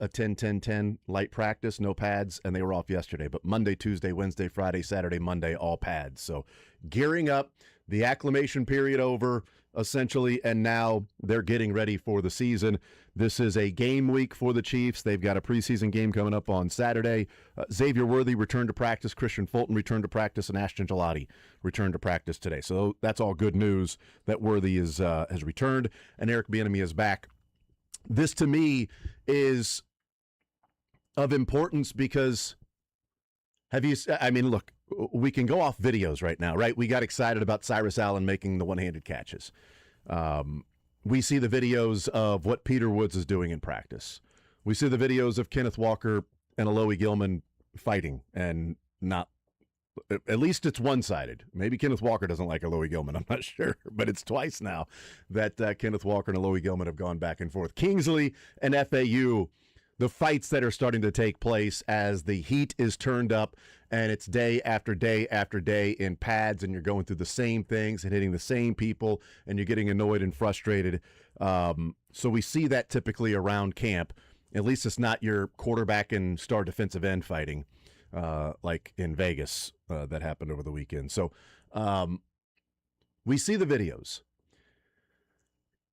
a 10-10-10 light practice, no pads, and they were off yesterday. But Monday, Tuesday, Wednesday, Friday, Saturday, Monday, all pads. So gearing up, the acclimation period over, essentially, and now they're getting ready for the season. This is a game week for the Chiefs. They've got a preseason game coming up on Saturday. Xavier Worthy returned to practice. Christian Fulton returned to practice, and Ashton Gelati returned to practice today. So that's all good news that Worthy has returned, and Eric Bieniemy is back. This, to me, is of importance because look, we can go off videos right now, right? We got excited about Cyrus Allen making the one-handed catches. We see the videos of what Peter Woods is doing in practice. We see the videos of Kenneth Walker and Alohi Gilman fighting, and not, at least it's one-sided. Maybe Kenneth Walker doesn't like Alohi Gilman, I'm not sure, but it's twice now that Kenneth Walker and Alohi Gilman have gone back and forth. Kingsley and FAU, the fights that are starting to take place as the heat is turned up and it's day after day after day in pads, and you're going through the same things and hitting the same people, and you're getting annoyed and frustrated. So we see that typically around camp. At least it's not your quarterback and star defensive end fighting like in Vegas that happened over the weekend. So we see the videos.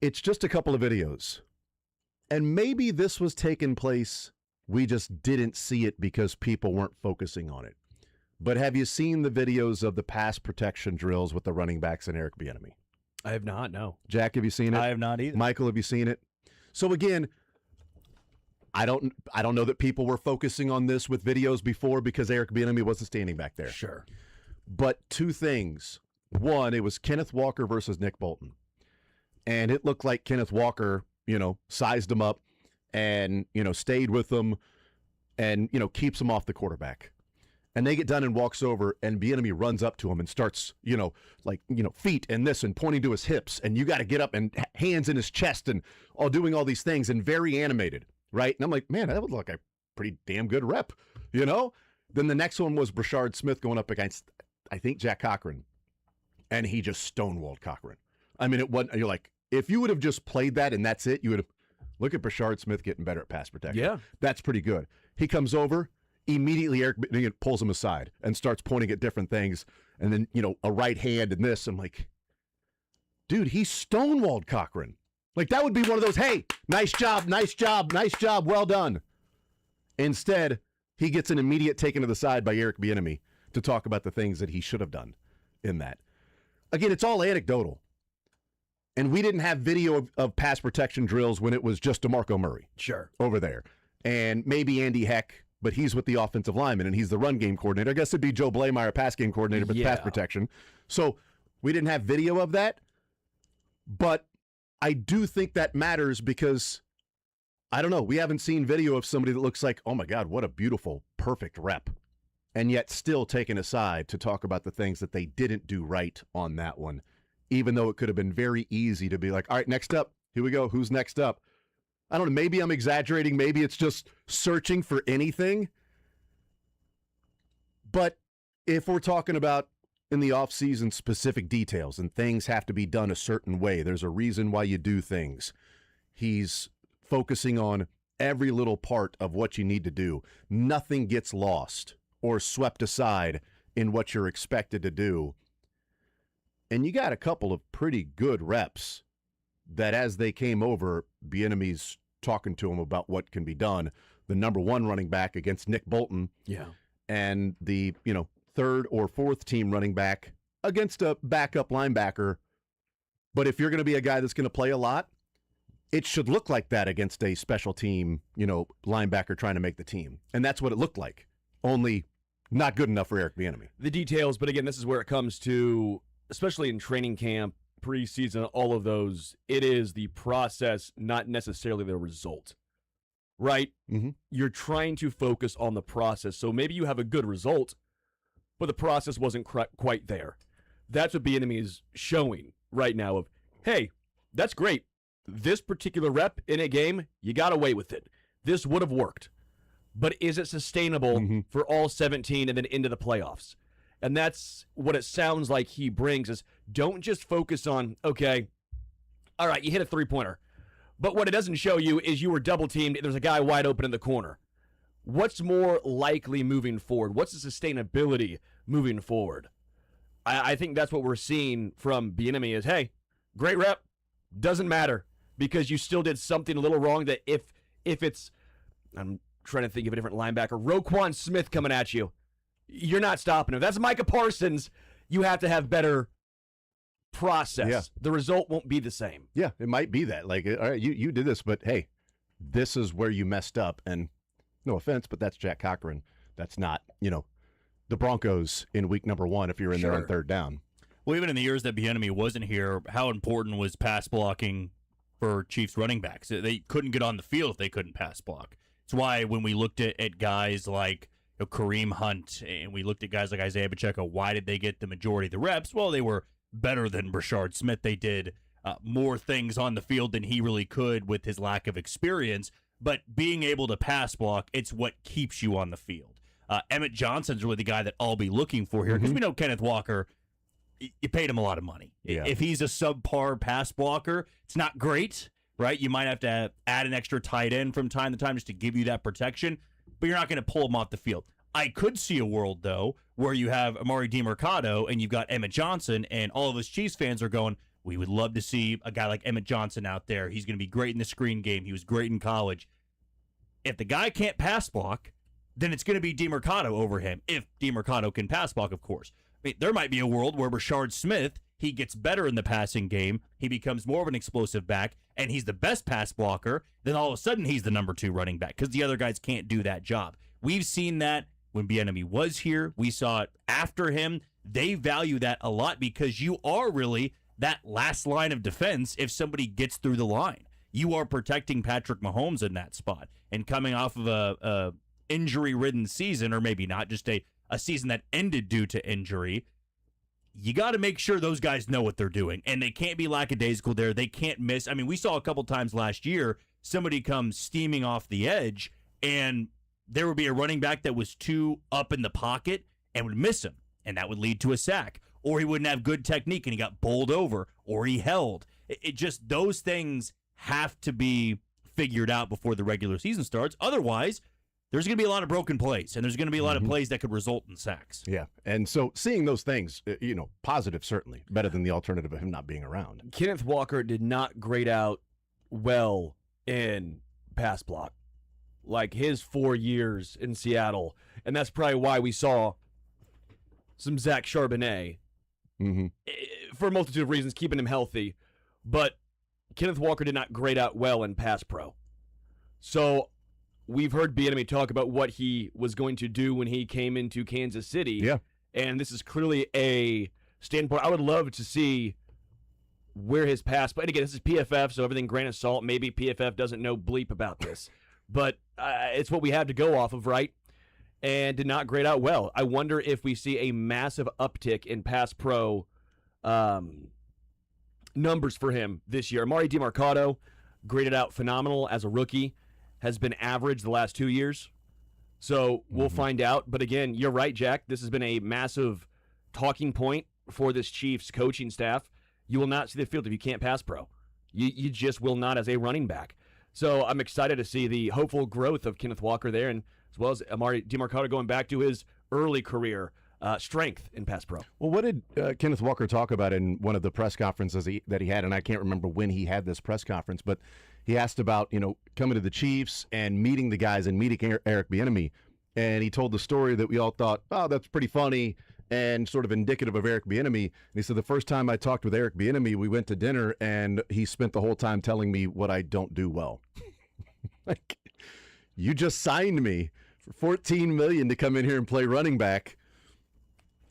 It's just a couple of videos. And maybe this was taking place, we just didn't see it because people weren't focusing on it. But have you seen the videos of the pass protection drills with the running backs and Eric Bieniemy? I have not, no. Jack, have you seen it? I have not either. Michael, have you seen it? So again, I don't know that people were focusing on this with videos before because Eric Bieniemy wasn't standing back there. Sure. But two things. One, it was Kenneth Walker versus Nick Bolton. And it looked like Kenneth Walker, sized him up and, stayed with him and, keeps him off the quarterback. And they get done and walks over, and Bieniemy runs up to him and starts, feet and this and pointing to his hips, and you got to get up and hands in his chest and doing all these things and very animated, right? And I'm like, man, that was like a pretty damn good rep, Then the next one was Brashard Smith going up against, I think, Jack Cochran, and he just stonewalled Cochran. I mean, it wasn't, you're like, if you would have just played that and that's it, you would have, look at Brashard Smith getting better at pass protection. Yeah. That's pretty good. He comes over, immediately Eric pulls him aside and starts pointing at different things, and then, a right hand and this. I'm like, dude, he stonewalled Cochran. Like, that would be one of those, hey, nice job, well done. Instead, he gets an immediate taken to the side by Eric Bieniemy to talk about the things that he should have done in that. Again, it's all anecdotal. And we didn't have video of pass protection drills when it was just DeMarco Murray. Sure. Over there. And maybe Andy Heck, but he's with the offensive lineman, and he's the run game coordinator. I guess it'd be Joe Blameyer, pass game coordinator, but pass protection. So we didn't have video of that. But I do think that matters because, I don't know, we haven't seen video of somebody that looks like, oh my God, what a beautiful, perfect rep. And yet still taken aside to talk about the things that they didn't do right on that one. Even though it could have been very easy to be like, all right, next up, here we go. Who's next up? I don't know. Maybe I'm exaggerating. Maybe it's just searching for anything. But if we're talking about in the offseason specific details and things have to be done a certain way, there's a reason why you do things. He's focusing on every little part of what you need to do. Nothing gets lost or swept aside in what you're expected to do. And you got a couple of pretty good reps that as they came over, Bieniemy's talking to him about what can be done. The number one running back against Nick Bolton. Yeah. And the, third or fourth team running back against a backup linebacker. But if you're going to be a guy that's going to play a lot, it should look like that against a special team, linebacker trying to make the team. And that's what it looked like. Only not good enough for Eric Bieniemy. The details, but again, this is where it comes to, especially in training camp, preseason, all of those, it is the process, not necessarily the result, right? Mm-hmm. You're trying to focus on the process. So maybe you have a good result, but the process wasn't quite there. That's what Bieniemy is showing right now of, hey, that's great. This particular rep in a game, you got away with it. This would have worked. But is it sustainable for all 17 and then into the playoffs? And that's what it sounds like he brings is don't just focus on, okay, all right, you hit a three-pointer. But what it doesn't show you is you were double teamed and there's a guy wide open in the corner. What's more likely moving forward? What's the sustainability moving forward? I think that's what we're seeing from Bieniemy is, hey, great rep, doesn't matter because you still did something a little wrong that if it's, I'm trying to think of a different linebacker, Roquan Smith coming at you, you're not stopping him. That's Micah Parsons. You have to have better process. Yeah. The result won't be the same. Yeah, it might be that. Like, all right, you did this, but hey, this is where you messed up. And no offense, but that's Jack Cochran. That's not, the Broncos in week number 1 if you're in there on third down. Well, even in the years that Bieniemy wasn't here, how important was pass blocking for Chiefs running backs? They couldn't get on the field if they couldn't pass block. It's why when we looked at guys like Kareem Hunt and we looked at guys like Isaiah Pacheco, why did they get the majority of the reps? Well, they were better than Rashard Smith. They did more things on the field than he really could with his lack of experience. But being able to pass block, it's what keeps you on the field. Emmett Johnson's really the guy that I'll be looking for here because we know Kenneth Walker, you paid him a lot of money. Yeah. If he's a subpar pass blocker, it's not great, right? You might have to add an extra tight end from time to time just to give you that protection, but you're not going to pull him off the field. I could see a world, though, where you have Amari DiMercato and you've got Emmett Johnson, and all of us Chiefs fans are going, we would love to see a guy like Emmett Johnson out there. He's going to be great in the screen game. He was great in college. If the guy can't pass block, then it's going to be DiMercato over him, if DiMercato can pass block, of course. I mean, there might be a world where Rashard Smith, he gets better in the passing game, he becomes more of an explosive back, and he's the best pass blocker, then all of a sudden he's the number 2 running back because the other guys can't do that job. We've seen that when Bieniemy was here. We saw it after him. They value that a lot because you are really that last line of defense if somebody gets through the line. You are protecting Patrick Mahomes in that spot. And coming off of a injury-ridden season, or maybe not, just a season that ended due to injury, you got to make sure those guys know what they're doing, and they can't be lackadaisical there. They can't miss. I mean, we saw a couple times last year somebody come steaming off the edge, and there would be a running back that was too up in the pocket and would miss him, and that would lead to a sack. Or he wouldn't have good technique, and he got bowled over, or he held. It just, those things have to be figured out before the regular season starts. Otherwise, there's going to be a lot of broken plays, and there's going to be a lot of plays that could result in sacks. Yeah, and so seeing those things, positive certainly, better than the alternative of him not being around. Kenneth Walker did not grade out well in pass block, like his 4 years in Seattle, and that's probably why we saw some Zach Charbonnet for a multitude of reasons, keeping him healthy, but Kenneth Walker did not grade out well in pass pro. So we've heard Bieniemy talk about what he was going to do when he came into Kansas City. Yeah. And this is clearly a standpoint. I would love to see where his pass, but again, this is PFF, so everything grain of salt. Maybe PFF doesn't know bleep about this, but it's what we have to go off of, right? And did not grade out well. I wonder if we see a massive uptick in pass pro numbers for him this year. Amari DiMercato graded out phenomenal as a rookie, has been average the last 2 years. So we'll find out. But again, you're right, Jack. This has been a massive talking point for this Chiefs coaching staff. You will not see the field if you can't pass pro. You just will not as a running back. So I'm excited to see the hopeful growth of Kenneth Walker there, and as well as Amari DiMercato going back to his early career strength in pass pro. Well, what did Kenneth Walker talk about in one of the press conferences that he had? And I can't remember when he had this press conference, but he asked about, coming to the Chiefs and meeting the guys and meeting Eric Bieniemy. And he told the story that we all thought, oh, that's pretty funny and sort of indicative of Eric Bieniemy. And he said, the first time I talked with Eric Bieniemy, we went to dinner and he spent the whole time telling me what I don't do well. Like, you just signed me for $14 million to come in here and play running back.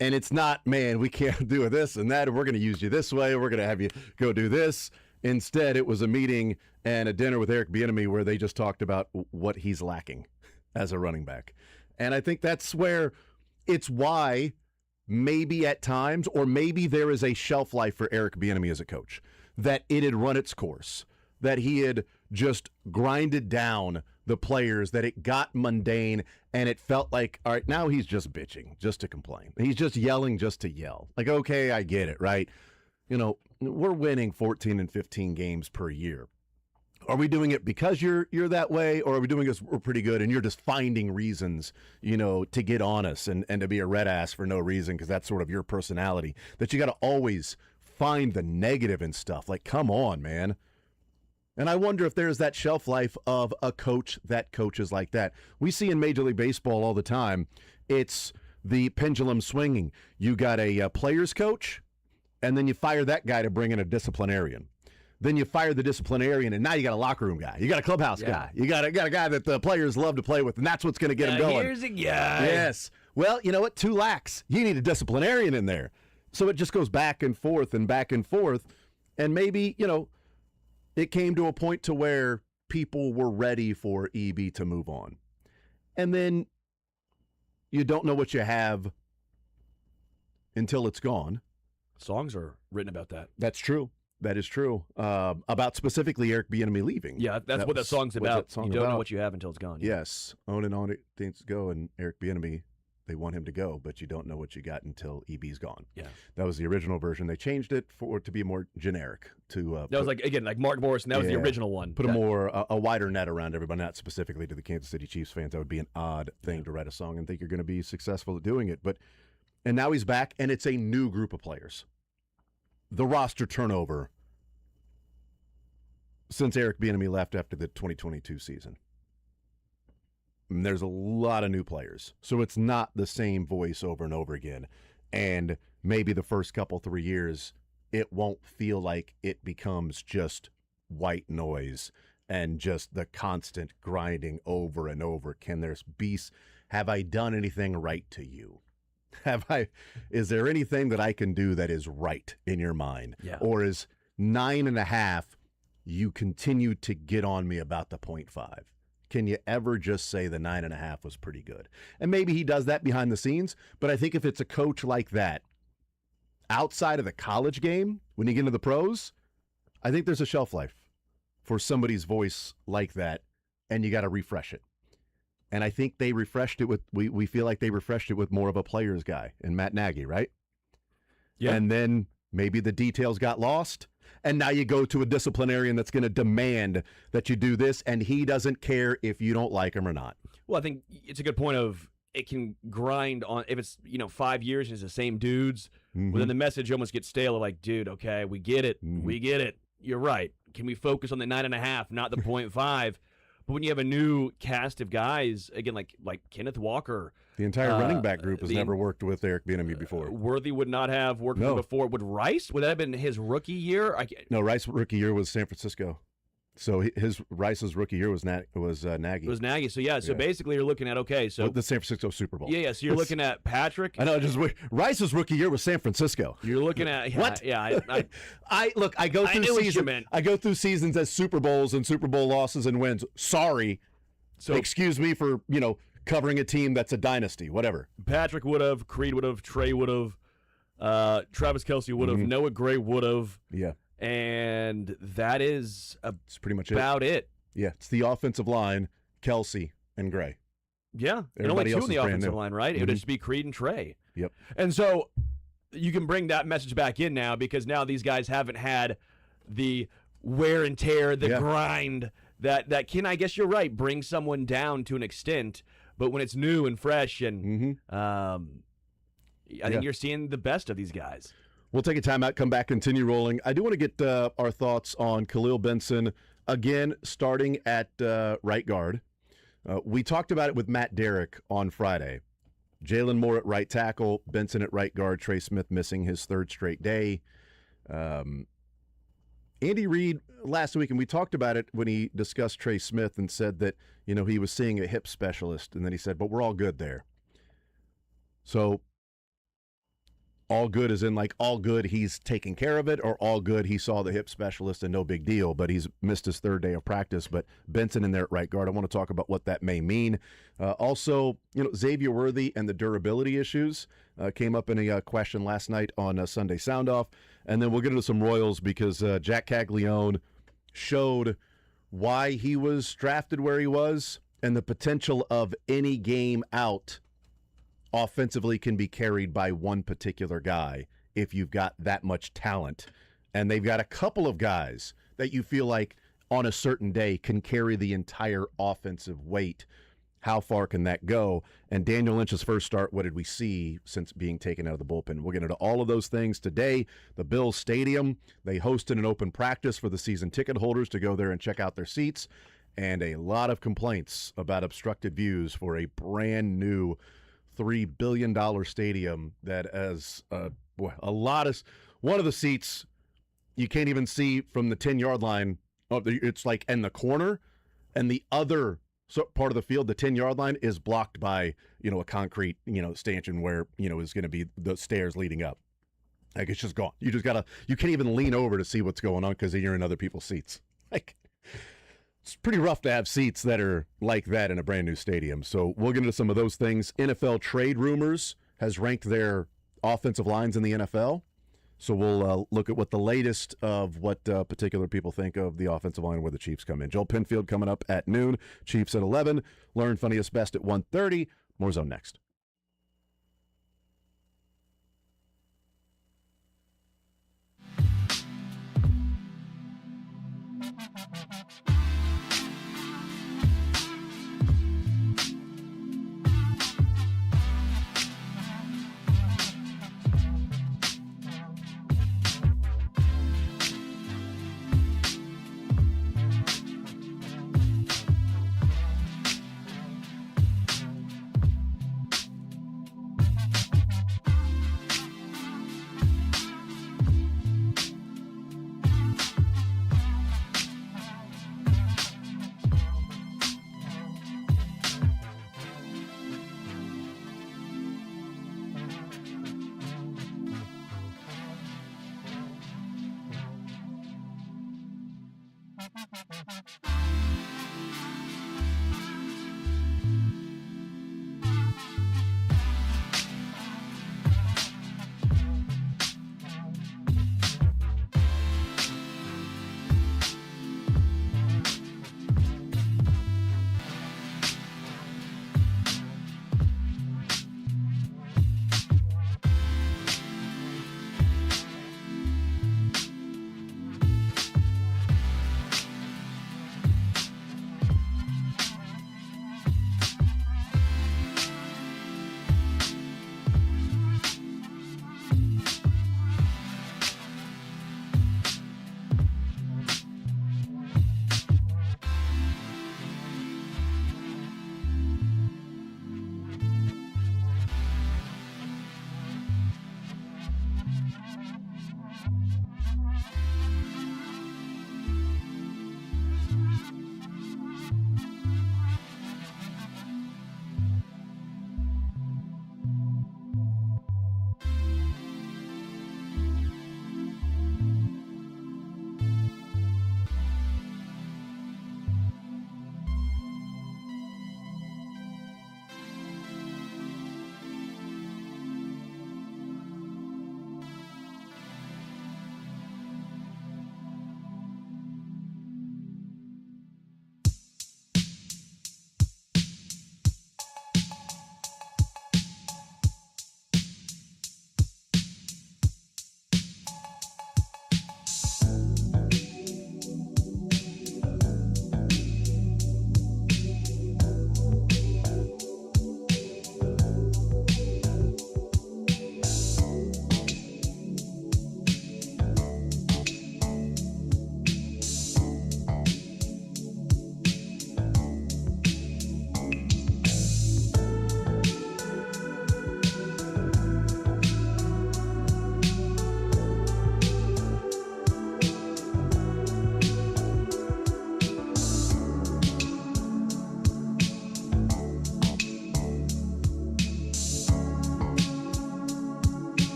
And it's not, man, we can't do this and that, and we're going to use you this way, we're going to have you go do this. Instead, it was a meeting and a dinner with Eric Bieniemy where they just talked about what he's lacking as a running back. And I think that's where it's why maybe at times, or maybe there is a shelf life for Eric Bieniemy as a coach, that it had run its course, that he had just grinded down the players, that it got mundane, and it felt like, all right, now he's just bitching, just to complain. He's just yelling just to yell. Like, okay, I get it, right? We're winning 14 and 15 games per year. Are we doing it because you're that way, or are we doing it because we're pretty good and you're just finding reasons, to get on us and to be a red ass for no reason because that's sort of your personality, that you got to always find the negative and stuff. Like, come on, man. And I wonder if there's that shelf life of a coach that coaches like that. We see in Major League Baseball all the time, it's the pendulum swinging. You got a player's coach, and then you fire that guy to bring in a disciplinarian. Then you fire the disciplinarian, and now you got a locker room guy. You got a clubhouse guy. You got a guy that the players love to play with, and that's what's going to get him going. Here's a guy. Yes. Well, you know what? Two lacks. You need a disciplinarian in there. So it just goes back and forth and back and forth. And maybe, it came to a point to where people were ready for EB to move on. And then you don't know what you have until it's gone. Songs are written about that. That's true. That is true. About specifically Eric Bieniemy leaving. Yeah, that's what that song's about. You don't know what you have until it's gone. Yes. On and on it things go, and Eric Bieniemy, they want him to go, but you don't know what you got until EB's gone. Yeah. That was the original version. They changed it to be more generic. That was like Mark Morrison. That was the original one. Put a wider net around everybody, not specifically to the Kansas City Chiefs fans. That would be an odd thing to write a song and think you're going to be successful at doing it. And now he's back, and it's a new group of players. The roster turnover since Eric Bieniemy left after the 2022 season. And there's a lot of new players. So it's not the same voice over and over again. And maybe the first couple, 3 years, it won't feel like it becomes just white noise and just the constant grinding over and over. Have I done anything right to you? Is there anything that I can do that is right in your mind? Yeah. Or is 9.5, you continue to get on me about the 0.5? Can you ever just say the 9.5 was pretty good? And maybe he does that behind the scenes, but I think if it's a coach like that, outside of the college game, when you get into the pros, I think there's a shelf life for somebody's voice like that, and you got to refresh it. And I think they refreshed it with, we feel like they refreshed it with more of a player's guy in Matt Nagy, right? Yeah. And then maybe the details got lost, and now you go to a disciplinarian that's going to demand that you do this, and he doesn't care if you don't like him or not. Well, I think it's a good point of it can grind on, if it's, 5 years and it's the same dudes, well, then the message almost gets stale of like, dude, okay, we get it. We get it. You're right. Can we focus on the 9.5, not the 0.5? But when you have a new cast of guys, again, like Kenneth Walker. The entire running back group has never worked with Eric Bieniemy before. Worthy would not have worked with him before. Would Rice? Would that have been his rookie year? No, Rice's rookie year was San Francisco. So Rice's rookie year was Nagy. It was Nagy. So basically you're looking at, okay, so the San Francisco Super Bowl. Yeah. So you're looking at Patrick. I know. Rice's rookie year was San Francisco. You're looking at what? Yeah. I go through seasons. I go through seasons as Super Bowls and Super Bowl losses and wins. Sorry. So excuse me for covering a team that's a dynasty. Whatever. Patrick would have. Creed would have. Trey would have. Travis Kelce would have. Noah Gray would have. Yeah. And that is it's pretty much about it. Yeah, it's the offensive line, Kelce and Gray. Yeah, and only two in the offensive line, right? It would just be Creed and Trey. Yep. And so you can bring that message back in now because now these guys haven't had the wear and tear, the grind that can, I guess you're right, bring someone down to an extent. But when it's new and fresh, and I think you're seeing the best of these guys. We'll take a timeout, come back, continue rolling. I do want to get our thoughts on Khalil Benson, again, starting at right guard. We talked about it with Matt Derrick on Friday. Jalen Moore at right tackle, Benson at right guard, Trey Smith missing his third straight day. Andy Reid last week, and we talked about it when he discussed Trey Smith and said that, he was seeing a hip specialist, and then he said, but we're all good there. So all good is in all good he's taking care of it, or all good he saw the hip specialist and no big deal, but he's missed his third day of practice. But Benson in there at right guard, I want to talk about what that may mean. Also, Xavier Worthy and the durability issues came up in a question last night on Sunday Sound Off. And then we'll get into some Royals because Jack Caglione showed why he was drafted where he was and the potential of any game out offensively can be carried by one particular guy if you've got that much talent. And they've got a couple of guys that you feel like on a certain day can carry the entire offensive weight. How far can that go? And Daniel Lynch's first start, what did we see since being taken out of the bullpen? We'll get into all of those things today. The Bills Stadium, they hosted an open practice for the season ticket holders to go there and check out their seats. And a lot of complaints about obstructed views for a brand new $3 billion stadium that has one of the seats you can't even see from the 10-yard line. It's like in the corner, and the other part of the field, the 10-yard line, is blocked by, a concrete, stanchion where, is going to be the stairs leading up. Like, it's just gone. You can't even lean over to see what's going on because you're in other people's seats. Like, it's pretty rough to have seats that are like that in a brand new stadium. So we'll get into some of those things. NFL Trade Rumors has ranked their offensive lines in the NFL. So we'll look at what the latest of what particular people think of the offensive line where the Chiefs come in. Joel Penfield coming up at noon. Chiefs at 11. Learn Funniest Best at 1:30. More Zone next.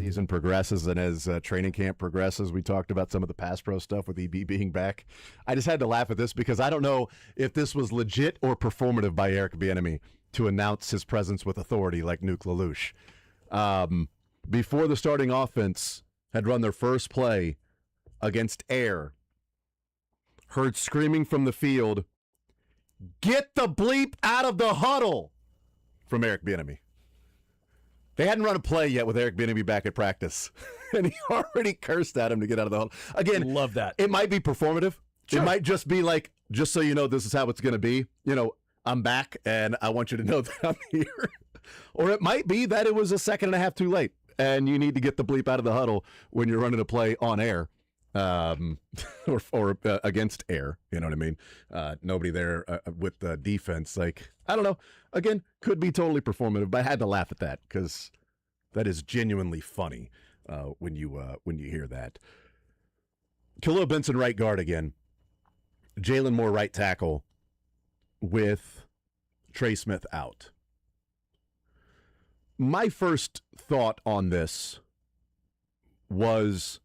season progresses and as training camp progresses, we talked about some of the pass pro stuff with EB being back. I just had to laugh at this because I don't know if this was legit or performative by Eric Bieniemy to announce his presence with authority like Nuke LaLoosh. Before the starting offense had run their first play against Air, heard screaming from the field, "Get the bleep out of the huddle!" from Eric Bieniemy. They hadn't run a play yet with Eric Bieniemy back at practice, and he already cursed at him to get out of the huddle. Again, love that. It might be performative. Sure. It might just be like, just so you know, this is how it's going to be. You know, I'm back, and I want you to know that I'm here. Or it might be that it was a second and a half too late, and you need to get the bleep out of the huddle when you're running a play on air. Or against Air, you know what I mean? Nobody there with the defense. Like, I don't know. Again, could be totally performative, but I had to laugh at that because that is genuinely funny when you hear that. Khalil Benson right guard again. Jalen Moore right tackle with Trey Smith out. My first thought on this was,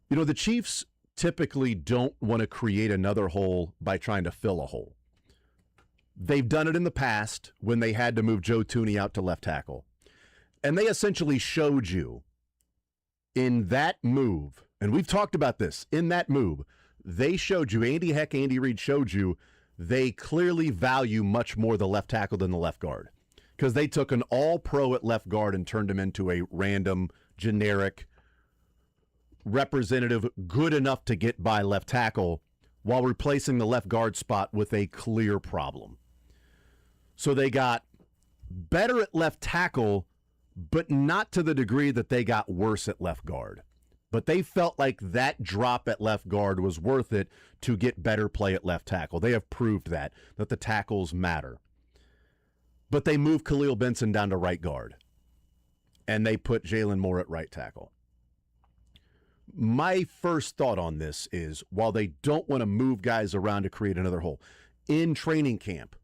you know, the Chiefs typically don't want to create another hole by trying to fill a hole. They've done it in the past when they had to move Joe Thuney out to left tackle. And they essentially showed you in that move, and we've talked about this, in that move, they showed you, Andy Reid showed you, they clearly value much more the left tackle than the left guard. Because they took an all-pro at left guard and turned him into a random, generic, representative, good enough to get by left tackle while replacing the left guard spot with a clear problem. So they got better at left tackle, but not to the degree that they got worse at left guard. But they felt like that drop at left guard was worth it to get better play at left tackle. They have proved that the tackles matter. But they moved Khalil Benson down to right guard, and they put Jalen Moore at right tackle. My first thought on this is, while they don't want to move guys around to create another hole, in training camp,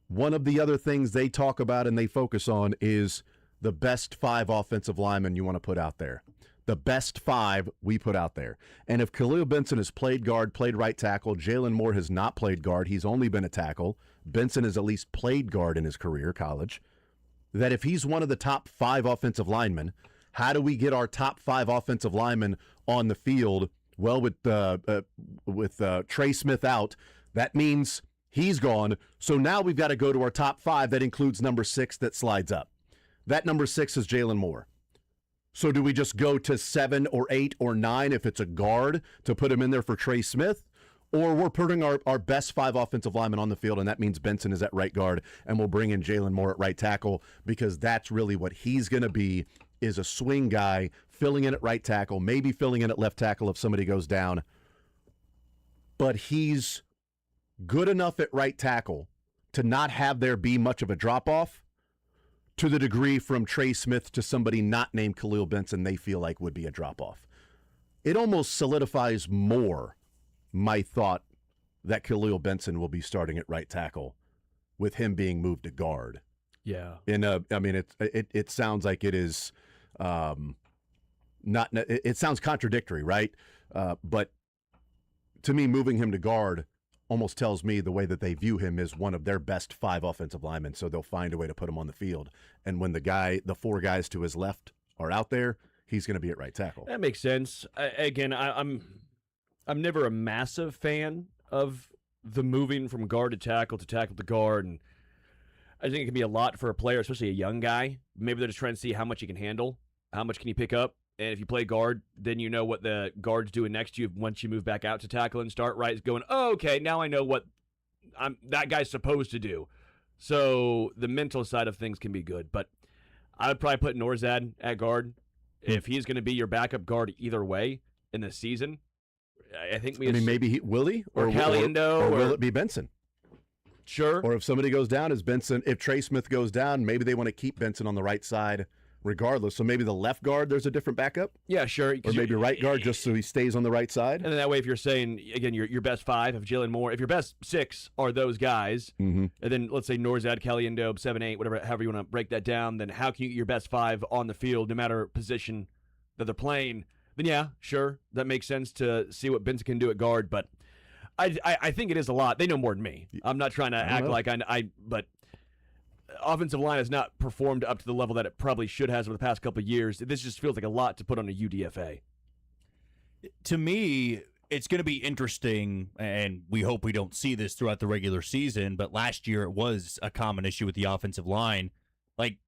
one of the other things they talk about and they focus on is the best 5 offensive linemen you want to put out there. The best 5 we put out there. And if Khalil Benson has played guard, played right tackle, Jalen Moore has not played guard, he's only been a tackle, Benson has at least played guard in his career, college, that if he's one of the top 5 offensive linemen, how do we get our top 5 offensive linemen on the field? Well, with Trey Smith out, that means he's gone. So now we've got to go to our top 5. That includes number 6 that slides up. That number 6 is Jalen Moore. So do we just go to 7 or 8 or 9 if it's a guard to put him in there for Trey Smith? Or we're putting our best 5 offensive linemen on the field, and that means Benson is at right guard, and we'll bring in Jalen Moore at right tackle because that's really what he's going to be, is a swing guy filling in at right tackle, maybe filling in at left tackle if somebody goes down. But he's good enough at right tackle to not have there be much of a drop-off to the degree from Trey Smith to somebody not named Khalil Benson they feel like would be a drop-off. It almost solidifies more my thought that Khalil Benson will be starting at right tackle with him being moved to guard. Yeah. It sounds like it is not. It sounds contradictory, right? But to me, moving him to guard almost tells me the way that they view him is one of their best 5 offensive linemen. So they'll find a way to put him on the field. And when the 4 guys to his left are out there, he's going to be at right tackle. That makes sense. I'm never a massive fan of the moving from guard to tackle to guard, and I think it can be a lot for a player, especially a young guy. Maybe they're just trying to see how much he can handle, how much can he pick up, and if you play guard, then you know what the guard's doing next to you once you move back out to tackle and start right. It's going, oh, okay, now I know what that guy's supposed to do. So the mental side of things can be good, but I would probably put Norzad at guard. If he's going to be your backup guard either way in the season, I think maybe will he? Or Caliendo. Or will it be Benson? Sure. Or if somebody goes down, if Trey Smith goes down, maybe they want to keep Benson on the right side regardless. So maybe the left guard, there's a different backup? Yeah, sure. Or maybe right guard just so he stays on the right side? And then that way, if you're saying, again, your best 5 of Jalen Moore, if your best 6 are those guys, and then let's say Norzad, Caliendo, 7-8, whatever, however you want to break that down, then how can you get your best 5 on the field, no matter position that they're playing? Then yeah, sure, that makes sense to see what Benson can do at guard, but I think it is a lot. They know more than me. I'm not trying to act like but offensive line has not performed up to the level that it probably should has over the past couple of years. This just feels like a lot to put on a UDFA. To me, it's going to be interesting, and we hope we don't see this throughout the regular season, but last year it was a common issue with the offensive line. Like,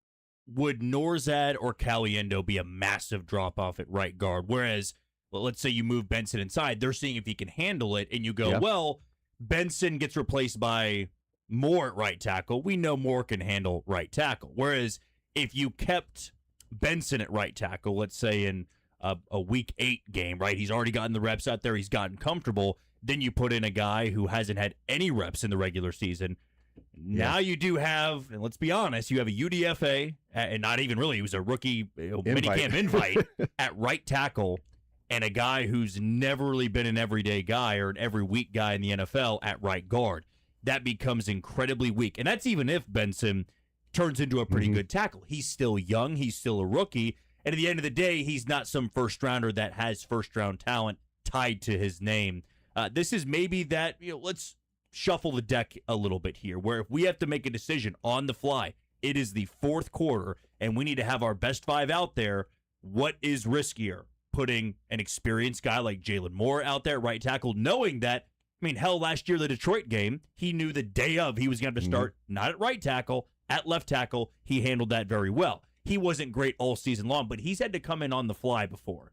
would Norzad or Caliendo be a massive drop-off at right guard? Whereas, well, let's say you move Benson inside, they're seeing if he can handle it, and you go, well, Benson gets replaced by Moore at right tackle. We know Moore can handle right tackle. Whereas if you kept Benson at right tackle, let's say in a week 8 game, right? He's already gotten the reps out there. He's gotten comfortable. Then you put in a guy who hasn't had any reps in the regular season. Now you do have, and let's be honest, you have a UDFA, and not even really, he was a rookie minicamp invite at right tackle, and a guy who's never really been an everyday guy or an every week guy in the NFL at right guard. That becomes incredibly weak. And that's even if Benson turns into a pretty good tackle. He's still young. He's still a rookie. And at the end of the day, he's not some first-rounder that has first-round talent tied to his name. This is maybe that, let's shuffle the deck a little bit here, where if we have to make a decision on the fly, it is the fourth quarter, and we need to have our best 5 out there. What is riskier? Putting an experienced guy like Jalen Moore out there, right tackle, knowing that, hell, last year, the Detroit game, he knew the day of he was going to start not at right tackle, at left tackle. He handled that very well. He wasn't great all season long, but he's had to come in on the fly before.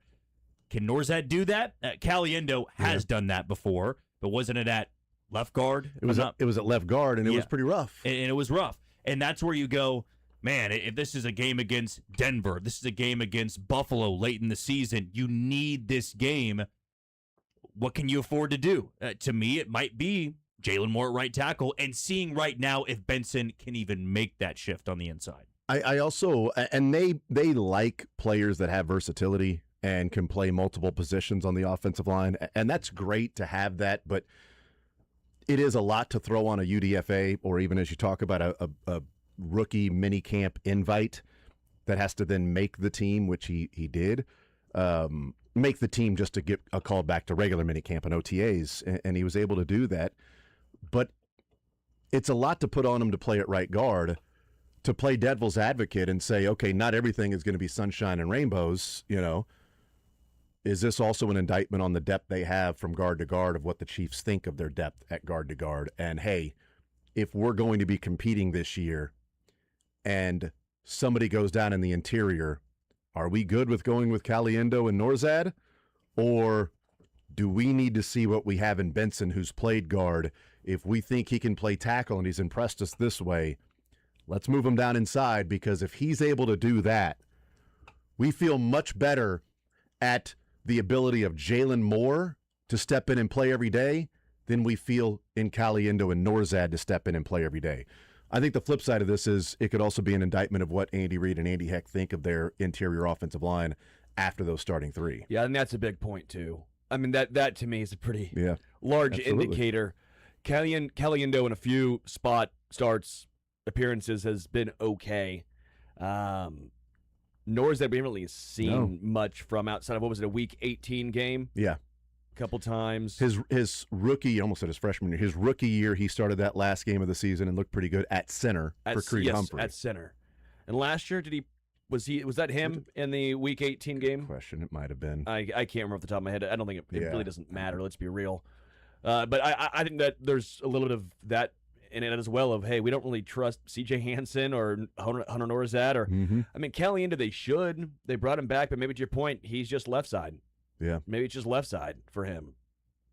Can Norzad do that? Caliendo has done that before, but wasn't it at left guard? It was at left guard, and it was pretty rough. And it was rough. And that's where you go, man, if this is a game against Denver, this is a game against Buffalo late in the season, you need this game. What can you afford to do? To me, it might be Jalen Moore at right tackle and seeing right now if Benson can even make that shift on the inside. I also, and they like players that have versatility and can play multiple positions on the offensive line, and that's great to have that, but it is a lot to throw on a UDFA, or even as you talk about a rookie mini camp invite that has to then make the team, which he did. Make the team just to get a call back to regular minicamp and OTAs, and he was able to do that. But it's a lot to put on him to play at right guard, to play devil's advocate and say, okay, not everything is going to be sunshine and rainbows, Is this also an indictment on the depth they have from guard to guard of what the Chiefs think of their depth at guard to guard? And, hey, if we're going to be competing this year and somebody goes down in the interior, are we good with going with Caliendo and Norzad? Or do we need to see what we have in Benson, who's played guard? If we think he can play tackle and he's impressed us this way, let's move him down inside, because if he's able to do that, we feel much better at the ability of Jalen Moore to step in and play every day than we feel in Caliendo and Norzad to step in and play every day. I think the flip side of this is it could also be an indictment of what Andy Reid and Andy Heck think of their interior offensive line after those starting 3. Yeah, and that's a big point, too. That to me is a pretty large indicator. Caliendo in a few spot starts appearances has been okay. Norzad we haven't really seen much from outside of, what was it, a week 18 game? Yeah. Couple times. His rookie, almost said his freshman year, his rookie year, he started that last game of the season and looked pretty good at center for Creed Humphrey. At center. And last year, was that him in the week 18 game? Question, it might have been. I can't remember off the top of my head. I don't think it really doesn't matter. Let's be real. But I think that there's a little bit of that in it as well of, hey, we don't really trust C.J. Hansen or Hunter Norzad or, Caliendo, they should. They brought him back, but maybe to your point, he's just left side. Yeah. Maybe it's just left side for him.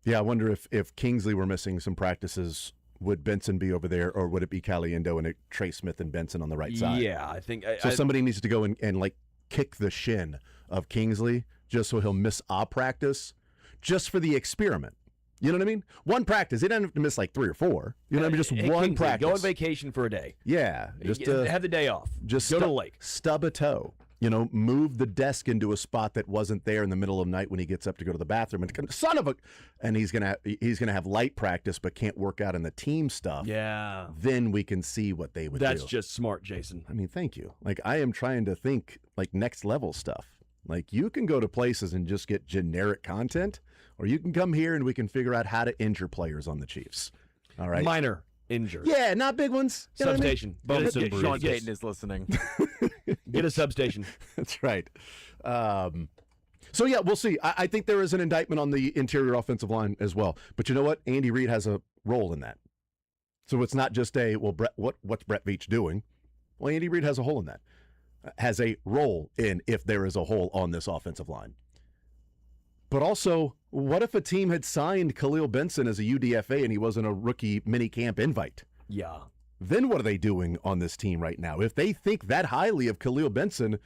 Yeah, I wonder if Kingsley were missing some practices, would Benson be over there, or would it be Caliendo and Trey Smith and Benson on the right side? Yeah, I think. Somebody needs to go and like kick the shin of Kingsley just so he'll miss a practice just for the experiment. You know what I mean? One practice. He doesn't have to miss like 3 or 4. You know what I mean? Just one Kingsley, practice. Go on vacation for a day. Yeah. Just have the day off. Just go to the lake. Stub a toe. move the desk into a spot that wasn't there in the middle of the night when he gets up to go to the bathroom, and son of a, and he's gonna have light practice but can't work out in the team stuff. Yeah. Then we can see what they would do. That's just smart, Jason. I mean, thank you. Like, I am trying to think like next level stuff. Like, you can go to places and just get generic content, or you can come here and we can figure out how to injure players on the Chiefs. All right. Minor injuries. Yeah, not big ones. You know what I mean? Substation. Bumps and Sean bruises. Payton is listening. Get a substation. That's right. So, yeah, we'll see. I think there is an indictment on the interior offensive line as well. But you know what? Andy Reid has a role in that. So it's not just what's Brett Veach doing? Well, Andy Reid has a hole in that. Has a role in if there is a hole on this offensive line. But also, what if a team had signed Khalil Benson as a UDFA and he wasn't a rookie minicamp invite? Yeah. Then what are they doing on this team right now? If they think that highly of Khalil Benson,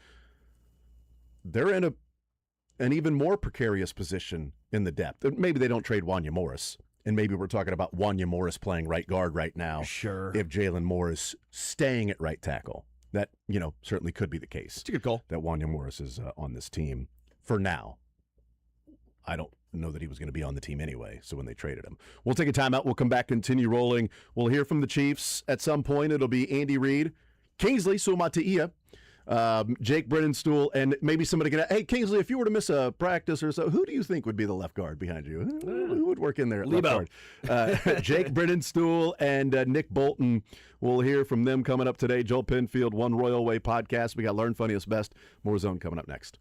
they're in an even more precarious position in the depth. Maybe they don't trade Wanya Morris, and maybe we're talking about Wanya Morris playing right guard right now. Sure. If Jalen Moore is staying at right tackle. That, certainly could be the case. It's a good call. That Wanya Morris is on this team for now. I don't know that he was going to be on the team anyway, so when they traded him. We'll take a timeout. We'll come back, continue rolling. We'll hear from the Chiefs at some point. It'll be Andy Reid, Kingsley Suamataia, Jake Brennanstool, and maybe somebody can, hey, Kingsley, if you were to miss a practice or so, who do you think would be the left guard behind you? Who would work in there at left guard? Jake Brennanstool and Nick Bolton. We'll hear from them coming up today. Joel Penfield, One Royal Way podcast. We got Learn Funniest Best. More Zone coming up next.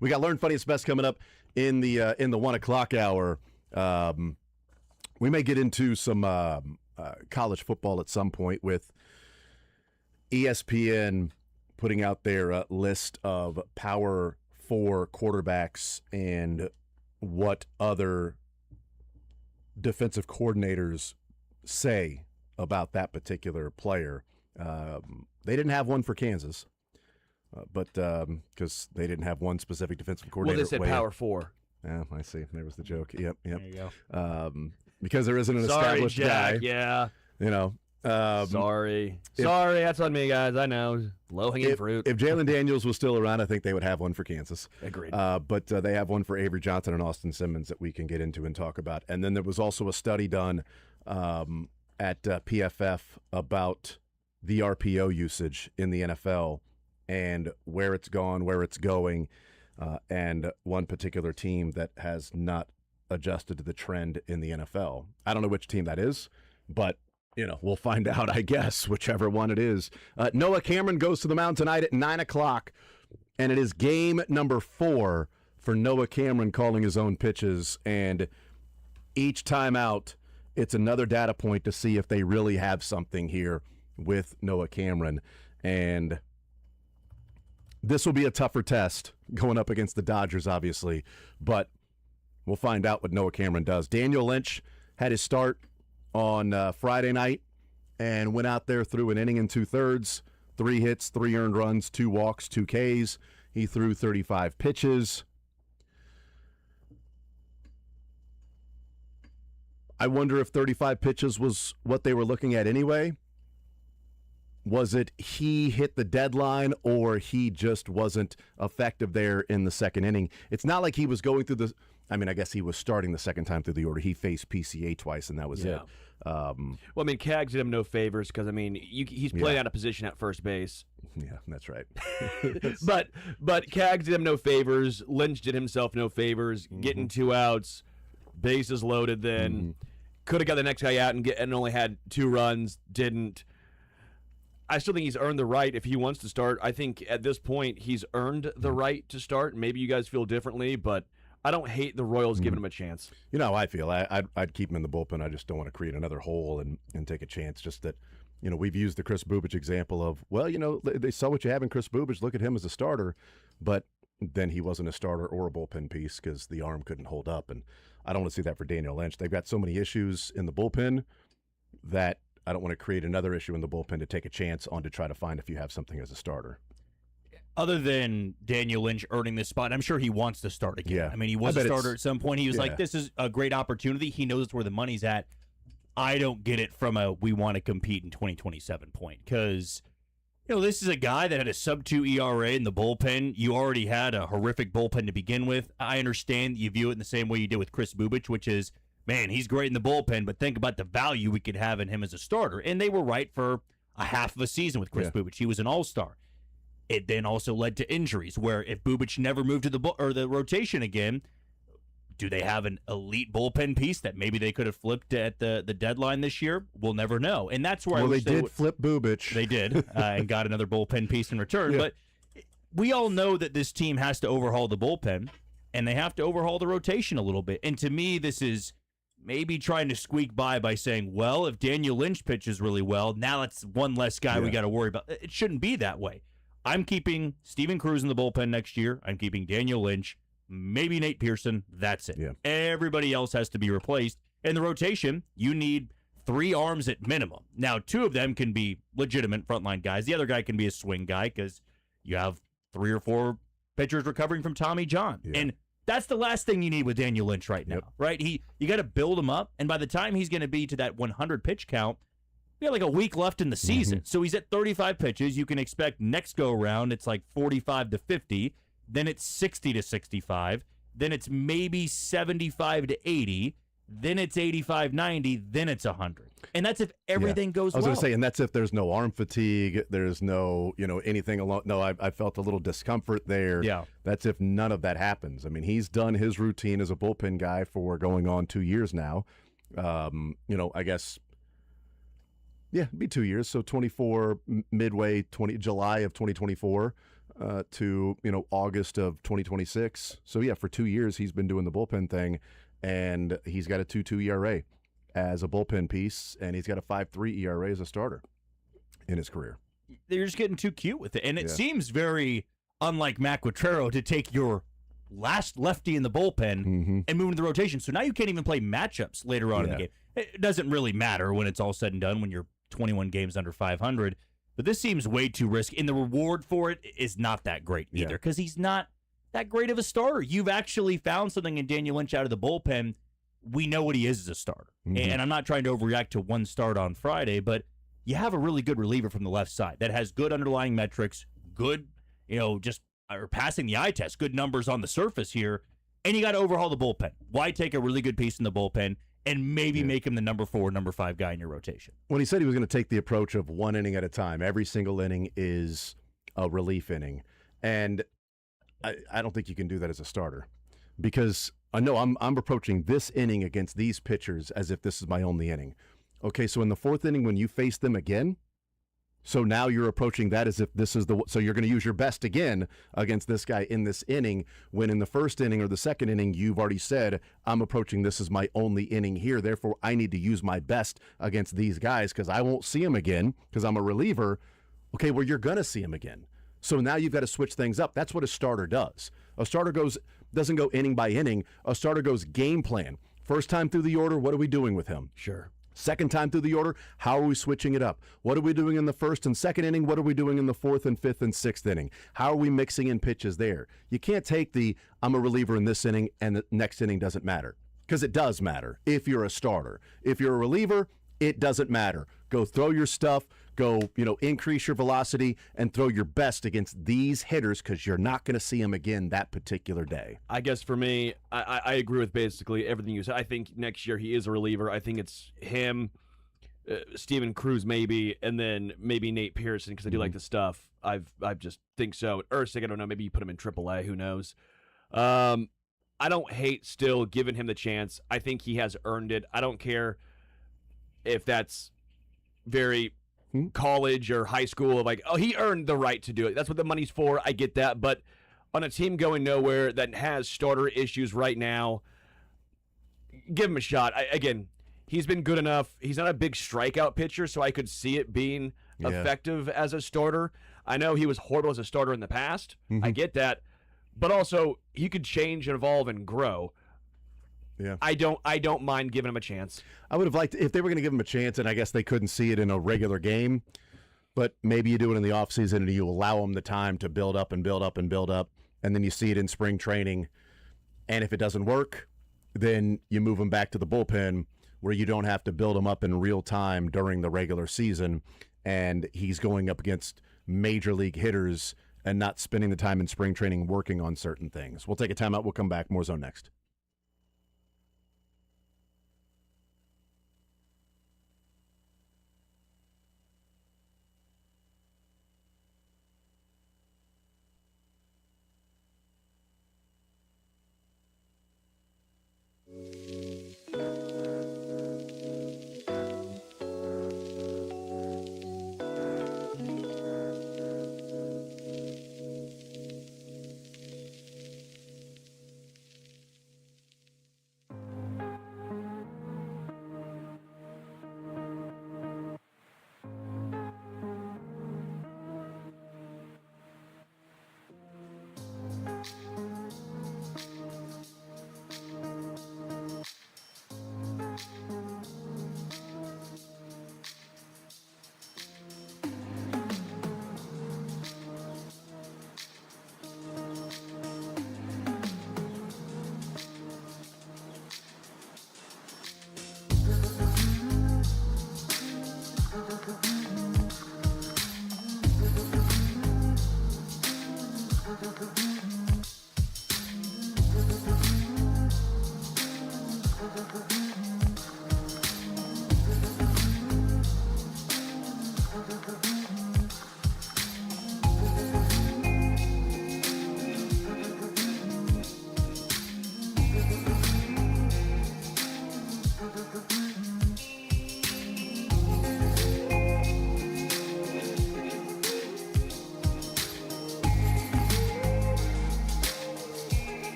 We got Learn Funniest Best coming up in the 1 o'clock hour. We may get into some college football at some point with ESPN putting out their list of Power 4 quarterbacks and what other defensive coordinators say about that particular player. They didn't have one for Kansas, but because they didn't have one specific defensive coordinator. Well, they said Power 4. Yeah, I see. There was the joke. Yep. There you go. Because there isn't an Sorry, established Jack. guy. Yeah. You know. Sorry, that's on me, guys. I know. Low-hanging fruit. If Jalen Daniels was still around, I think they would have one for Kansas. Agreed. But they have one for Avery Johnson and Austin Simmons that we can get into and talk about. And then there was also a study done at PFF about the RPO usage in the NFL and where it's gone, where it's going, and one particular team that has not adjusted to the trend in the NFL. I don't know which team that is, but we'll find out, I guess, whichever one it is. Noah Cameron goes to the mound tonight at 9 o'clock, and it is game number 4 for Noah Cameron calling his own pitches. And each time out, it's another data point to see if they really have something here with Noah Cameron. And this will be a tougher test going up against the Dodgers, obviously, but we'll find out what Noah Cameron does. Daniel Lynch had his start on Friday night and went out there, threw an inning and 2/3, 3 hits, 3 earned runs, 2 walks, 2 Ks. He threw 35 pitches. I wonder if 35 pitches was what they were looking at anyway. Was it he hit the deadline or he just wasn't effective there in the second inning? It's not like he was going through the – I mean, I guess he was starting the second time through the order. He faced PCA twice, and that was it. Well, I mean, Cags did him no favors because, I mean, he's playing out of position at first base. Yeah, that's right. but Cags did him no favors. Lynch did himself no favors. Getting 2 outs, bases loaded then. Could have got the next guy out and only had 2 runs, didn't. I still think he's earned the right if he wants to start. I think at this point he's earned the right to start. Maybe you guys feel differently, but I don't hate the Royals giving him a chance. You know how I feel. I'd keep him in the bullpen. I just don't want to create another hole and take a chance. Just that, we've used the Chris Bubich example of, well, they saw what you have in Chris Bubich. Look at him as a starter. But then he wasn't a starter or a bullpen piece because the arm couldn't hold up. And I don't want to see that for Daniel Lynch. They've got so many issues in the bullpen that I don't want to create another issue in the bullpen to take a chance on to try to find if you have something as a starter. Other than Daniel Lynch earning this spot, I'm sure he wants to start again. Yeah. I mean, he was a starter at some point. He was like, this is a great opportunity. He knows where the money's at. I don't get it from a we want to compete in 2027 point because, this is a guy that had a sub-2 ERA in the bullpen. You already had a horrific bullpen to begin with. I understand you view it in the same way you did with Chris Bubich, which is, man, he's great in the bullpen, but think about the value we could have in him as a starter. And they were right for a half of a season with Chris Bubich. He was an all-star. It then also led to injuries where if Bubich never moved to the rotation again, do they have an elite bullpen piece that maybe they could have flipped at the deadline this year? We'll never know. And that's where they did flip Bubich. They did and got another bullpen piece in return. But we all know that this team has to overhaul the bullpen and they have to overhaul the rotation a little bit. And to me, this is maybe trying to squeak by saying, well, if Daniel Lynch pitches really well, now it's one less guy we got to worry about. It shouldn't be that way. I'm keeping Steven Cruz in the bullpen next year. I'm keeping Daniel Lynch, maybe Nate Pearson. That's it. Yeah. Everybody else has to be replaced. In the rotation, you need 3 arms at minimum. Now, 2 of them can be legitimate frontline guys. The other guy can be a swing guy because you have 3 or 4 pitchers recovering from Tommy John. Yeah. And that's the last thing you need with Daniel Lynch right now, right? You got to build him up, and by the time he's going to be to that 100 pitch count, we got like a week left in the season. So he's at 35 pitches. You can expect next go around it's like 45 to 50, then it's 60 to 65, then it's maybe 75 to 80, then it's 85, 90, then it's 100. And that's if everything goes well. I was going to say, and that's if there's no arm fatigue, there's no, anything along. No, I felt a little discomfort there. Yeah. That's if none of that happens. I mean, he's done his routine as a bullpen guy for going on 2 years now. I guess, it'd be 2 years. So 24 midway, July of 2024. to August of 2026. So yeah, for 2 years he's been doing the bullpen thing, and he's got a 2.2 ERA as a bullpen piece, and he's got a 5.3 ERA as a starter in his career. They're just getting too cute with it, and it Yeah. seems very unlike Matt Quatrero to take your last lefty in the bullpen and move into the rotation. So now you can't even play matchups later on in the game. It doesn't really matter when it's all said and done when you're 21 games under 500. But this seems way too risky, and the reward for it is not that great either because he's not that great of a starter. You've actually found something in Daniel Lynch out of the bullpen. We know what he is as a starter. And I'm not trying to overreact to one start on Friday, but you have a really good reliever from the left side that has good underlying metrics, good, just or passing the eye test, good numbers on the surface here, and you got to overhaul the bullpen. Why take a really good piece in the bullpen and maybe make him the number 4, number 5 guy in your rotation? When he said he was going to take the approach of one inning at a time, every single inning is a relief inning. And I don't think you can do that as a starter because I know I'm approaching this inning against these pitchers as if this is my only inning. Okay, so in the 4th inning when you face them again, so now you're approaching that as if this is so you're going to use your best again against this guy in this inning, when in the 1st inning or the 2nd inning, you've already said, I'm approaching this as my only inning here. Therefore, I need to use my best against these guys because I won't see them again because I'm a reliever. Okay, well, you're going to see them again. So now you've got to switch things up. That's what a starter does. A starter doesn't go inning by inning. A starter goes game plan. First time through the order, what are we doing with him? Sure. Second time through the order, how are we switching it up? What are we doing in the 1st and 2nd inning? What are we doing in the 4th and 5th and 6th inning? How are we mixing in pitches there? You can't take I'm a reliever in this inning and the next inning doesn't matter, because it does matter if you're a starter. If you're a reliever, it doesn't matter. Go throw your stuff, go, increase your velocity and throw your best against these hitters because you're not going to see them again that particular day. I guess for me, I agree with basically everything you said. I think next year he is a reliever. I think it's him, Steven Cruz maybe, and then maybe Nate Pearson because I do like the stuff. I just think so. Erceg, I don't know. Maybe you put him in AAA. Who knows? I don't hate still giving him the chance. I think he has earned it. I don't care if that's very college or high school, like, oh, he earned the right to do it. That's what the money's for. I get that. But on a team going nowhere that has starter issues right now, give him a shot. Again, he's been good enough. He's not a big strikeout pitcher, so I could see it being effective as a starter. I know he was horrible as a starter in the past. I get that. But also, he could change and evolve and grow. Yeah. I don't mind giving him a chance. I would have liked if they were going to give him a chance, and I guess they couldn't see it in a regular game, but maybe you do it in the offseason and you allow him the time to build up and build up and build up, and then you see it in spring training. And if it doesn't work, then you move him back to the bullpen where you don't have to build him up in real time during the regular season, and he's going up against major league hitters and not spending the time in spring training working on certain things. We'll take a timeout. We'll come back. More Zone next.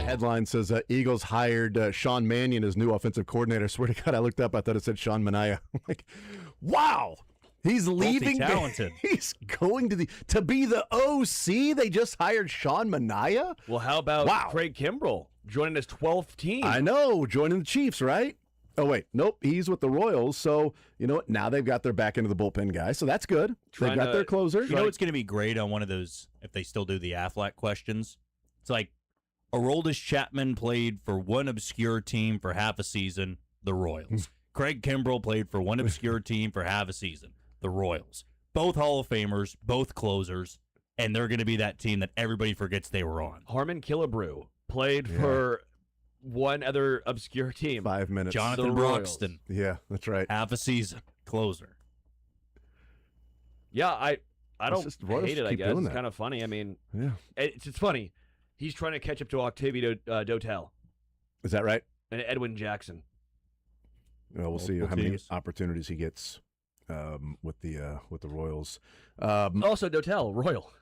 Headline says Eagles hired Sean Mannion as new offensive coordinator. I swear to God, I looked up. I thought it said Sean Mania. I'm like, wow, he's leaving. Multi-talented. He's going to be the OC. They just hired Sean Mania. Well, how about Craig Kimbrell joining his 12th team? I know, joining the Chiefs, right? Oh, wait. Nope. He's with the Royals. So, you know what? Now they've got their back into the bullpen guy. So that's good. They've got their closer. You know what's going to be great on one of those, if they still do the Aflac questions? It's like, Aroldis Chapman played for one obscure team for half a season, the Royals. Craig Kimbrell played for one obscure team for half a season, the Royals. Both Hall of Famers, both closers, and they're going to be that team that everybody forgets they were on. Harmon Killebrew played for one other obscure team. 5 minutes. Jonathan Broxton. Yeah, that's right. Half a season, closer. Yeah, I don't hate it, I guess. It's that. kind of funny. I mean, Yeah. it's funny. He's trying to catch up to Octavio Dotel Is that right? and Edwin Jackson. Well, we'll see how many opportunities he gets with the Royals. Also, Dotel, Royal.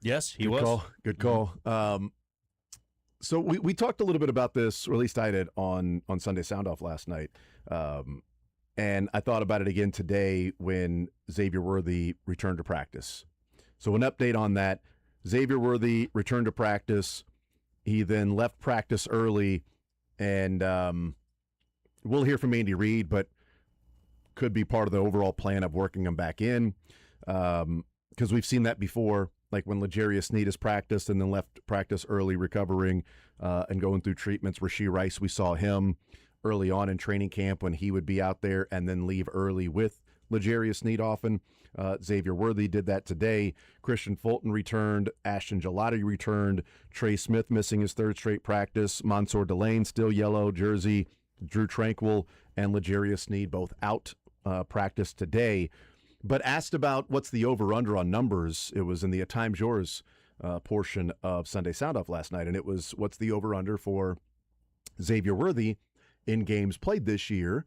Yes, he Good was. call. Good call. So we talked a little bit about this, or at least I did, on Sunday Sound Off last night. And I thought about it again today when Xavier Worthy returned to practice. So an update on that. Xavier Worthy returned to practice. He then left practice early, and we'll hear from Andy Reid, but could be part of the overall plan of working him back in, because we've seen that before, like when L'Jarius Sneed has practiced and then left practice early, recovering and going through treatments. Rashee Rice, we saw him early on in training camp when he would be out there and then leave early with L'Jarius Sneed often. Xavier Worthy did that today. Christian Fulton returned. Ashton Gelati returned. Trey Smith missing his third straight practice. Mansour Delane still yellow jersey. Drew Tranquil and L'Jarius Sneed both out practice today. But asked about what's the over-under on numbers, it was in the At Times Yours portion of Sunday Sound Off last night, and it was what's the over-under for Xavier Worthy in games played this year.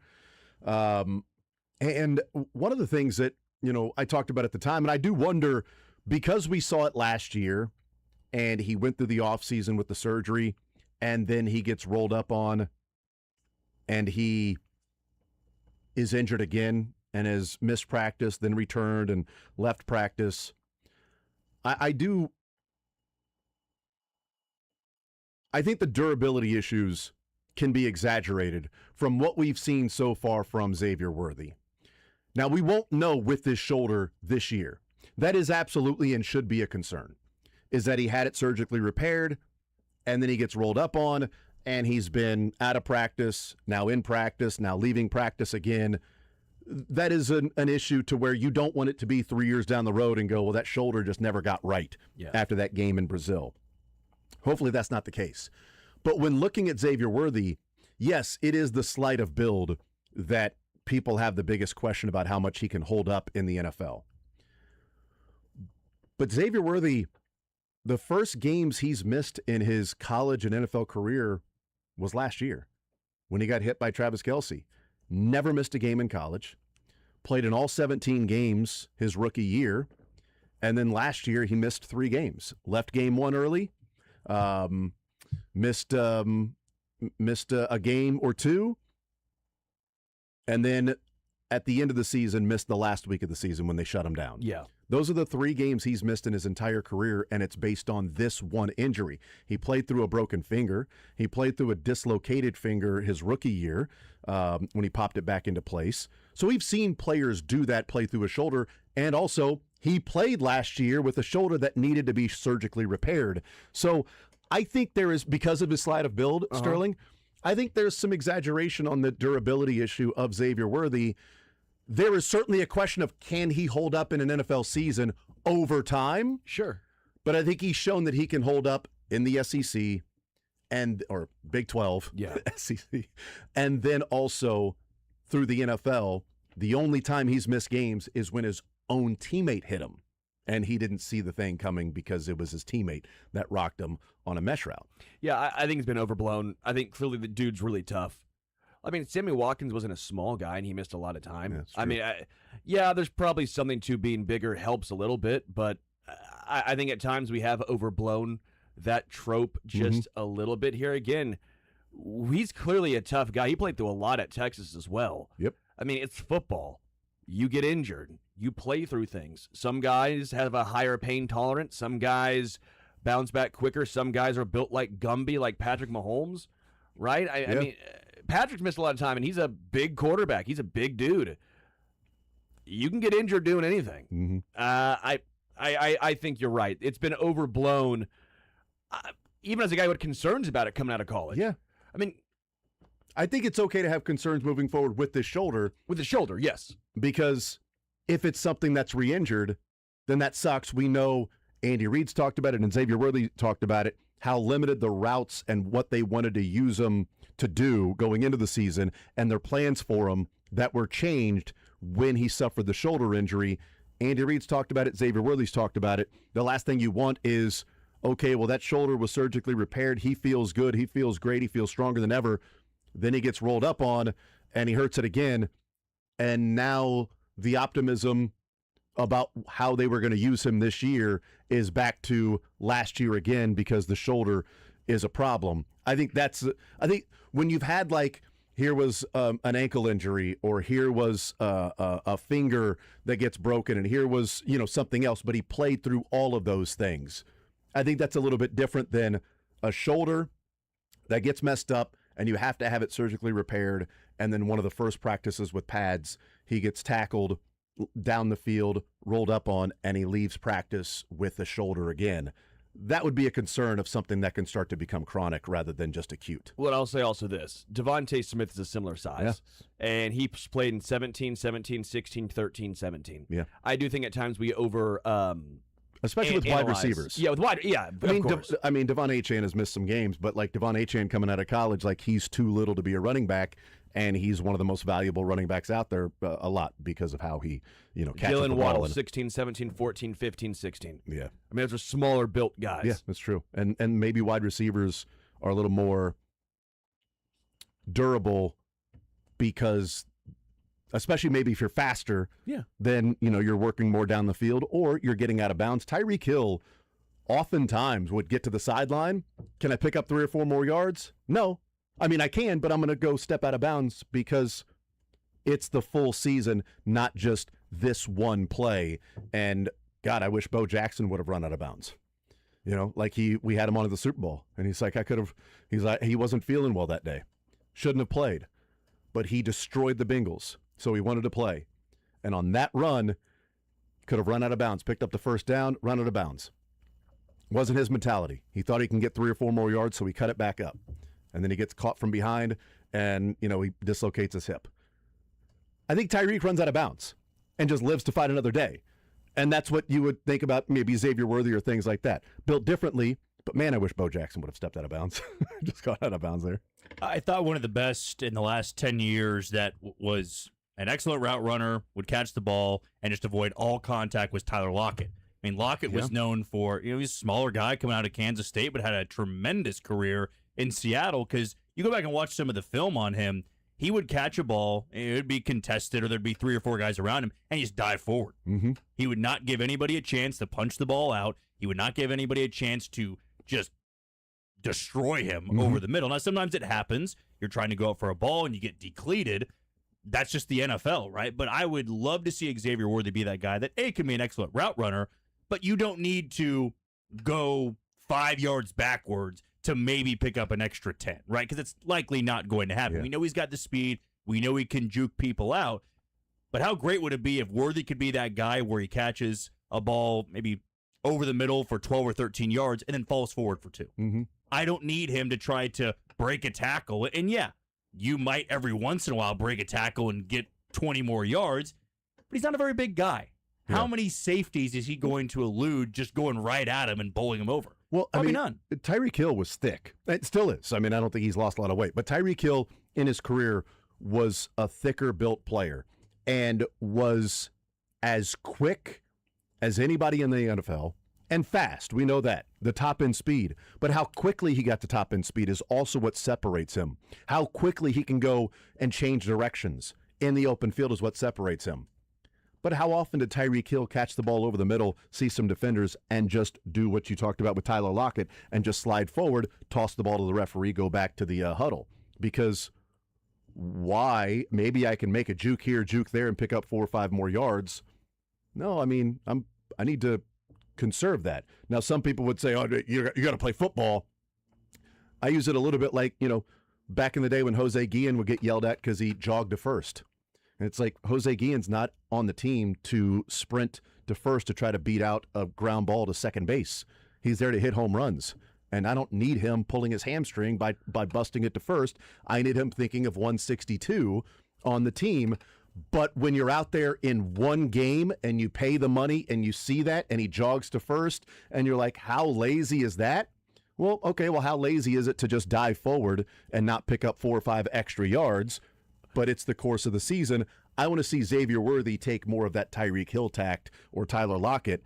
And one of the things that, you know, I talked about at the time, and I do wonder, because we saw it last year and he went through the offseason with the surgery and then he gets rolled up on and he is injured again and has missed practice, then returned and left practice. I think the durability issues can be exaggerated from what we've seen so far from Xavier Worthy. Now, we won't know with this shoulder this year. That is absolutely and should be a concern, is that he had it surgically repaired, and then he gets rolled up on, and he's been out of practice, now in practice, now leaving practice again. That is an issue to where you don't want it to be 3 years down the road and go, well, that shoulder just never got right after that game in Brazil. Hopefully that's not the case. But when looking at Xavier Worthy, yes, it is the sleight of build that people have the biggest question about how much he can hold up in the NFL. But Xavier Worthy, the first games he's missed in his college and NFL career was last year when he got hit by Travis Kelce. Never missed a game in college. Played in all 17 games his rookie year. And then last year he missed 3 games. Left game 1 early. Missed a game or 2. And then at the end of the season, missed the last week of the season when they shut him down. Yeah. Those are the 3 games he's missed in his entire career, and it's based on this one injury. He played through a broken finger. He played through a dislocated finger his rookie year. when he popped it back into place. So we've seen players do that, play through a shoulder, and also he played last year with a shoulder that needed to be surgically repaired. So I think there is, because of his slide of build, Sterling, I think there's some exaggeration on the durability issue of Xavier Worthy. There is certainly a question of, can he hold up in an NFL season over time? Sure. But I think he's shown that he can hold up in the SEC or Big 12, SEC, and then also through the NFL. The only time he's missed games is when his own teammate hit him, and he didn't see the thing coming because it was his teammate that rocked him on a mesh route. Yeah, I think it's been overblown. I think clearly the dude's really tough. I mean, Sammy Watkins wasn't a small guy, and he missed a lot of time. Yeah, I mean, there's probably something to being bigger helps a little bit, but I think at times we have overblown that trope just a little bit here. Again, he's clearly a tough guy. He played through a lot at Texas as well. Yep. I mean, it's football. You get injured. You play through things. Some guys have a higher pain tolerance. Some guys bounce back quicker. Some guys are built like Gumby, like Patrick Mahomes, right? I mean, Patrick's missed a lot of time, and he's a big quarterback. He's a big dude. You can get injured doing anything. I think you're right. It's been overblown, even as a guy who had concerns about it coming out of college. Yeah. I mean, I think it's okay to have concerns moving forward with this shoulder. with the shoulder, yes. Because if it's something that's re-injured, then that sucks. We know Andy Reid's talked about it and Xavier Worthy talked about it, how limited the routes and what they wanted to use him to do going into the season, and their plans for him that were changed when he suffered the shoulder injury. Andy Reid's talked about it. Xavier Worthy's talked about it. The last thing you want is, okay, well, that shoulder was surgically repaired. He feels good. He feels great. He feels stronger than ever. Then he gets rolled up on, and he hurts it again. And now the optimism about how they were going to use him this year is back to last year again because the shoulder is a problem. I think when you've had, like, here was an ankle injury, or here was a finger that gets broken, and here was, something else, but he played through all of those things. I think that's a little bit different than a shoulder that gets messed up and you have to have it surgically repaired, and then one of the first practices with pads, he gets tackled down the field, rolled up on, and he leaves practice with the shoulder again. That would be a concern of something that can start to become chronic rather than just acute. Well, I'll say also this. Devontae Smith is a similar size, and he played in 17, 16, 13, 17. Yeah. I do think at times we especially with wide receivers. Yeah, with wide, of course. Devon Achane has missed some games, but like Devon Achane coming out of college, like he's too little to be a running back, and he's one of the most valuable running backs out there a lot because of how he, catches Jalen the Waddle, ball. 16, 17, 14, 15, 16. Yeah. I mean, those are smaller built guys. Yeah, that's true. And maybe wide receivers are a little more durable because, especially maybe if you're faster, then, you're working more down the field or you're getting out of bounds. Tyreek Hill oftentimes would get to the sideline. Can I pick up 3 or 4 more yards? No. I mean, I can, but I'm going to go step out of bounds because it's the full season, not just this one play. And God, I wish Bo Jackson would have run out of bounds. We had him on at the Super Bowl, and he's like, he wasn't feeling well that day. Shouldn't have played, but he destroyed the Bengals, so he wanted to play. And on that run, could have run out of bounds, picked up the first down, run out of bounds. Wasn't his mentality. He thought he can get 3 or 4 more yards, so he cut it back up. And then he gets caught from behind, and, he dislocates his hip. I think Tyreek runs out of bounds and just lives to fight another day. And that's what you would think about maybe Xavier Worthy or things like that. Built differently, but man, I wish Bo Jackson would have stepped out of bounds. Just got out of bounds there. I thought one of the best in the last 10 years that was an excellent route runner, would catch the ball, and just avoid all contact was Tyler Lockett. I mean, Lockett was known for, he's a smaller guy coming out of Kansas State, but had a tremendous career in Seattle because you go back and watch some of the film on him, he would catch a ball, it would be contested, or there'd be 3 or 4 guys around him, and he just dive forward. Mm-hmm. He would not give anybody a chance to punch the ball out. He would not give anybody a chance to just destroy him over the middle. Now, sometimes it happens. You're trying to go up for a ball, and you get decleated. That's just the NFL, right? But I would love to see Xavier Worthy be that guy that, A, can be an excellent route runner, but you don't need to go 5 yards backwards to maybe pick up an extra 10, right? Because it's likely not going to happen. Yeah. We know he's got the speed. We know he can juke people out. But how great would it be if Worthy could be that guy where he catches a ball maybe over the middle for 12 or 13 yards and then falls forward for 2? Mm-hmm. I don't need him to try to break a tackle. And yeah, you might every once in a while break a tackle and get 20 more yards, but he's not a very big guy. Yeah. How many safeties is he going to elude just going right at him and bowling him over? Well, Probably I mean, none. Tyreek Hill was thick. It still is. I mean, I don't think he's lost a lot of weight, but Tyreek Hill in his career was a thicker built player and was as quick as anybody in the NFL and fast. We know that. The top end speed. But how quickly he got to top end speed is also what separates him. How quickly he can go and change directions in the open field is what separates him. But how often did Tyreek Hill catch the ball over the middle, see some defenders, and just do what you talked about with Tyler Lockett and just slide forward, toss the ball to the referee, go back to the huddle? Because why? Maybe I can make a juke here, juke there, and pick up 4 or 5 more yards. No, I mean, I need to conserve that. Now, some people would say, oh, you got to play football. I use it a little bit like, back in the day when Jose Guillen would get yelled at because he jogged to first. And it's like Jose Guillen's not on the team to sprint to first to try to beat out a ground ball to second base. He's there to hit home runs. And I don't need him pulling his hamstring by busting it to first. I need him thinking of 162 on the team. But when you're out there in one game and you pay the money and you see that and he jogs to first and you're like, how lazy is that? Well, okay, how lazy is it to just dive forward and not pick up 4 or 5 extra yards? But it's the course of the season. I want to see Xavier Worthy take more of that Tyreek Hill tact or Tyler Lockett.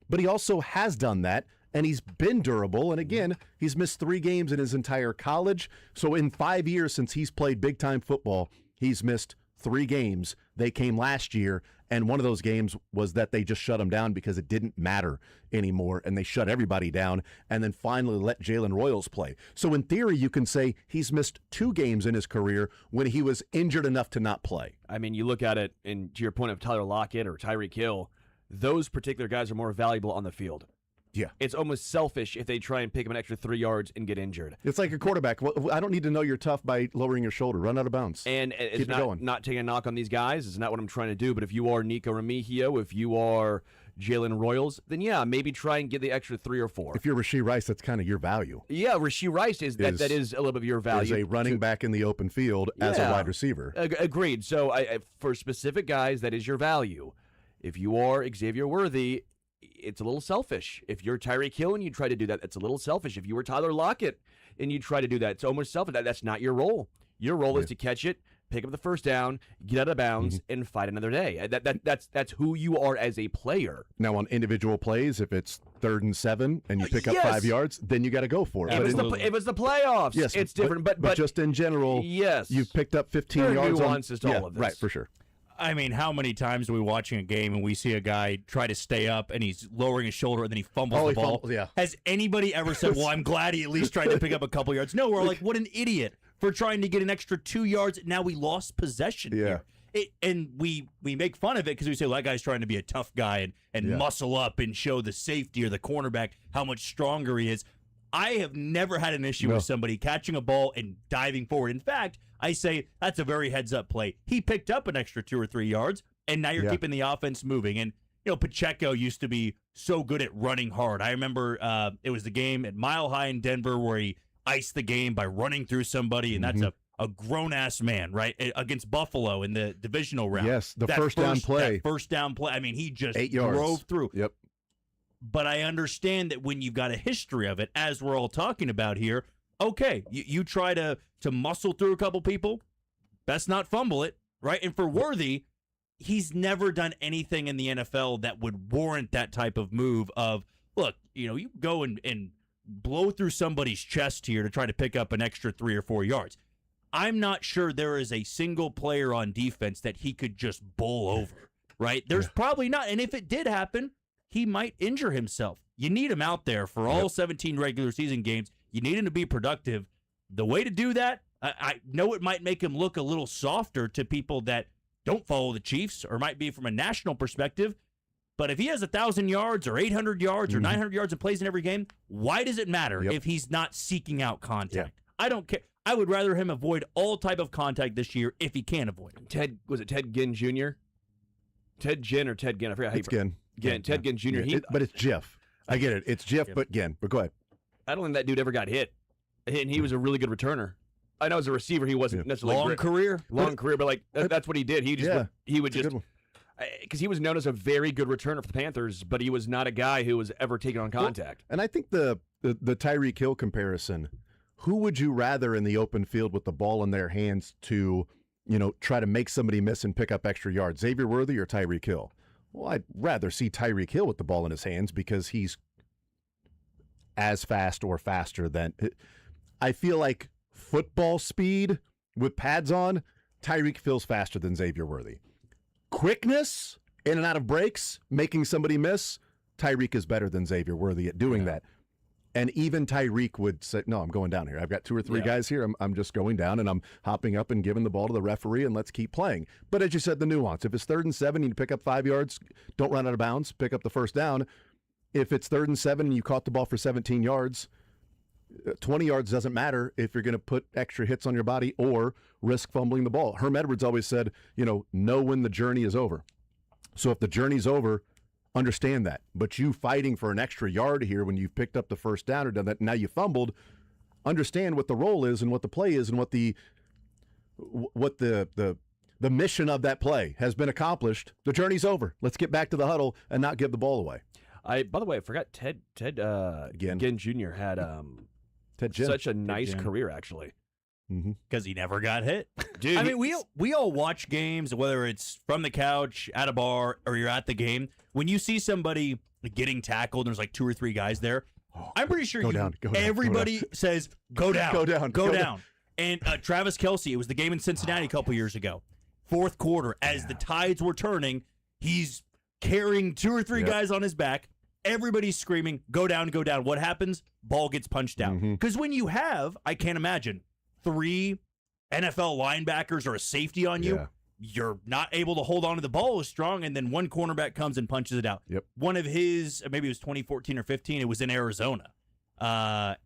But he also has done that, and he's been durable. And again, he's missed 3 games in his entire college. So in 5 years since he's played big-time football, he's missed 3 games. They came last year, and one of those games was that they just shut him down because it didn't matter anymore, and they shut everybody down and then finally let Jalen Royals play. So in theory, you can say he's missed 2 games in his career when he was injured enough to not play. I mean, you look at it, and to your point of Tyler Lockett or Tyreek Hill, those particular guys are more valuable on the field. Yeah. It's almost selfish if they try and pick him an extra 3 yards and get injured. It's like a quarterback. Well, I don't need to know you're tough by lowering your shoulder. Run out of bounds. And Keep it's it going. not taking a knock on these guys. It's not what I'm trying to do. But if you are Nico Remigio, if you are Jalen Royals, then yeah, maybe try and get the extra 3 or 4. If you're Rashee Rice, that's kind of your value. Yeah, Rashee Rice that is a little bit of your value. As a running back in the open field as a wide receiver. Agreed. So for specific guys, that is your value. If you are Xavier Worthy, it's a little selfish. If you're Tyreek Hill and you try to do that, it's a little selfish. If you were Tyler Lockett and you try to do that, it's almost selfish. That's not your role. Your role is to catch it, pick up the first down, get out of bounds, and fight another day. That's who you are as a player. Now, on individual plays, if it's 3rd and 7 and you pick up 5 yards, then you got to go for it. If it's the playoffs, yes, it's different. But just in general, yes, you've picked up 15 there are yards. Nuances to all of this. Right, for sure. I mean, how many times are we watching a game and we see a guy try to stay up and he's lowering his shoulder and then he fumbles the ball? Yeah. Has anybody ever said, well, I'm glad he at least tried to pick up a couple yards? No, we're like, what an idiot for trying to get an extra 2 yards. Now we lost possession here. And we make fun of it because we say, well, that guy's trying to be a tough guy and muscle up and show the safety or the cornerback how much stronger he is. I have never had an issue with somebody catching a ball and diving forward. In fact, I say that's a very heads-up play. He picked up an extra 2 or 3 yards, and now you're keeping the offense moving. And, Pacheco used to be so good at running hard. I remember it was the game at Mile High in Denver where he iced the game by running through somebody, and that's a grown-ass man, right, against Buffalo in the divisional round. Yes, first down play. That first down play. I mean, he just 8 yards. drove through. Yep. But I understand that when you've got a history of it, as we're all talking about here, okay, you try to muscle through a couple people, best not fumble it, right? And for Worthy, he's never done anything in the NFL that would warrant that type of move of, look, you go and blow through somebody's chest here to try to pick up an extra 3 or 4 yards. I'm not sure there is a single player on defense that he could just bowl over, right? There's probably not. And if it did happen, he might injure himself. You need him out there for all 17 regular season games. You need him to be productive. The way to do that, I know it might make him look a little softer to people that don't follow the Chiefs or might be from a national perspective. But if he has 1,000 yards or 800 yards or 900 yards and plays in every game, why does it matter if he's not seeking out contact? I don't care. I would rather him avoid all type of contact this year if he can avoid it. Was it Ted Ginn Jr.? Ted Ginn or Ted Ginn? I forgot how It's Ginn. Ginn. Ted Ginn Jr. Yeah, but it's Jeff. I get it. It's Jeff, but Ginn. But go ahead. I don't think that dude ever got hit. And he was a really good returner. I know as a receiver, he wasn't necessarily Long career, but like that's what he did. He just he would just because he was known as a very good returner for the Panthers, but he was not a guy who was ever taking on contact. Well, and I think the Tyreek Hill comparison. Who would you rather in the open field with the ball in their hands to, try to make somebody miss and pick up extra yards? Xavier Worthy or Tyreek Hill? Well, I'd rather see Tyreek Hill with the ball in his hands because he's as fast or faster than. I feel like football speed with pads on, Tyreek feels faster than Xavier Worthy. Quickness, in and out of breaks, making somebody miss, Tyreek is better than Xavier Worthy at doing that. And even Tyreek would say, no, I'm going down here. I've got 2 or 3 guys here. I'm just going down, and I'm hopping up and giving the ball to the referee, and let's keep playing. But as you said, the nuance. If it's 3rd and 7, you pick up 5 yards, don't run out of bounds, pick up the first down. If it's 3rd and 7 and you caught the ball for 17 yards, 20 yards doesn't matter if you're going to put extra hits on your body or risk fumbling the ball. Herm Edwards always said, know when the journey is over. So if the journey's over, understand that. But you fighting for an extra yard here when you've picked up the first down or done that, now you fumbled, understand what the role is and what the play is and what the mission of that play has been accomplished. The journey's over. Let's get back to the huddle and not give the ball away. By the way, I forgot Ted Ginn Jr. had such a nice career, actually. Because he never got hit. Dude, I mean, we all watch games, whether it's from the couch, at a bar, or you're at the game. When you see somebody getting tackled and there's like 2 or 3 guys there, I'm pretty sure everybody says, go down. Go down. And Travis Kelce, it was the game in Cincinnati a couple years ago. 4th quarter, as the tides were turning, he's carrying 2 or 3 guys on his back. Everybody's screaming, go down, go down. What happens? Ball gets punched out. Because when you have, I can't imagine, 3 NFL linebackers or a safety on you, you're not able to hold on to the ball as strong, and then one cornerback comes and punches it out. One of his, maybe it was 2014 or 15, it was in Arizona,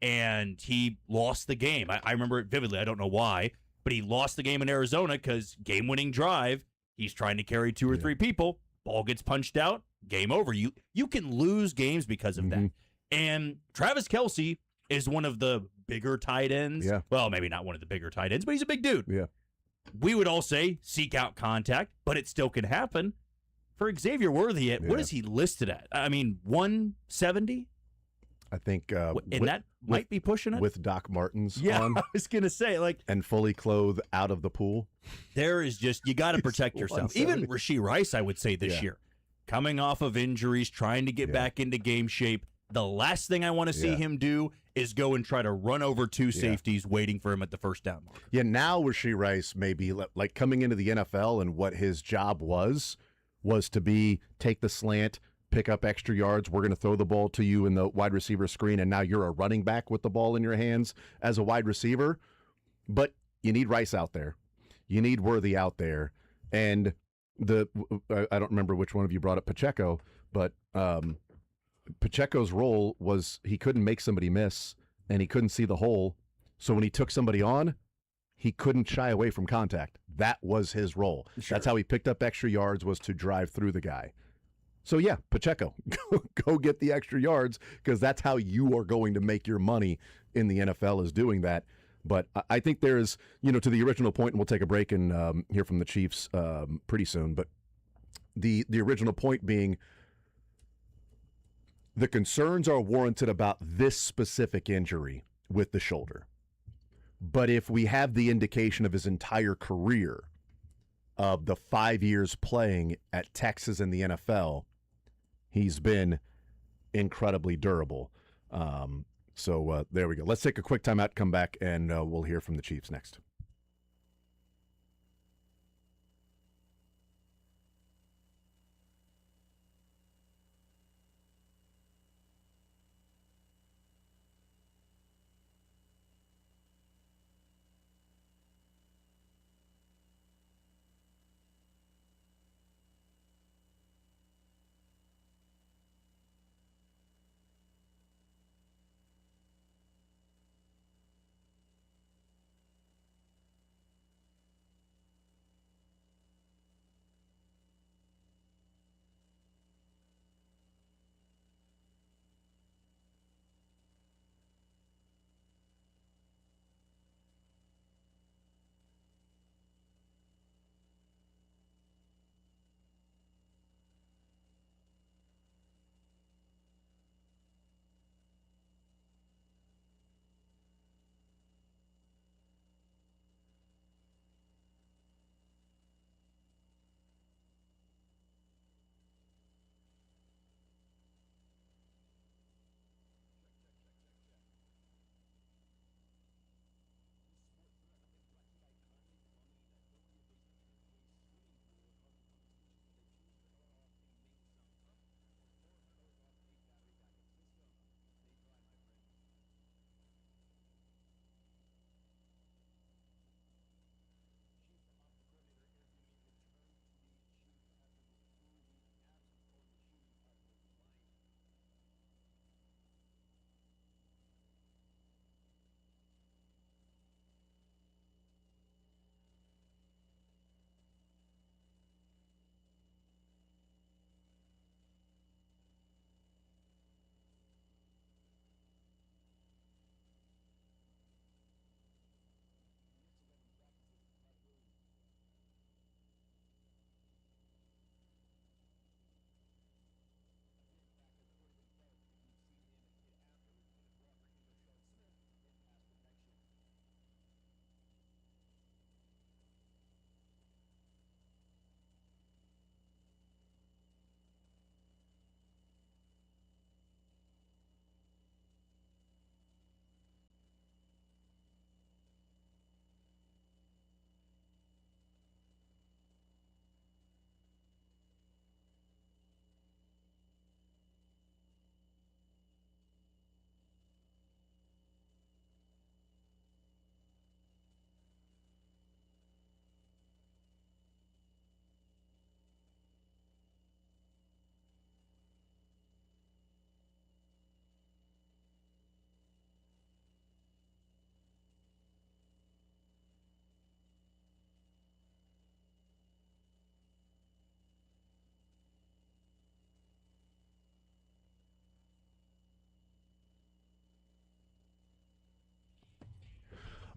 and he lost the game. I remember it vividly. I don't know why, but he lost the game in Arizona because game-winning drive, he's trying to carry 2 or 3 people, ball gets punched out, game over. You can lose games because of that. And Travis Kelce is one of the bigger tight ends. Well, maybe not one of the bigger tight ends, but he's a big dude. We would all say seek out contact, but it still can happen. For Xavier Worthy, what is he listed at? I mean, 170? I think. And that might be pushing it. With Doc Martens on. I was going to say, and fully clothed out of the pool. There is just, you got to protect yourself. Even Rashee Rice, I would say, this year. Coming off of injuries, trying to get back into game shape. The last thing I want to see him do is go and try to run over 2 safeties waiting for him at the first down marker. Now Rashee Rice maybe like coming into the NFL, and what his job was to take the slant, pick up extra yards. We're going to throw the ball to you in the wide receiver screen, and now you're a running back with the ball in your hands as a wide receiver. But you need Rice out there. You need Worthy out there. And I don't remember which one of you brought up Pacheco, but Pacheco's role was he couldn't make somebody miss, and he couldn't see the hole. So when he took somebody on, he couldn't shy away from contact. That was his role. That's how he picked up extra yards, was to drive through the guy. So Pacheco, go get the extra yards, because that's how you are going to make your money in the NFL, is doing that. But I think there's, to the original point, and we'll take a break and hear from the Chiefs pretty soon. But the original point being, the concerns are warranted about this specific injury with the shoulder. But if we have the indication of his entire career, of the 5 years playing at Texas in the NFL, he's been incredibly durable. So there we go. Let's take a quick timeout, come back, and we'll hear from the Chiefs next.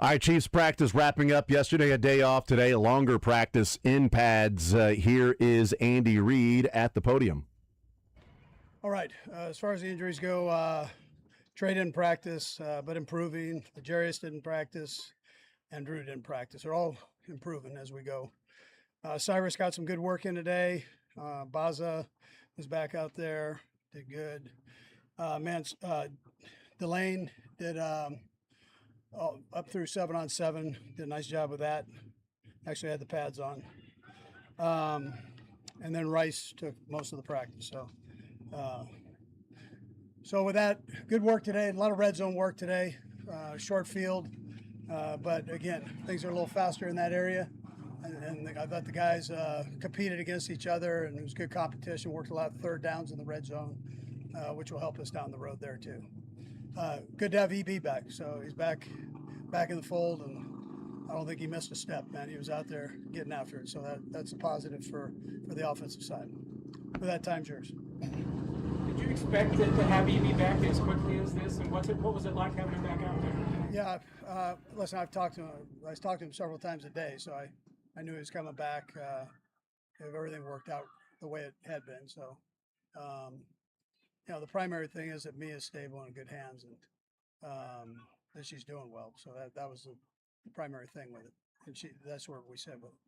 All right, Chiefs practice wrapping up yesterday, a day off today, a longer practice in pads. Here is Andy Reid at the podium. All right, as far as the injuries go, Trey didn't practice, but improving. Jarius didn't practice, and Drew didn't practice. They're all improving as we go. Cyrus got some good work in today. Baza was back out there, did good. Delane did up through 7-on-7, did a nice job with that. Actually had the pads on. And then Rice took most of the practice. So with that, good work today. A lot of red zone work today. Short field, but again, things are a little faster in that area. And I thought the guys competed against each other, and it was good competition. Worked a lot of third downs in the red zone, which will help us down the road there too. Good to have EB back. So he's back in the fold, and I don't think he missed a step, man. He was out there getting after it. So that's a positive for the offensive side. With that, time's yours. Did you expect to have EB back as quickly as this? And what was it like having him back out there? Yeah, listen, I've talked to him. I talked to him several times a day, so I knew he was coming back. If everything worked out the way it had been. So, the primary thing is that Mia's stable and in good hands, and that she's doing well. So that was the primary thing with it, and that's what we said with it.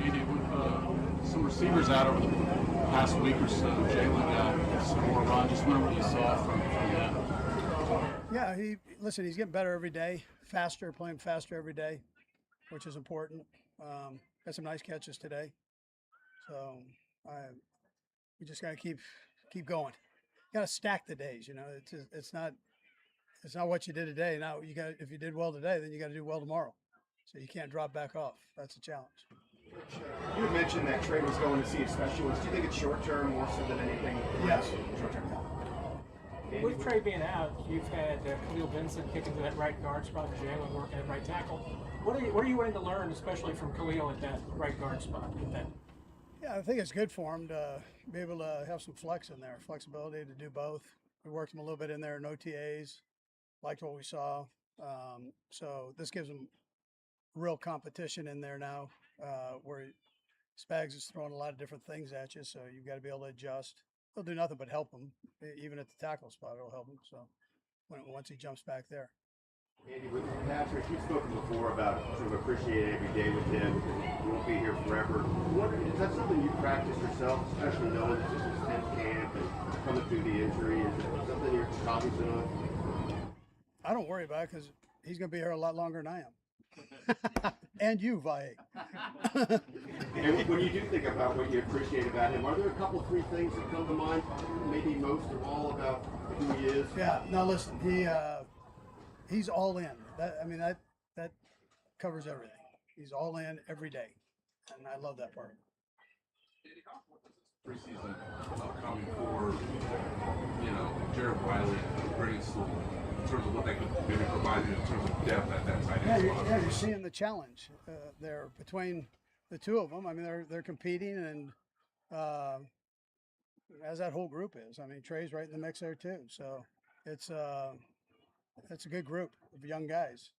Andy, with some receivers out over the past week or so, Jalen got some more run. Just wonder what you saw from that. Yeah, he's getting better every day, playing faster every day, which is important. Got some nice catches today. So we just got to keep going. Got to stack the days, It's not what you did today. Now if you did well today, then you got to do well tomorrow. So you can't drop back off. That's a challenge. You had mentioned that Trey was going to see a specialist. Do you think it's short term more so than anything? Yes. Short term. With Trey being out, you've had Khalil Benson kicking to that right guard spot, Jalen working at right tackle. What are you wanting to learn, especially from Khalil at that right guard spot? Yeah, I think it's good for him to be able to have some flex in there, flexibility to do both. We worked him a little bit in there in OTAs, liked what we saw. So this gives him real competition in there now, where Spags is throwing a lot of different things at you, so you've got to be able to adjust. He'll do nothing but help him, even at the tackle spot. It'll help him. So once he jumps back there. Andy, with Patrick, you've spoken before about sort of appreciating every day with him because he won't be here forever. Is that something you practice yourself, especially knowing this is his 10th camp and coming through the injury? Is it something you're cognizant of? I don't worry about it because he's going to be here a lot longer than I am. And you, Vae. And when you do think about what you appreciate about him, are there a couple, 3 things that come to mind, maybe most of all about who he is? Yeah, no, listen, he's all in. That covers everything. He's all in every day, and I love that part. Preseason upcoming for, Jared Wiley, Brady Sewell, in terms of what they could maybe provide you in terms of depth at that tight end spot. Yeah, you're seeing the challenge there between the two of them. I mean, they're competing, and as that whole group is. I mean, Trey's right in the mix there too. So it's a good group of young guys,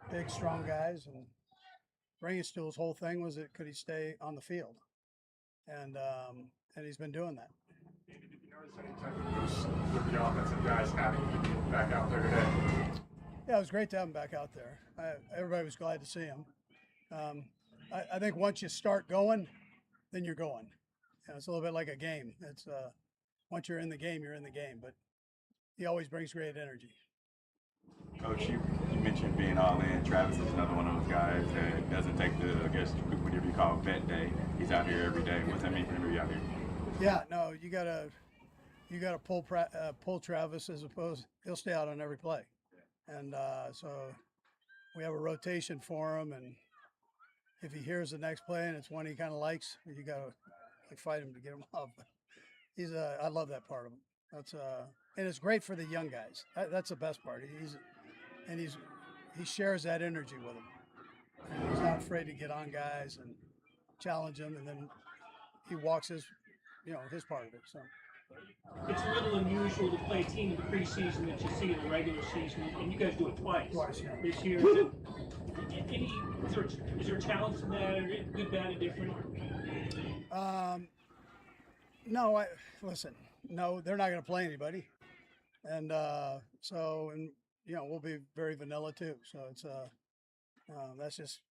big, strong guys, and Ringenstuhl's whole thing was could he stay on the field, and he's been doing that. Did you notice any type of boost with the offensive guys having you back out there today? Yeah, it was great to have him back out there. Everybody was glad to see him. I think once you start going, then you're going. It's a little bit like a game. It's once you're in the game, you're in the game. But he always brings great energy. Coach, you mentioned being all in. Travis is another one of those guys that doesn't take whatever you call vet day. He's out here every day. What's that mean for him to be out here? Yeah, no, you gotta pull Travis as opposed. He'll stay out on every play, and so we have a rotation for him. And if he hears the next play and it's one he kind of likes, you gotta fight him to get him off. I love that part of him. And it's great for the young guys. That's the best part. He shares that energy with them. And he's not afraid to get on guys and challenge them, and then he walks his part of it. So It's a little unusual to play a team in the preseason that you see in the regular season, and you guys do it twice. Yeah. This year. Is there a challenge to that, or good, bad, and different? No, listen. No, they're not going to play anybody, and we'll be very vanilla too. So it's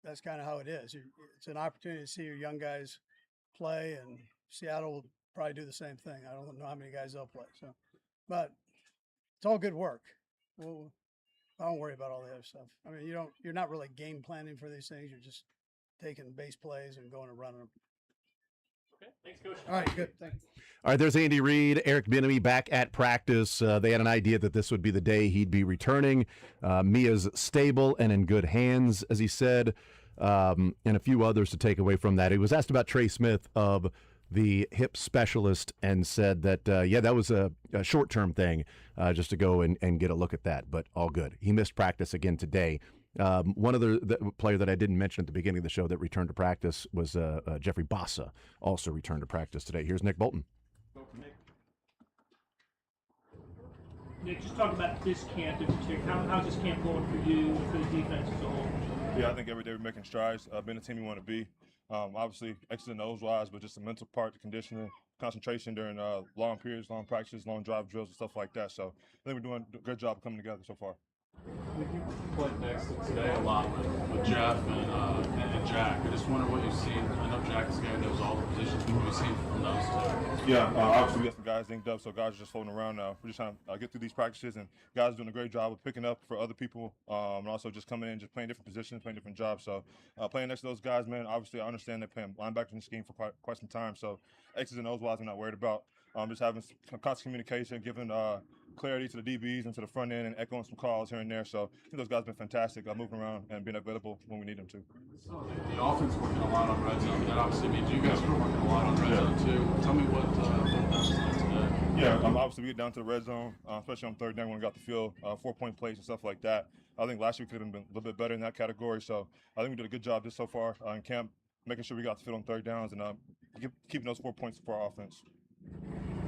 that's kind of how it is. It's an opportunity to see your young guys play, and Seattle will probably do the same thing. I don't know how many guys they'll play. So, but it's all good work. Well, I don't worry about all the other stuff. I mean, you're not really game planning for these things. You're just taking base plays and going and running them. Okay, thanks, Coach. All right, good. Thank you. All right, there's Andy Reid, Eric Bieniemy back at practice. They had an idea that this would be the day he'd be returning. Mia's stable and in good hands, as he said, and a few others to take away from that. He was asked about Trey Smith of the hip specialist and said that, that was a short-term thing, just to go and get a look at that, but all good. He missed practice again today. One other player that I didn't mention at the beginning of the show that returned to practice was Jeffrey Bossa, also returned to practice today. Here's Nick Bolton. Nick, just talk about this camp in particular. How's this camp going for you and for the defense as a whole? Yeah, I think every day we're making strides, being the team we want to be. Obviously, X's and O's wise, but just the mental part, the conditioning, concentration during long periods, long practices, long drive drills, and stuff like that. So I think we're doing a good job coming together so far. You played next today a lot with Jeff and Jack. I just wonder what you've seen. I know Jack is a guy who knows all the positions. What have you seen from those two? Yeah, obviously we got some guys inked up, so guys are just floating around now. We're just trying to get through these practices, and guys are doing a great job of picking up for other people, and also just coming in, just playing different positions, playing different jobs. So playing next to those guys, man, obviously I understand they're playing linebacker in the scheme for quite some time. So X's and O's wise, I'm not worried about. Just having some constant communication, giving clarity to the DBs and to the front end, and echoing some calls here and there. So I think those guys have been fantastic, moving around and being available when we need them to. So the offense working a lot on red zone. That obviously means you guys are working a lot on red zone too. Tell me what that was like today. Yeah, obviously we get down to the red zone, especially on third down when we got the field, 4-point plays and stuff like that. I think last year we could have been a little bit better in that category. So I think we did a good job just so far in camp, making sure we got the field on third downs and keeping those 4 points for our offense.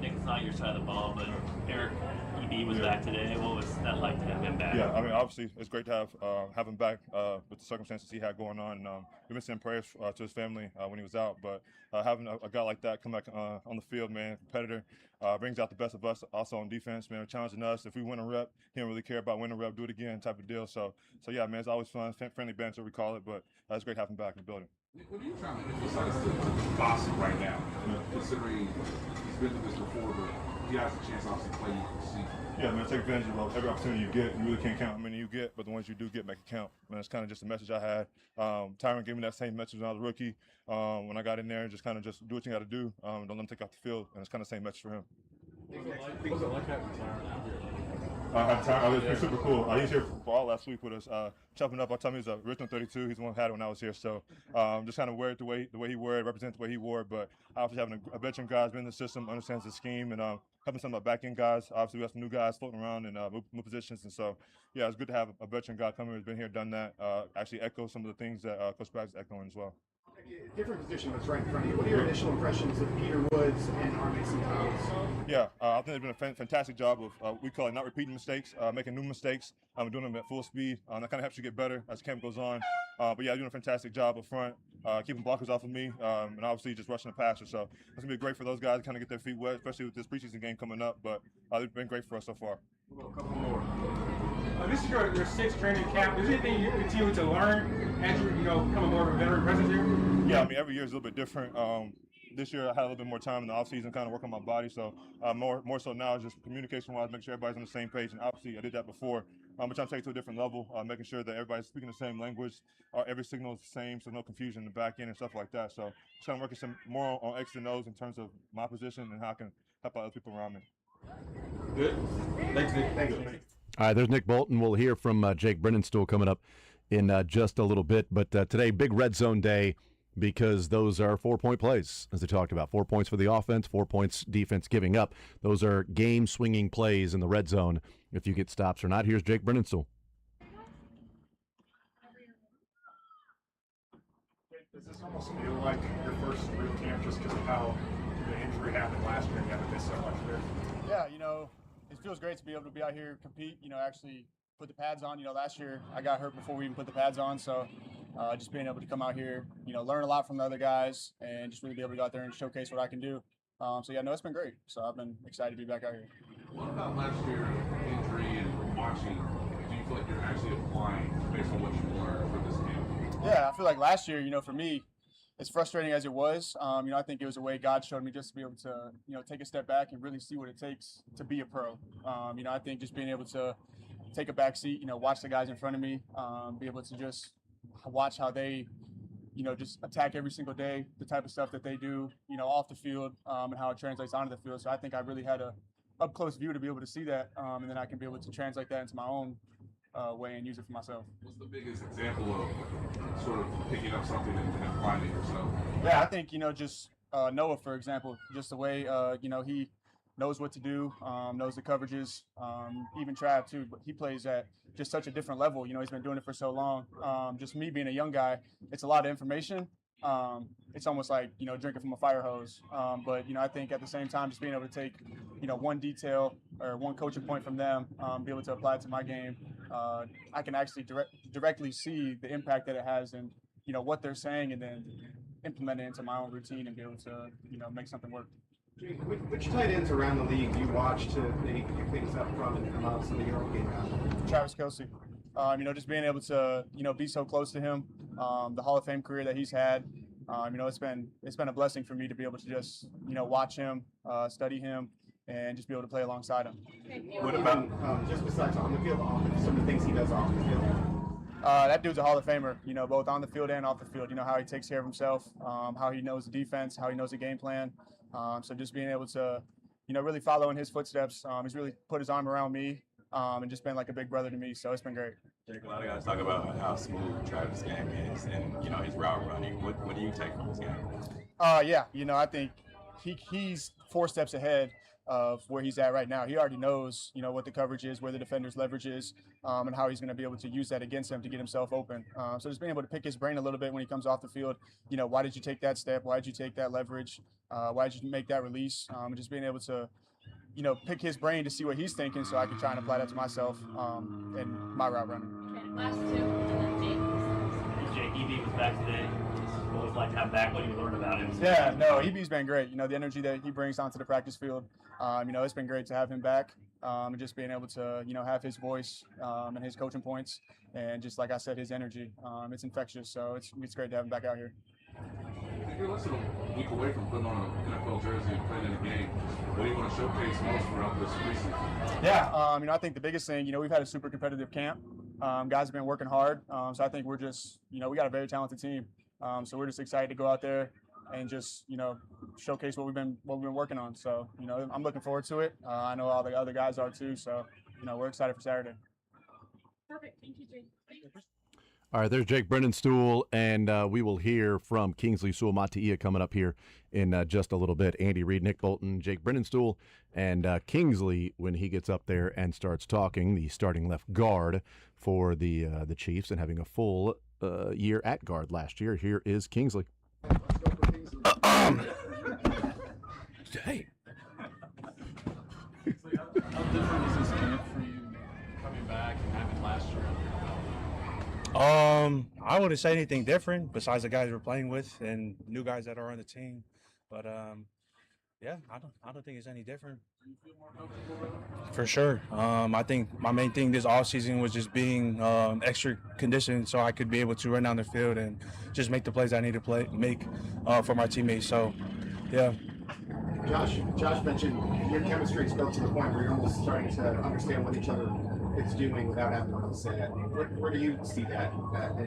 Nick, it's not your side of the ball, but Eric EB was back today. What was that like to have him back? Yeah, I mean, obviously it's great to have him back with the circumstances he had going on. We miss him prayers to his family when he was out, but having a guy like that come back on the field, man, competitor, brings out the best of us. Also on defense, man, challenging us. If we win a rep, he don't really care about winning a rep, do it again type of deal. So yeah, man, it's always fun, friendly banter we call it, but it's great to have him back in the building. What are you trying to do besides the bossing right now? Considering he's been through this before, but he has a chance obviously to play you. Yeah, man, take advantage of every opportunity you get. You really can't count how many you get, but the ones you do get, make it count. Man, it's kind of just a message I had. Tyron gave me that same message when I was a rookie. When I got in there, just kind of just do what you got to do. Don't let him take off the field, and it's kind of the same message for him. What was it like having Tyron out here? It's been super cool. He was here for all last week with us, chopping up. I told him he was a original 32. He's the one who had it when I was here. So just kind of wear it the way he wore it, represent the way he wore it. But obviously having a veteran guy who's been in the system, understands the scheme, and having some of our back end guys. Obviously we have some new guys floating around and move positions. And so yeah, it's good to have a veteran guy come here who's been here, done that. Actually echo some of the things that Coach Baggs is echoing as well. Different position was right in front of you. What are your initial impressions of Peter Woods and our Mason Thomas? Yeah, I think they've been a fantastic job of, we call it not repeating mistakes, making new mistakes, doing them at full speed. That kind of helps you get better as camp goes on. But yeah, doing a fantastic job up front, keeping blockers off of me, and obviously just rushing the passer. So it's going to be great for those guys to kind of get their feet wet, especially with this preseason game coming up. But it's been great for us so far. A couple more. This is your sixth training camp. Is there anything you continue to learn as you become more of a veteran presence here? Yeah, I mean, every year is a little bit different. This year I had a little bit more time in the offseason, kind of work on my body. So more so now, just communication-wise, make sure everybody's on the same page. And obviously I did that before, but I'm trying to take it to a different level, making sure that everybody's speaking the same language, every signal is the same, so no confusion in the back end and stuff like that. So just kind of working some more on X and O's in terms of my position and how I can help out other people around me. Good. Thanks, Nick. Thank you. All right, there's Nick Bolton. We'll hear from Jake Brennanstool coming up in just a little bit. But today, big red zone day because those are 4-point plays, as they talked about. 4 points for the offense, 4 points defense giving up. Those are game-swinging plays in the red zone if you get stops or not. Here's Jake Brennanstool. Does this almost feel like your first real camp just because of how the injury happened last year and you haven't missed so much there? Yeah, it feels great to be able to be out here, compete, actually put the pads on. Last year I got hurt before we even put the pads on, so just being able to come out here, learn a lot from the other guys and just really be able to go out there and showcase what I can do. It's been great. So I've been excited to be back out here. What about last year's injury and watching? Do you feel like you're actually applying based on what you learned from this camp? Yeah, I feel like last year, for me, as frustrating as it was, I think it was a way God showed me just to be able to, take a step back and really see what it takes to be a pro. I think just being able to take a back seat, watch the guys in front of me, be able to just watch how they, just attack every single day, the type of stuff that they do, off the field, and how it translates onto the field. So I think I really had a up close view to be able to see that, and then I can be able to translate that into my own way and use it for myself. What's the biggest example of sort of picking up something and applying it yourself? Yeah, I think, just Noah, for example, just the way, he knows what to do, knows the coverages, even Trav too, but he plays at just such a different level. He's been doing it for so long. Just me being a young guy, it's a lot of information. It's almost like, drinking from a fire hose. But I think at the same time, just being able to take, one detail or one coaching point from them, be able to apply it to my game, I can actually directly see the impact that it has and, what they're saying and then implement it into my own routine and be able to, make something work. Which tight ends around the league do you watch to maybe pick things up from and come out some of your own game out? Travis Kelce. Just being able to, be so close to him, the Hall of Fame career that he's had, it's been a blessing for me to be able to just, watch him, study him, and just be able to play alongside him. What about just besides on the field, some of the things he does off the field? That dude's a Hall of Famer, both on the field and off the field. How he takes care of himself, how he knows the defense, how he knows the game plan. So just being able to, really follow in his footsteps. He's really put his arm around me and just been like a big brother to me. So it's been great. Jake, a lot of guys talk about how smooth Travis' game is and, his route running. What do you take from his game? Yeah, I think he's 4 steps ahead of where he's at right now. He already knows, what the coverage is, where the defender's leverage is, and how he's going to be able to use that against him to get himself open. So just being able to pick his brain a little bit when he comes off the field. Why did you take that step? Why did you take that leverage? Why did you make that release? And just being able to, pick his brain to see what he's thinking so I can try and apply that to myself in my route running. Last 2, and then Jake EB was back today. What was it like to have back? What you learned about him? Yeah, no, EB's been great. The energy that he brings onto the practice field, it's been great to have him back and just being able to, have his voice and his coaching points and just like I said, his energy. It's infectious, so it's great to have him back out here. You're less than a week away from putting on an NFL jersey and playing in a game. What do you want to showcase most throughout this preseason? Yeah, I think the biggest thing, we've had a super competitive camp. Guys have been working hard, so I think we're just, we got a very talented team. So we're just excited to go out there and just, showcase what we've been working on. So, I'm looking forward to it. I know all the other guys are too. So, we're excited for Saturday. Perfect. Thank you, Jake. All right, there's Jake Brennenstuhl, and we will hear from Kingsley Sewell-Matiia coming up here in just a little bit. Andy Reid, Nick Bolton, Jake Brennenstuhl, and Kingsley when he gets up there and starts talking, the starting left guard for the Chiefs and having a full year at guard last year. Here is Kingsley. Hey. How different is this camp for you coming back and having last year? I wouldn't say anything different besides the guys we're playing with and new guys that are on the team. But yeah, I don't think it's any different. Do you feel more comfortable? For sure. I think my main thing this offseason was just being extra conditioned so I could be able to run down the field and just make the plays I need to make for my teammates. So, yeah. Josh mentioned your chemistry is built to the point where you're almost starting to understand what each other is doing without having to say it. Where do you see that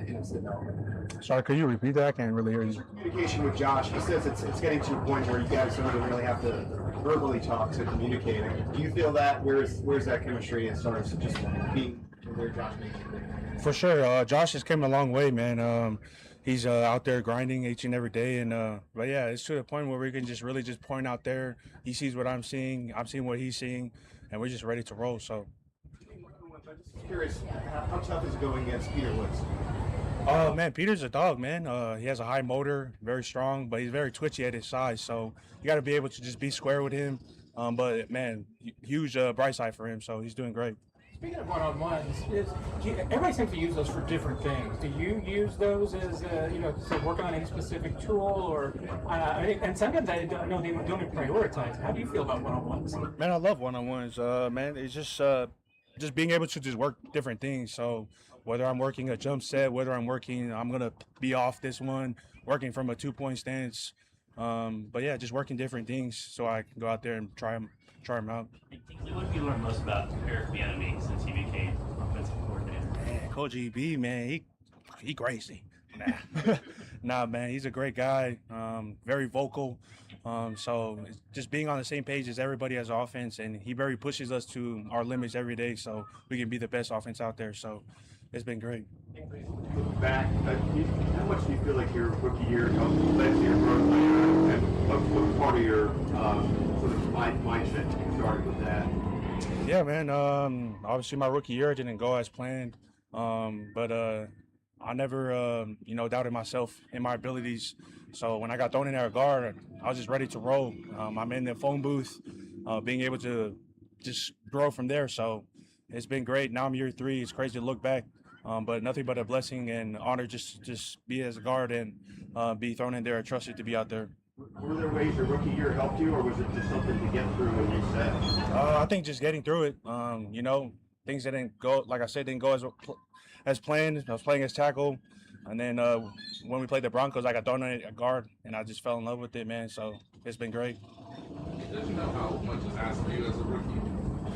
in his development? Sorry, could you repeat that? I can't really hear you. Communication with Josh, he says it's getting to a point where you guys don't even really have to verbally talk to communicate. Do you feel that? Where's that chemistry as far as just being where Josh makes it? For sure. Josh has come a long way, man. He's out there grinding each and every day, and but yeah, it's to the point where we can just really just point out there. He sees what I'm seeing what he's seeing, and we're just ready to roll. So, I'm just curious, how tough is it going against Peter Woods? Oh man, Peter's a dog, man. He has a high motor, very strong, but he's very twitchy at his size. So you got to be able to just be square with him. But man, huge bright side for him. So he's doing great. Speaking of one-on-ones, everybody seems to use those for different things. Do you use those as, to work on any specific tool, or and sometimes I know they don't even prioritize. How do you feel about one-on-ones? Man, I love one-on-ones. Man, it's just being able to just work different things. So whether I'm working a jump set, whether I'm gonna be off this one, working from a 2-point stance. But yeah, just working different things so I can go out there and try them out. What have you learned most about Eric Bieniemy since he became offensive coordinator? Man, Coach EB, man, he crazy. Nah, man, he's a great guy. Very vocal. So it's just being on the same page as everybody as offense, and he very pushes us to our limits every day, so we can be the best offense out there. So it's been great. Back, how much do you feel like your rookie year led to your growth later, and what part of your sort of mindset started with that? Yeah, man. Obviously, my rookie year didn't go as planned, but I never, doubted myself and my abilities. So when I got thrown in at guard, I was just ready to roll. I'm in the phone booth, being able to just grow from there. So it's been great. Now I'm year 3. It's crazy to look back, but nothing but a blessing and honor just be as a guard and be thrown in there and trusted to be out there. Were there ways your rookie year helped you, or was it just something to get through when you said? I think just getting through it. Things that didn't go, like I said, didn't go as planned. I was playing as tackle, and then when we played the Broncos, I got thrown in at guard, and I just fell in love with it, man. So it's been great. Does you know how much is asked of you as a rookie?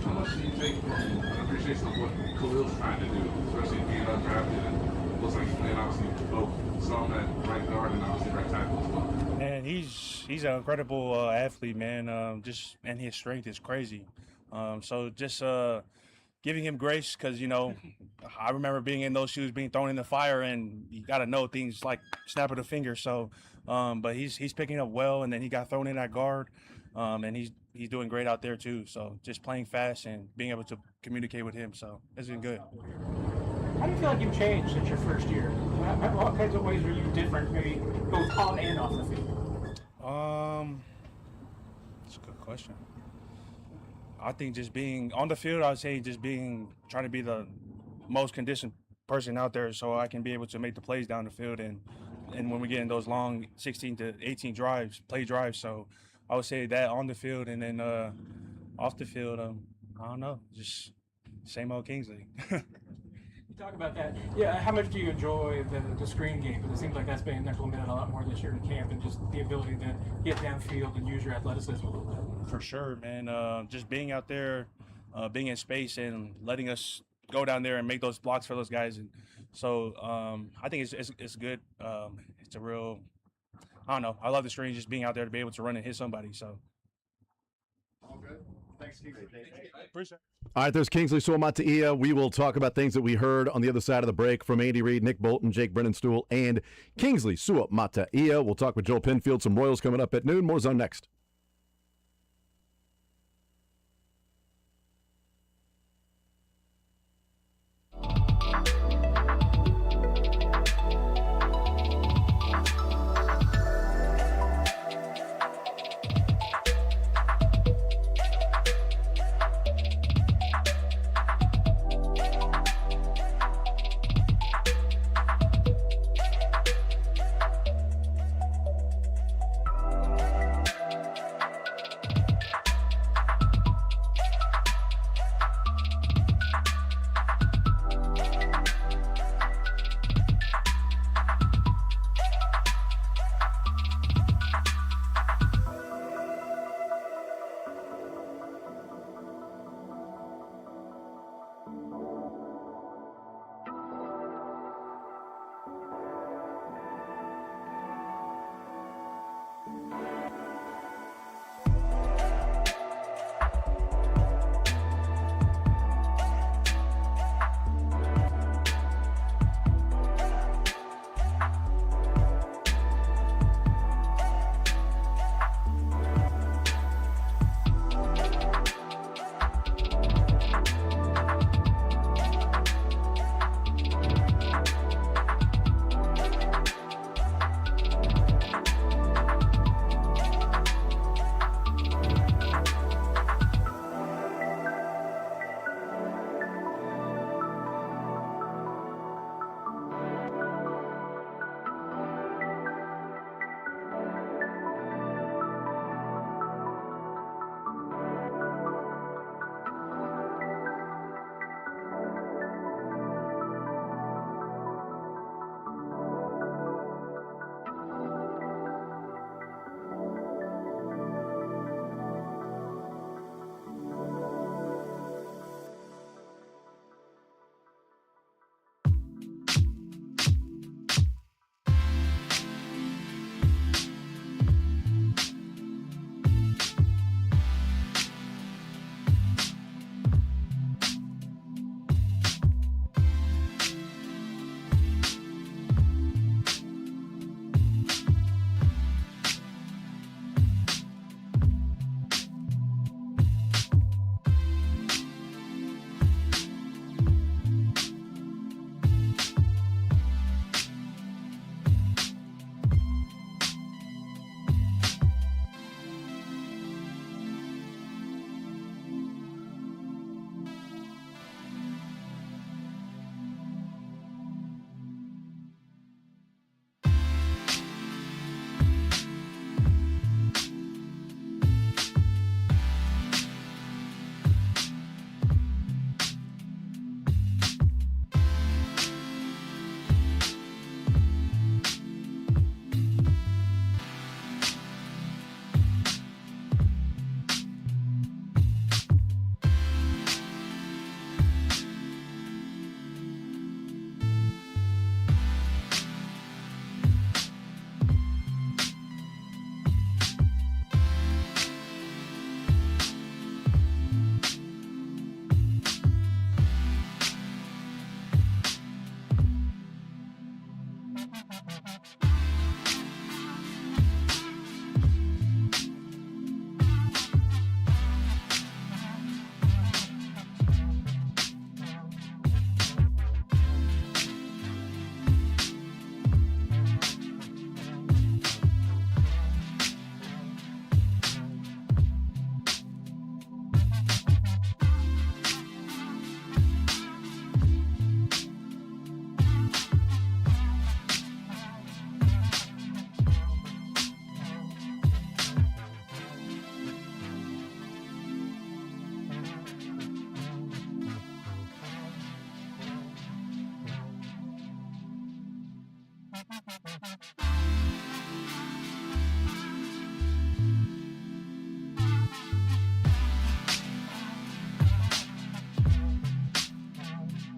How much do you take from an appreciation of what Khalil's trying to do, especially being undrafted, and looks like he's playing obviously both some at right guard and obviously right tackle as well? Man, he's an incredible athlete, man. And his strength is crazy. So just giving him grace, because I remember being in those shoes, being thrown in the fire, and you got to know things like snap of the finger. So, but he's picking up well, and then he got thrown in at guard, and he's doing great out there too. So just playing fast and being able to communicate with him. So it's been good. How do you feel like you've changed since your first year? What kinds of ways were you different, maybe both on and off the field? That's a good question. I think just being on the field, I would say trying to be the most conditioned person out there, so I can be able to make the plays down the field, and when we get in those long 16 to 18 play drives. So I would say that on the field, and then off the field, I don't know, just same old Kingsley. You talk about that. Yeah, how much do you enjoy the screen game? Because it seems like that's been implemented a lot more this year in camp, and just the ability to get downfield and use your athleticism a little bit. For sure, man. Just being out there, being in space, and letting us go down there and make those blocks for those guys. And so I think it's good. It's a real, I don't know. I love the screen, just being out there to be able to run and hit somebody. So. All good. Thanks, Kingsley. Appreciate it. All right, there's Kingsley Suamataia. We will talk about things that we heard on the other side of the break from Andy Reid, Nick Bolton, Jake Brennan-Stuhl, and Kingsley Suamataia. We'll talk with Joel Penfield. Some Royals coming up at noon. More Zone next.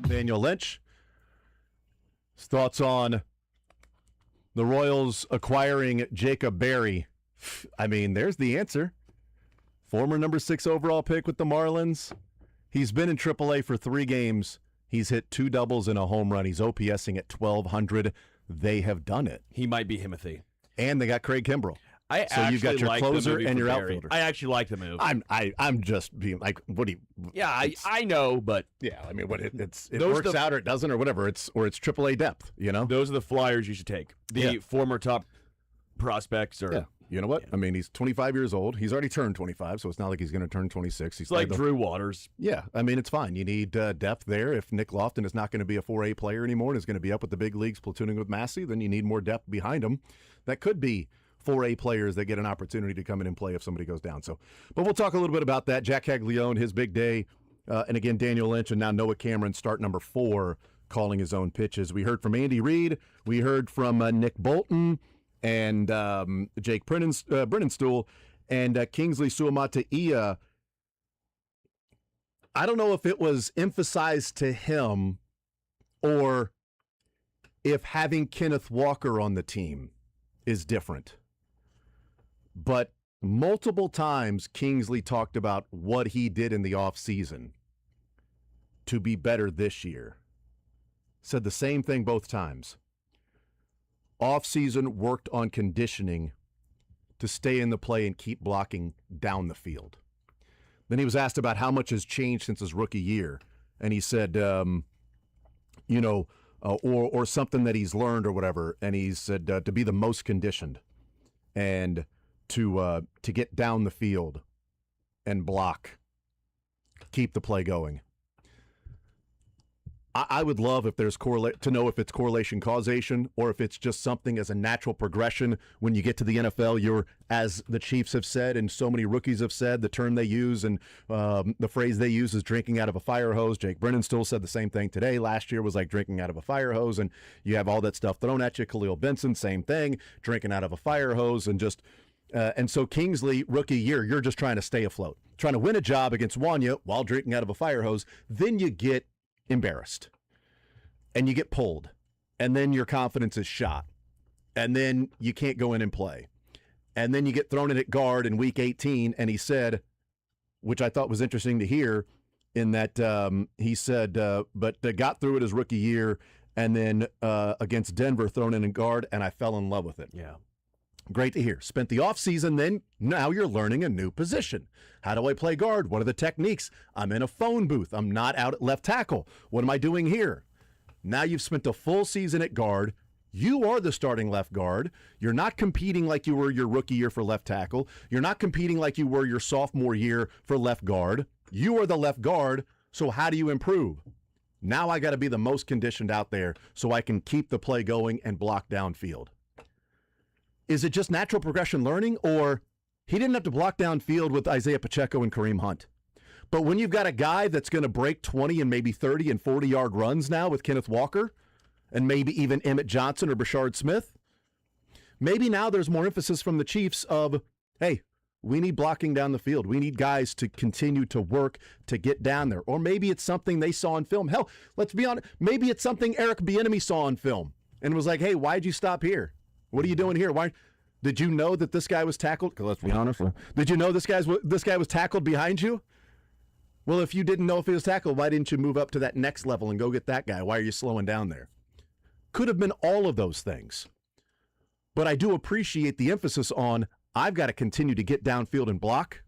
Daniel Lynch. His thoughts on the Royals acquiring Jacob Berry. I mean, there's the answer. Former number 6 overall pick with the Marlins. He's been in AAA for 3 games. He's hit 2 doubles and a home run. He's OPSing at 1,200. They have done it. He might be Himothy. And they got Craig Kimbrell. So you got your closer and your outfielder. I actually like the move. I'm just being like, what do you? Yeah, I know, but yeah, I mean, what it works out or it doesn't or whatever. It's AAA depth. You know, those are the flyers you should take. The former top prospects are. Yeah. You know what? I mean, he's 25 years old. He's already turned 25, so it's not like he's going to turn 26. He's like Drew Waters. Yeah, I mean, it's fine. You need depth there. If Nick Lofton is not going to be a 4A player anymore and is going to be up with the big leagues platooning with Massey, then you need more depth behind him. That could be 4A players that get an opportunity to come in and play if somebody goes down. But we'll talk a little bit about that. Jack Caglione, his big day, and again, Daniel Lynch, and now Noah Cameron, start number 4, calling his own pitches. We heard from Andy Reid. We heard from Nick Bolton and Jake Brennenstuhl and Kingsley Suamataia. I don't know if it was emphasized to him or if having Kenneth Walker on the team is different. But multiple times Kingsley talked about what he did in the offseason to be better this year. Said the same thing both times. Off-season worked on conditioning to stay in the play and keep blocking down the field. Then he was asked about how much has changed since his rookie year, and he said, or something that he's learned or whatever, and he said to be the most conditioned and to get down the field and block, keep the play going. I would love if there's to know if it's correlation causation or if it's just something as a natural progression. When you get to the NFL, you're, as the Chiefs have said and so many rookies have said, the term they use and the phrase they use is drinking out of a fire hose. Jake Brennenstuhl said the same thing today. Last year was like drinking out of a fire hose, and you have all that stuff thrown at you. Khalil Benson, same thing, drinking out of a fire hose, and just and so Kingsley, rookie year, you're just trying to stay afloat, trying to win a job against Wanya while drinking out of a fire hose. Then you get embarrassed and you get pulled, and then your confidence is shot, and then you can't go in and play, and then you get thrown in at guard in week 18. And he said, which I thought was interesting to hear, in that he said, but got through it his rookie year, and then against Denver, thrown in guard, and I fell in love with it. Yeah. Great to hear. Spent the offseason, then now you're learning a new position. How do I play guard? What are the techniques? I'm in a phone booth. I'm not out at left tackle. What am I doing here? Now you've spent a full season at guard. You are the starting left guard. You're not competing like you were your rookie year for left tackle. You're not competing like you were your sophomore year for left guard. You are the left guard, so how do you improve? Now I got to be the most conditioned out there so I can keep the play going and block downfield. Is it just natural progression learning, or he didn't have to block downfield with Isaiah Pacheco and Kareem Hunt? But when you've got a guy that's going to break 20 and maybe 30 and 40-yard runs now with Kenneth Walker and maybe even Emmett Johnson or Brashard Smith, maybe now there's more emphasis from the Chiefs of, hey, we need blocking down the field. We need guys to continue to work to get down there. Or maybe it's something they saw on film. Hell, let's be honest, maybe it's something Eric Bieniemy saw on film and was like, hey, why'd you stop here? What are you doing here? Why did you know that this guy was tackled? 'Cause let's be honest. Did you know this guy was tackled behind you? Well, if you didn't know if he was tackled, why didn't you move up to that next level and go get that guy? Why are you slowing down there? Could have been all of those things. But I do appreciate the emphasis on, I've got to continue to get downfield and block,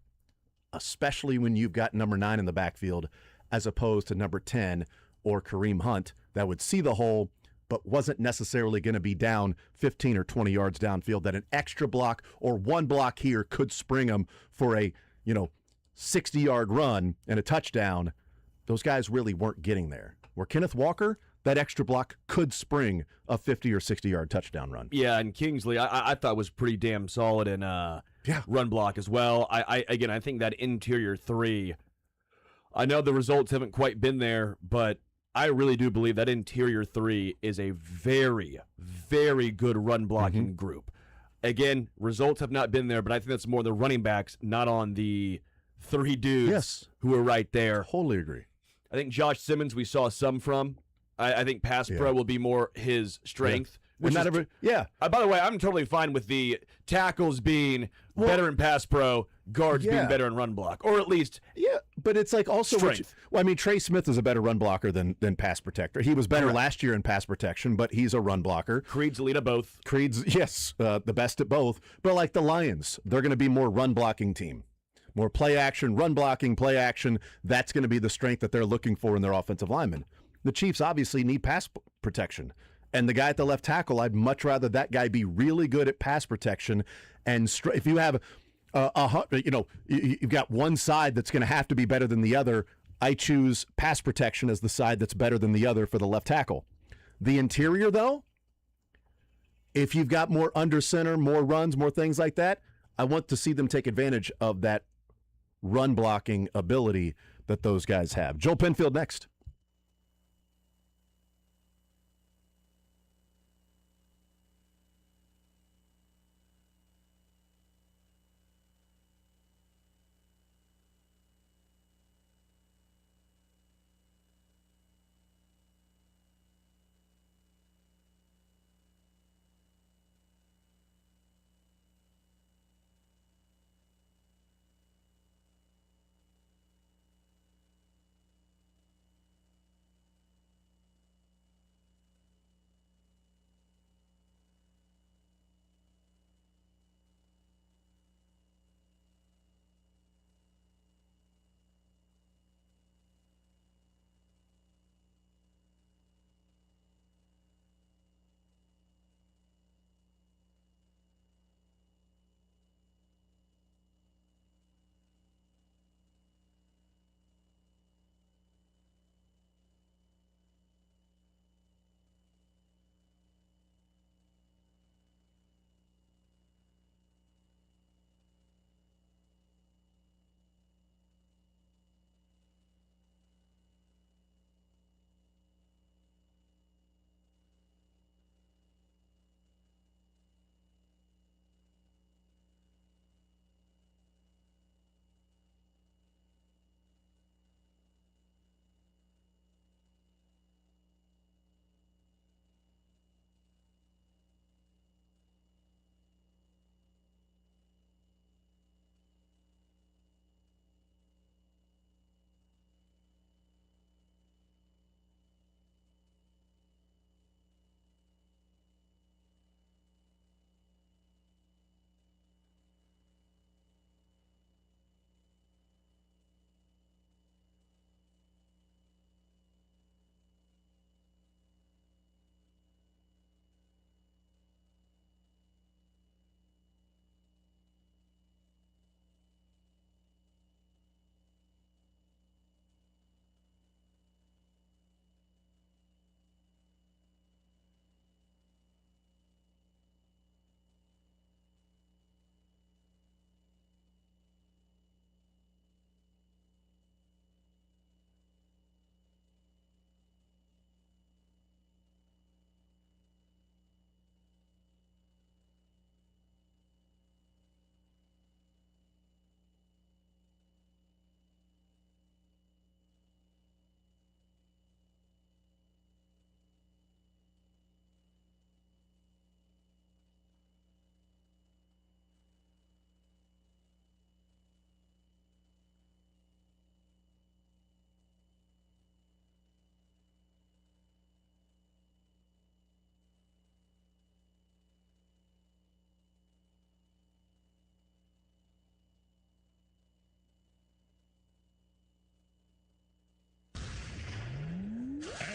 especially when you've got number 9 in the backfield, as opposed to number 10 or Kareem Hunt that would see the hole, but wasn't necessarily going to be down 15 or 20 yards downfield, that an extra block or one block here could spring them for a, 60-yard run and a touchdown. Those guys really weren't getting there. Where Kenneth Walker, that extra block could spring a 50 or 60-yard touchdown run. Yeah, and Kingsley, I thought was pretty damn solid in run block as well. I think that interior 3, I know the results haven't quite been there, but I really do believe that interior 3 is a very, very good run blocking group. Again, results have not been there, but I think that's more the running backs, not on the 3 dudes who are right there. Totally agree. I think Josh Simmons we saw some from. I think pass pro will be more his strength. Which by the way, I'm totally fine with the tackles being better in pass pro, guards being better in run block, or at least but it's like also strength. Trey Smith is a better run blocker than pass protector. He was better last year in pass protection, but he's a run blocker. Creed's lead at both. The best at both. But like the Lions, they're going to be more run blocking team. More play action, run blocking, play action. That's going to be the strength that they're looking for in their offensive linemen. The Chiefs obviously need pass protection. And the guy at the left tackle, I'd much rather that guy be really good at pass protection. And if you have you've got one side that's going to have to be better than the other, I choose pass protection as the side that's better than the other for the left tackle. The interior, though, if you've got more under center, more runs, more things like that, I want to see them take advantage of that run blocking ability that those guys have. Joel Penfield next.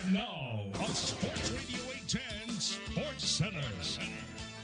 And now, on Sports Radio 810 Sports Center.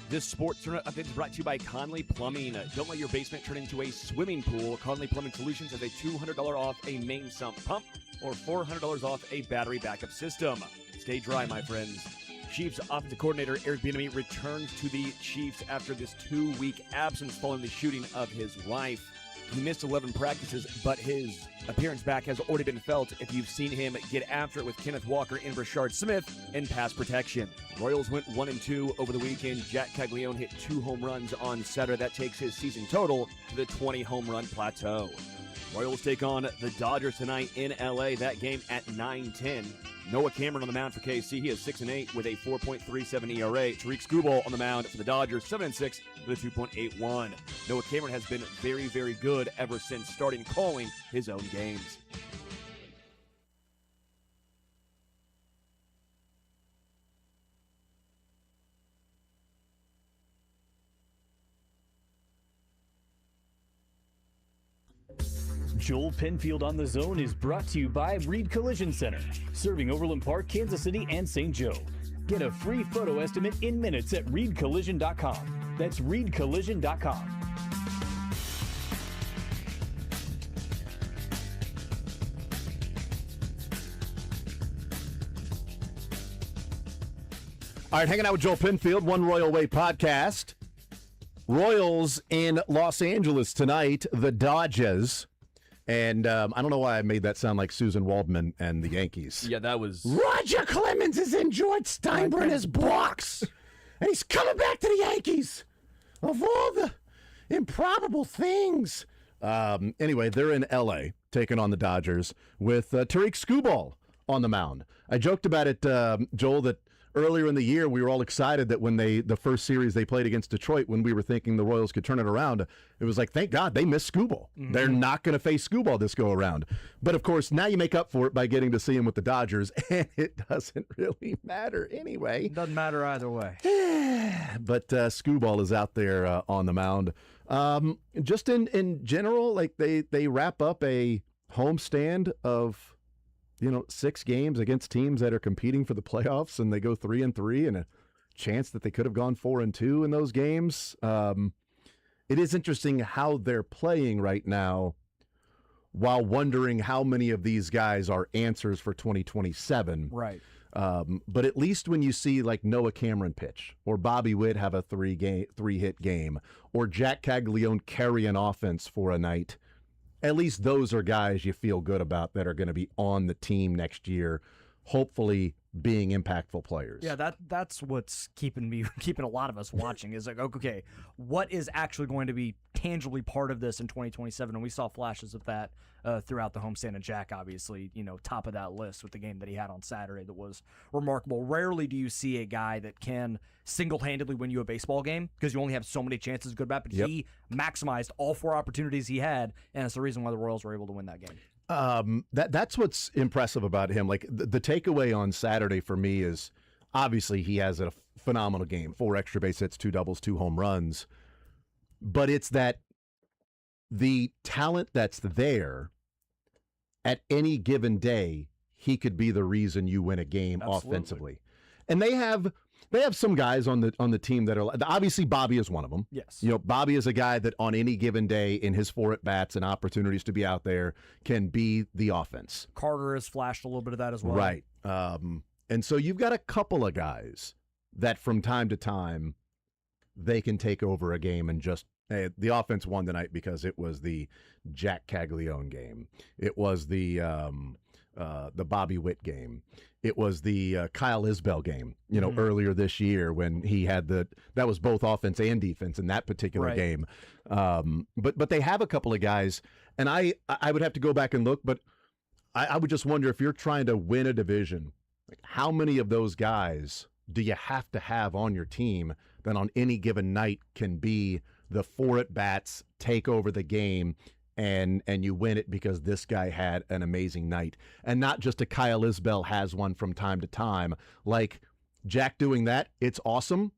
This sports tournament update is brought to you by Conley Plumbing. Don't let your basement turn into a swimming pool. Conley Plumbing Solutions has a $200 off a main sump pump or $400 off a battery backup system. Stay dry, my friends. Chiefs offensive coordinator Eric Bieniemy returns to the Chiefs after this 2-week absence following the shooting of his wife. He missed 11 practices, but his appearance back has already been felt if you've seen him get after it with Kenneth Walker and Rashard Smith in pass protection. Royals went 1-2 over the weekend. Jack Caglione hit 2 home runs on Saturday. That takes his season total to the 20 home run plateau. Royals take on the Dodgers tonight in L.A. That game at 9:10. Noah Cameron on the mound for KC. He is 6-8 with a 4.37 ERA. Tariq Skubal on the mound for the Dodgers, 7-6 with a 2.81. Noah Cameron has been very, very good ever since starting calling his own games. Joel Penfield on the Zone is brought to you by Reed Collision Center, serving Overland Park, Kansas City, and St. Joe. Get a free photo estimate in minutes at reedcollision.com. That's reedcollision.com. All right, hanging out with Joel Penfield, One Royal Way podcast. Royals in Los Angeles tonight, the Dodgers. And I don't know why I made that sound like Susan Waldman and the Yankees. Yeah, that was... Roger Clemens is in George Steinbrenner's box, and he's coming back to the Yankees. Of all the improbable things. Anyway, they're in L.A. taking on the Dodgers with Tariq Skubal on the mound. I joked about it, Joel, that earlier in the year, we were all excited that when the first series they played against Detroit, when we were thinking the Royals could turn it around, it was like, thank God they missed Skubal. Mm-hmm. They're not going to face Skubal this go around. But of course, now you make up for it by getting to see him with the Dodgers, and it doesn't really matter anyway. Doesn't matter either way. But Skubal is out there on the mound. Just in general, like they wrap up a homestand of 6 games against teams that are competing for the playoffs, and they go 3-3, and a chance that they could have gone 4-2 in those games. It is interesting how they're playing right now, while wondering how many of these guys are answers for 2027. Right. But at least when you see like Noah Cameron pitch, or Bobby Witt have a 3-hit game, or Jack Caglione carry an offense for a night, at least those are guys you feel good about that are going to be on the team next year, hopefully being impactful players. Yeah, that's what's keeping a lot of us watching is like, okay, what is actually going to be tangibly part of this in 2027? And we saw flashes of that throughout the homestand, and Jack, obviously, top of that list with the game that he had on Saturday that was remarkable. Rarely do you see a guy that can single-handedly win you a baseball game because you only have so many chances to go back, but he maximized all 4 opportunities he had, and it's the reason why the Royals were able to win that game. That's what's impressive about him. Like the takeaway on Saturday for me is obviously he has a phenomenal game, 4 extra base hits, 2 doubles, 2 home runs, but it's that the talent that's there at any given day, he could be the reason you win a game offensively. And they have some guys on the team that are obviously Bobby is one of them. Yes. Bobby is a guy that on any given day in his 4 at-bats and opportunities to be out there can be the offense. Carter has flashed a little bit of that as well. Right. And so you've got a couple of guys that from time to time they can take over a game and just the offense won tonight because it was the Jack Caglione game. It was the Bobby Witt game. It was the Kyle Isbell game, earlier this year when he had that was both offense and defense in that particular game. But they have a couple of guys, and I would have to go back and look, but I would just wonder if you're trying to win a division, like how many of those guys do you have to have on your team that on any given night can be the 4 at-bats, take over the game, and you win it because this guy had an amazing night. And not just a Kyle Isbell has one from time to time. Like Jack doing that, it's awesome,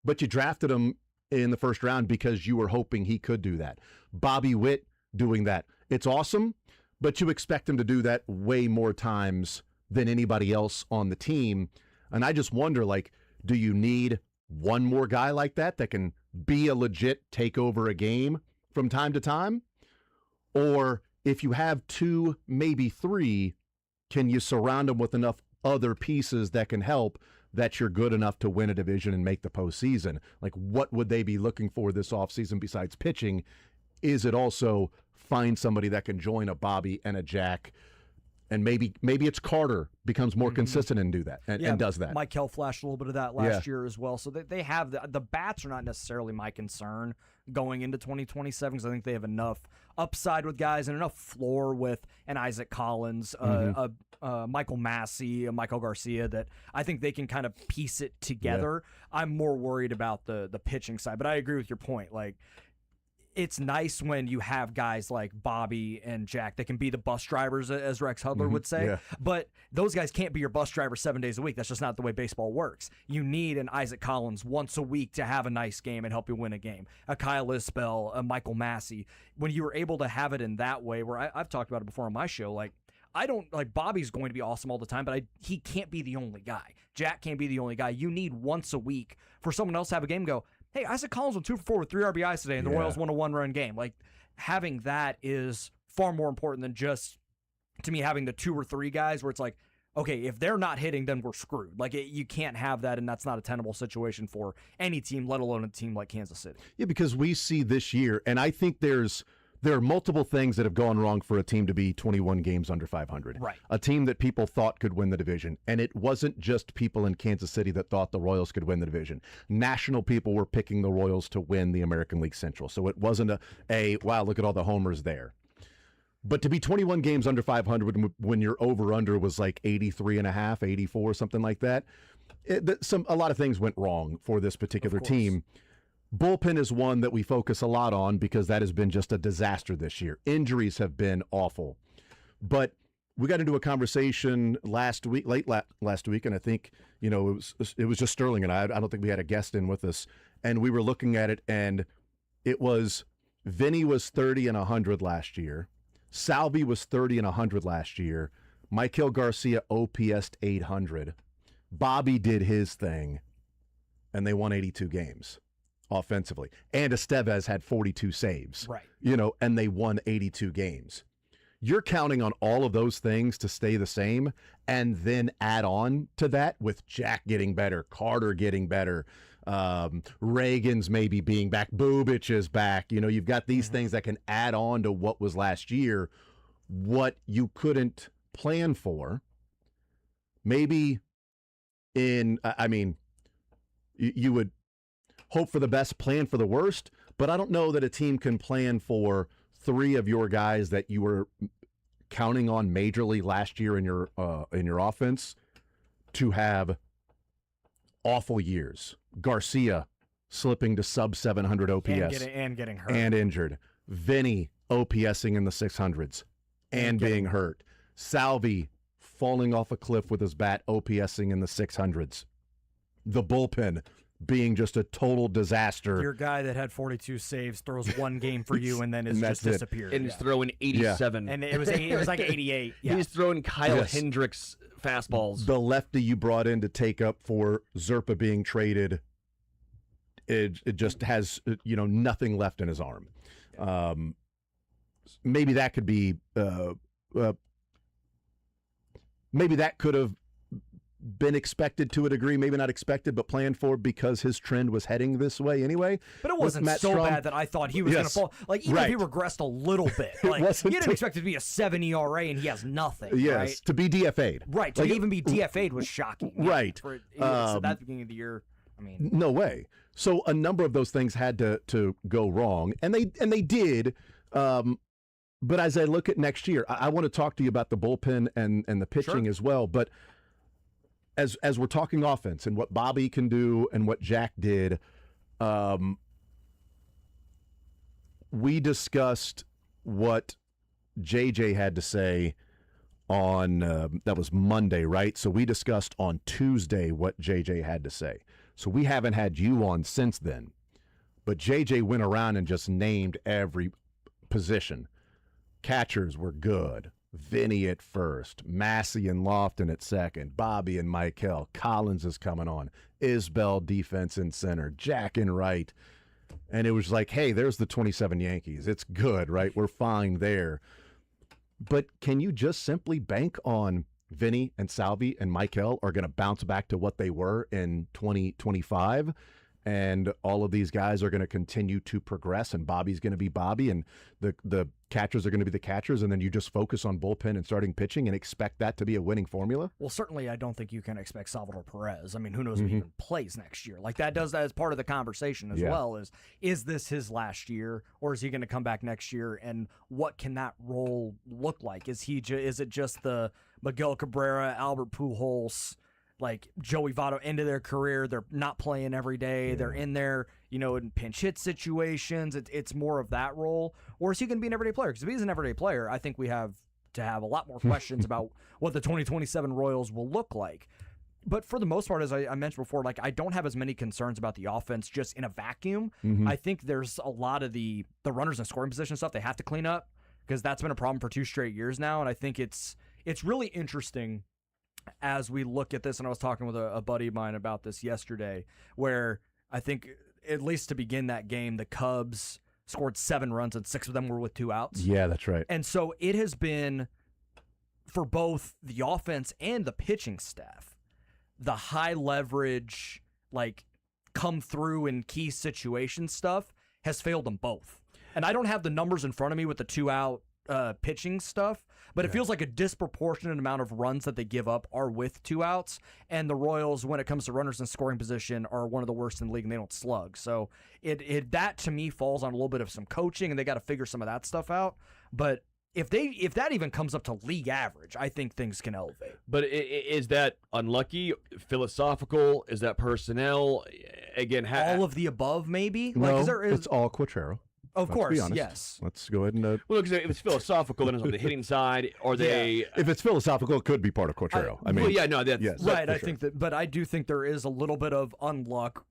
but you drafted him in the first round because you were hoping he could do that. Bobby Witt doing that, it's awesome, but you expect him to do that way more times than anybody else on the team. And I just wonder, like, do you need one more guy like that can be a legit take over a game from time to time? Or if you have 2, maybe 3, can you surround them with enough other pieces that can help that you're good enough to win a division and make the postseason. Like, what would they be looking for this offseason besides pitching? Is it also find somebody that can join a Bobby and a Jack? And maybe it's Carter becomes more consistent and do that and does that. Mike Kell flashed a little bit of that last year as well. So they have the bats are not necessarily my concern going into 2027 because I think they have enough upside with guys and enough floor with an Isaac Collins, Michael Massey, Michael Garcia that I think they can kind of piece it together. I'm more worried about the pitching side, but I agree with your point. Like, it's nice when you have guys like Bobby and Jack that can be the bus drivers, as Rex Hudler would say. But those guys can't be your bus driver 7 days a week. That's just not the way baseball works. You need an Isaac Collins once a week to have a nice game and help you win a game. A Kyle Isbell, a Michael Massey. When you were able to have it in that way, where I've talked about it before on my show, like, I don't like Bobby's going to be awesome all the time, but he can't be the only guy. Jack can't be the only guy. You need once a week for someone else to have a game and go, hey, Isaac Collins went 2 for 4 with 3 RBIs today, and the Royals won a 1-run game. Like, having that is far more important than just, to me, having the 2 or 3 guys where it's like, okay, if they're not hitting, then we're screwed. Like, you can't have that, and that's not a tenable situation for any team, let alone a team like Kansas City. Yeah, because we see this year, and I think there are multiple things that have gone wrong for a team to be 21 games under 500. Right. A team that people thought could win the division. And it wasn't just people in Kansas City that thought the Royals could win the division. National people were picking the Royals to win the American League Central. So it wasn't wow, look at all the homers there. But to be 21 games under 500 when your over-under was like 83.5, 84, something like that, a lot of things went wrong for this particular team. Bullpen is one that we focus a lot on because that has been just a disaster this year. Injuries have been awful. But we got into a conversation last week, last week, and I think, it was just Sterling and I don't think we had a guest in with us, and we were looking at it, and it was Vinny was 30 and 100 last year. Salvi was 30 and 100 last year. Michael Garcia OPS'd 800. Bobby did his thing, and they won 82 games. Offensively. And Estevez had 42 saves. Right. And they won 82 games. You're counting on all of those things to stay the same and then add on to that with Jack getting better, Carter getting better, Reagan's maybe being back, Bubich is back. You've got these things that can add on to what was last year, what you couldn't plan for. Maybe you would hope for the best, plan for the worst, but I don't know that a team can plan for 3 of your guys that you were counting on majorly last year in your offense to have awful years. Garcia slipping to sub 700 OPS and getting hurt and injured. Vinny OPSing in the 600s and being hurt. Salvi falling off a cliff with his bat, OPSing in the 600s. The bullpen being just a total disaster. Your guy that had 42 saves throws one game for you and then is just disappeared. And he's throwing 87. And it was like 88. Yeah. He's throwing Kyle Hendricks fastballs. The lefty you brought in to take up for Zerpa being traded, it just has nothing left in his arm. Maybe that could be maybe that could have been expected to a degree, maybe not expected, but planned for because his trend was heading this way anyway. But it wasn't so bad that I thought he was going to fall. Like, even if he regressed a little bit, like, you didn't expect it to be a 7 ERA and he has nothing. Yes, right? to be DFA'd. Right, to even be DFA'd was shocking. Right. So at the beginning of the year, no way. So a number of those things had to go wrong, and they did. But as I look at next year, I want to talk to you about the bullpen and the pitching as well. But as we're talking offense and what Bobby can do and what Jack did, we discussed what JJ had to say on that was Monday, right? So we discussed on Tuesday what JJ had to say. So we haven't had you on since then. But JJ went around and just named every position. Catchers were good. Vinny at first, Massey and Lofton at second, Bobby and Michael, Collins is coming on, Isbell defense in center, Jack in right. And it was like, hey, there's the 27 Yankees. It's good, right? We're fine there. But can you just simply bank on Vinny and Salvi and Michael are going to bounce back to what they were in 2025. And all of these guys are going to continue to progress, and Bobby's going to be Bobby, and the catchers are going to be the catchers, and then you just focus on bullpen and starting pitching and expect that to be a winning formula? Well, certainly I don't think you can expect Salvador Perez. I mean, who knows if he even plays next year? Like, that as part of the conversation as well is this his last year, or is he going to come back next year, and what can that role look like? Is it just the Miguel Cabrera, Albert Pujols, like Joey Votto end of their career? They're not playing every day. They're in there, in pinch hit situations. It's more of that role. Or is he going to be an everyday player? Because if he's an everyday player, I think we have to have a lot more questions about what the 2027 Royals will look like. But for the most part, as I mentioned before, like, I don't have as many concerns about the offense just in a vacuum. I think there's a lot of the runners in scoring position stuff they have to clean up, because that's been a problem for 2 straight years now. And I think it's really interesting as we look at this, and I was talking with a buddy of mine about this yesterday, where I think, at least to begin that game, the Cubs scored 7 runs and 6 of them were with 2 outs. Yeah, that's right. And so it has been, for both the offense and the pitching staff, the high leverage, like, come through in key situation stuff has failed them both. And I don't have the numbers in front of me with the 2 out pitching stuff, but it feels like a disproportionate amount of runs that they give up are with 2 outs, and the Royals, when it comes to runners in scoring position, are one of the worst in the league, and they don't slug. So that to me falls on a little bit of some coaching, and they got to figure some of that stuff out. But if that even comes up to league average, I think things can elevate. But is that unlucky, philosophical? Is that personnel? Again, all of the above, maybe. No, it's all Quatrero. Of Let's course, be honest. yes. Let's go ahead and... well, because if it's philosophical, then it's on the hitting side, or they... If it's philosophical, it could be part of Quatrero. Yes, right. I sure. think that, but I do think there is a little bit of unlucky.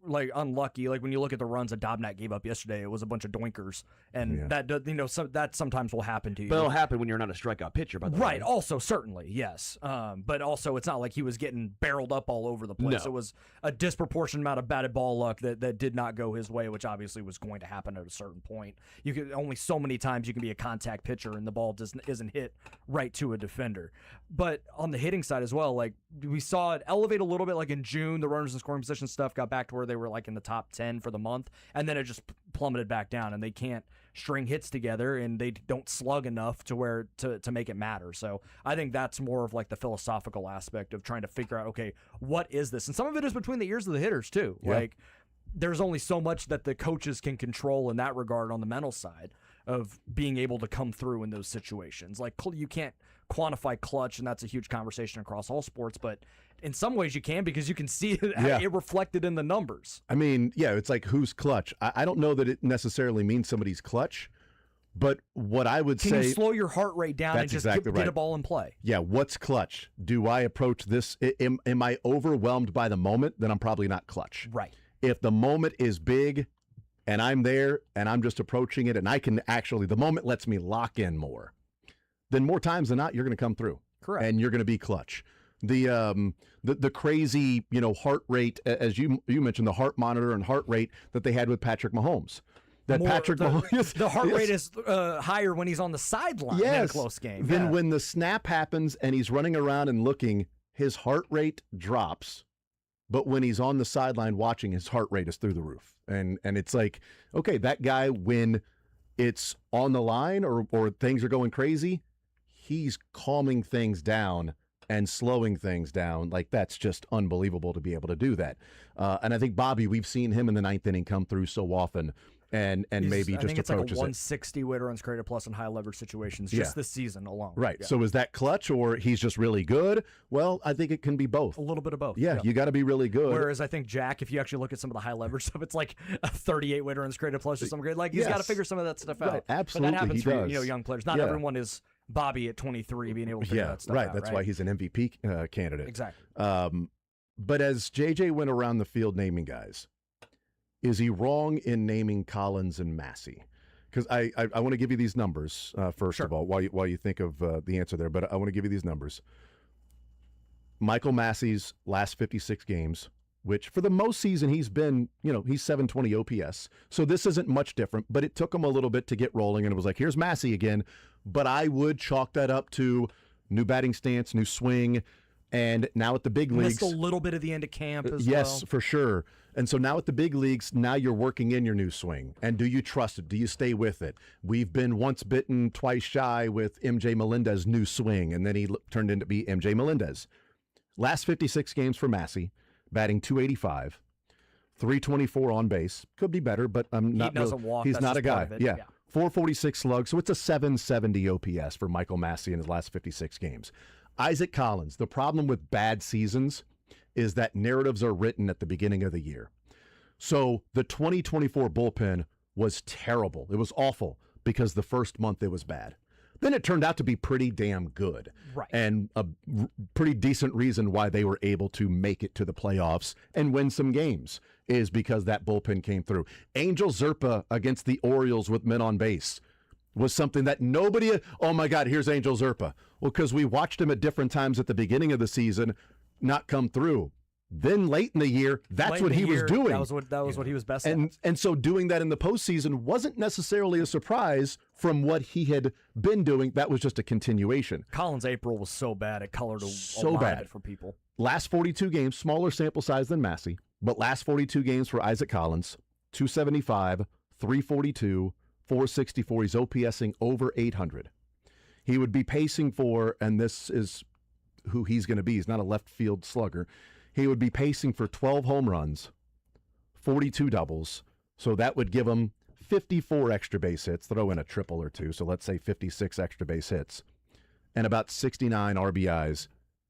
Like, when you look at the runs that Dobnak gave up yesterday, it was a bunch of doinkers, and that sometimes will happen to you. But it'll happen when you're not a strikeout pitcher, by the way. Right. Also, certainly, yes. But also, it's not like he was getting barreled up all over the place. No. It was a disproportionate amount of batted ball luck that did not go his way, which obviously was going to happen at a certain point. You can only so many times you can be a contact pitcher and the ball isn't hit right to a defender. But on the hitting side as well, like, we saw it elevate a little bit. Like, in June, the runners in scoring position stuff got back to where they were like in the top 10 for the month, and then it just plummeted back down, and they can't string hits together, and they don't slug enough to where to make it matter. So I think that's more of like the philosophical aspect of trying to figure out, okay, what is this? And some of it is between the ears of the hitters too. Yeah. Like, there's only so much that the coaches can control in that regard on the mental side of being able to come through in those situations. Like, you can't quantify clutch, and that's a huge conversation across all sports, but in some ways you can, because you can see it reflected in the numbers. I mean, yeah, it's like, who's clutch? I don't know that it necessarily means somebody's clutch, but what I would say... Can you slow your heart rate down and just exactly get a ball in play? Yeah, what's clutch? Do I approach this? Am I overwhelmed by the moment? Then I'm probably not clutch. Right. If the moment is big and I'm there and I'm just approaching it, and I can actually, the moment lets me lock in more, then more times than not, you're going to come through. Correct. And you're going to be clutch. The crazy, heart rate, as you mentioned, the heart monitor and heart rate that they had with Patrick Mahomes. Mahomes, the heart rate is higher when he's on the sideline in a close game. Then when the snap happens and he's running around and looking, his heart rate drops. But when he's on the sideline watching, his heart rate is through the roof. And it's like, okay, that guy, when it's on the line or things are going crazy, he's calming things down and slowing things down. Like, that's just unbelievable to be able to do that. And I think Bobby, we've seen him in the 9th inning come through so often. And maybe just approaches it. I think it's like a 160 weighted runs created plus in high leverage situations just this season alone. Right. Yeah. So is that clutch, or he's just really good? Well, I think it can be both. A little bit of both. Yeah. You got to be really good. Whereas I think Jack, if you actually look at some of the high leverage stuff, it's like a 38 weighted runs created plus or some grade. Like, he's got to figure some of that stuff out. Right. Absolutely, but that happens he for does. Young players. Not everyone is Bobby at 23 being able to figure that stuff out. That's why he's an MVP candidate. Exactly. But as JJ went around the field naming guys, is he wrong in naming Collins and Massey? Because I want to give you these numbers first of all, while you think of the answer there. But I want to give you these numbers. Michael Massey's last 56 games, which for the most season he's been, he's 720 OPS. So this isn't much different, but it took him a little bit to get rolling, and it was like, here's Massey again. But I would chalk that up to new batting stance, new swing, and now at the big leagues. Missed a little bit of the end of camp as well. Yes, for sure. And so now at the big leagues, now you're working in your new swing. And do you trust it? Do you stay with it? We've been once bitten, twice shy with MJ Melendez's new swing, and then he turned into be MJ Melendez. Last 56 games for Massey, batting .285, 324 on base. Could be better, but I'm not. He doesn't walk. He's That's not a just part guy. of it. Yeah. 446 slug, so it's a 770 OPS for Michael Massey in his last 56 games. Isaac Collins, the problem with bad seasons is that narratives are written at the beginning of the year. So the 2024 bullpen was terrible. It was awful because the first month it was bad. Then it turned out to be pretty damn good. Right. And a pretty decent reason why they were able to make it to the playoffs and win some games is because that bullpen came through. Angel Zerpa against the Orioles with men on base was something that nobody, oh my God, here's Angel Zerpa. Well, because we watched him at different times at the beginning of the season not come through. Then late in the year, that's what he was doing. That was what he was best at. And so doing that in the postseason wasn't necessarily a surprise from what he had been doing. That was just a continuation. Collins' April was so bad, it colored a So lot bad. of it for people. Last 42 games, smaller sample size than Massey, but last 42 games for Isaac Collins, 275, 342, 464. He's OPSing over 800. He would be pacing for, and this is who he's going to be. He's not a left field slugger. He would be pacing for 12 home runs, 42 doubles. So that would give him 54 extra base hits. Throw in a triple or two. So let's say 56 extra base hits and about 69 RBIs,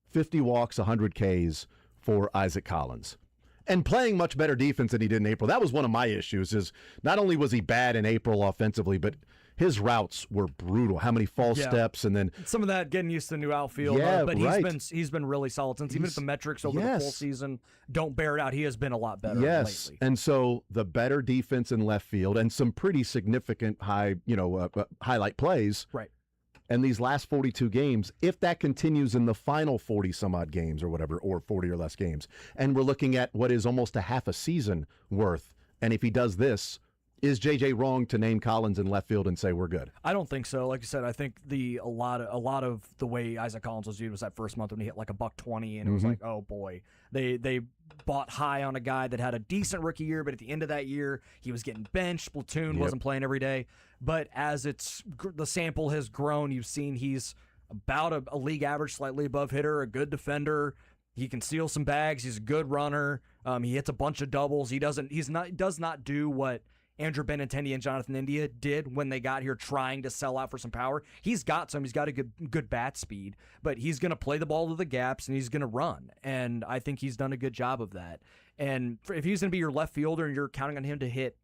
50 walks, 100 Ks for Isaac Collins. And playing much better defense than he did in April. That was one of my issues is not only was he bad in April offensively, but his routes were brutal. How many false steps and then some of that getting used to the new outfield. Yeah, but right. he's been really solid since even if the metrics over the full season don't bear it out, he has been a lot better lately. And so the better defense in left field and some pretty significant highlight plays. Right. And these last 42 games, if that continues in the final 40 some odd games or whatever, or 40 or less games, and we're looking at what is almost a half a season worth, and if he does this, is JJ wrong to name Collins in left field and say we're good? I don't think so. Like I said, I think a lot of the way Isaac Collins was viewed was that first month when he hit like a $120, and it was like, oh boy, they bought high on a guy that had a decent rookie year, but at the end of that year he was getting benched, platoon, wasn't playing every day. But as the sample has grown, you've seen he's about a league average, slightly above hitter, a good defender. He can steal some bags. He's a good runner. He hits a bunch of doubles. He does not do what Andrew Benintendi and Jonathan India did when they got here trying to sell out for some power. He's got some. He's got a good bat speed, but he's going to play the ball to the gaps, and he's going to run. And I think he's done a good job of that. And if he's going to be your left fielder and you're counting on him to hit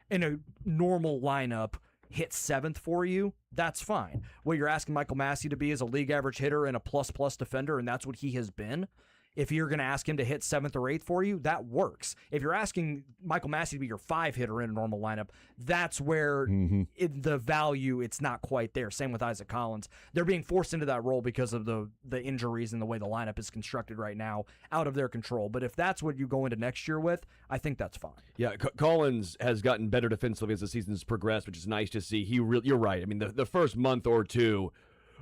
in a normal lineup, hit seventh for you, that's fine. What you're asking Michael Massey to be is a league average hitter and a plus defender, and that's what he has been. If you're going to ask him to hit seventh or eighth for you, that works. If you're asking Michael Massey to be your 5 hitter in a normal lineup, that's where the value, it's not quite there. Same with Isaac Collins. They're being forced into that role because of the injuries and the way the lineup is constructed right now, out of their control. But if that's what you go into next year with, I think that's fine. Yeah, Collins has gotten better defensively as the season's progressed, which is nice to see. You're right. I mean, the first month or two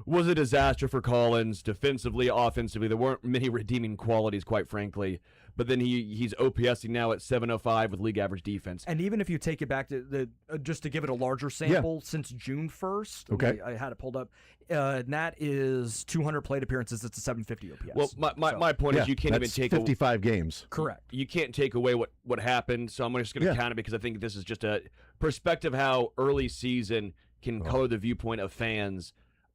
was a disaster for Collins defensively, offensively. There weren't many redeeming qualities, quite frankly. But then he's OPSing now at 705 with league average defense. And even if you take it back to just to give it a larger sample, since June 1st, okay, I had it pulled up. And that is 200 plate appearances. It's a 750 OPS. Well, my point is you can't even take 55 games. Correct. You can't take away what happened. So I'm just going to count it because I think this is just a perspective how early season can color the viewpoint of fans.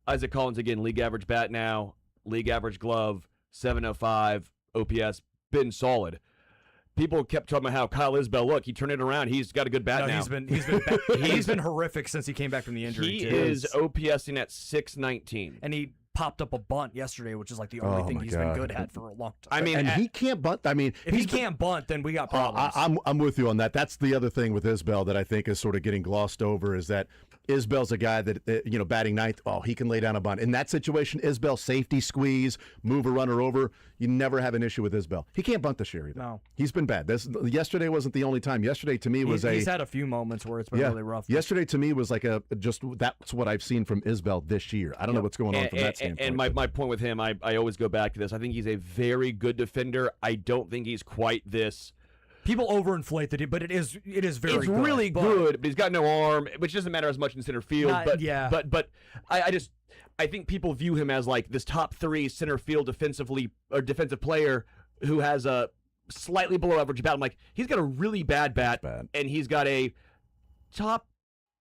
Isaac Collins, again, league average bat now, league average glove, 705, OPS, been solid. People kept talking about how Kyle Isbell, look, he turned it around. He's got a good bat now. He's been horrific since he came back from the injury. He is OPSing at 619. And he popped up a bunt yesterday, which is like the only thing he's been good at for a long time. I mean, and he can't bunt. I mean, if he can't bunt, then we got problems. I'm with you on that. That's the other thing with Isbell that I think is sort of getting glossed over is that Isbell's a guy that, batting ninth, he can lay down a bunt. In that situation, Isbell, safety squeeze, move a runner over. You never have an issue with Isbell. He can't bunt this year either. No. He's been bad. Yesterday wasn't the only time. Yesterday to me was he's had a few moments where it's been really rough. Yesterday to me was that's what I've seen from Isbell this year. I don't know what's going on from that standpoint. And my point with him, I always go back to this. I think he's a very good defender. I don't think he's quite this. People overinflate the but it is very it's good. really good, but he's got no arm, which doesn't matter as much in center field. But I think people view him as like this top 3 center field defensive player who has a slightly below average bat. I'm like, he's got a really bad bat, and he's got a top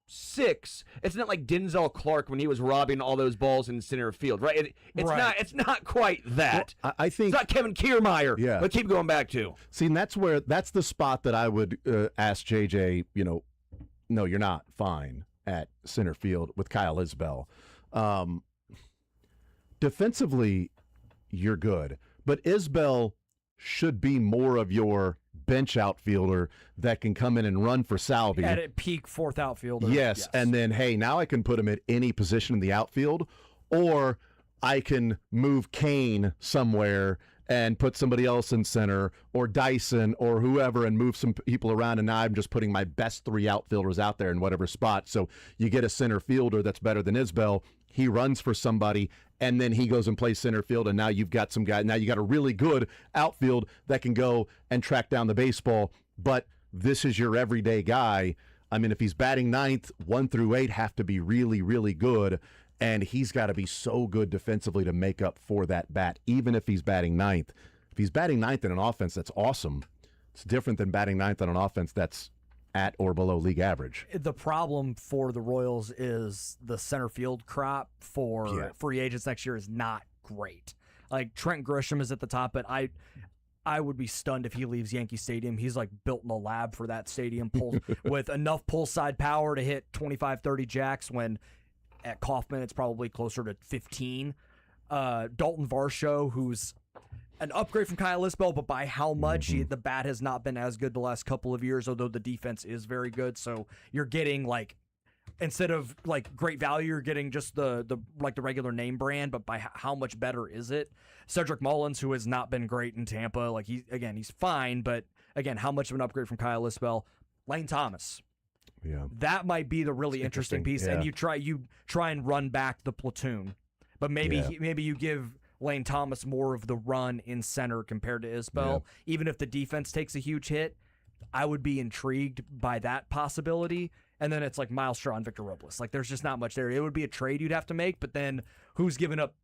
6. It's not like Denzel Clark when he was robbing all those balls in center field, right? It's not quite that. Well, I think it's not Kevin Kiermaier. Yeah. But keep going back to. See, and that's the spot that I would ask JJ. No, you're not fine at center field with Kyle Isbell. Defensively, you're good, but Isbell should be more of your bench outfielder that can come in and run for Salvi. At a peak 4th outfielder. Yes, and then, hey, now I can put him at any position in the outfield, or I can move Kane somewhere and put somebody else in center, or Dyson, or whoever, and move some people around, and now I'm just putting my best 3 outfielders out there in whatever spot. So you get a center fielder that's better than Isbell. He runs for somebody, and then he goes and plays center field, and now you've got some guy. Now you got a really good outfield that can go and track down the baseball, but this is your everyday guy. I mean, if he's batting ninth, 1 through 8 have to be really, really good, and he's got to be so good defensively to make up for that bat, even if he's batting ninth. If he's batting ninth in an offense, that's awesome. It's different than batting ninth on an offense that's at or below league average. The problem for the Royals is the center field crop for free agents next year is not great. Like Trent Grisham is at the top, but I would be stunned if he leaves Yankee Stadium. He's like built in a lab for that stadium with enough pull side power to hit 25, 30 jacks when at Kauffman it's probably closer to 15. Dalton Varsho, who's an upgrade from Kyle Isbell, but by how much? The bat has not been as good the last couple of years, although the defense is very good. So you're getting instead of great value, you're getting just the regular name brand, but by how much better is it? Cedric Mullins, who has not been great in Tampa, he's fine, but again, how much of an upgrade from Kyle Isbell? Lane Thomas. Yeah. That might be the really interesting piece. Yeah. And you try and run back the platoon. But maybe you give Lane Thomas more of the run in center compared to Isbell. Even if the defense takes a huge hit, I would be intrigued by that possibility. And then it's like Miles Straw and Victor Robles. There's just not much there. It would be a trade you'd have to make, but then who's giving up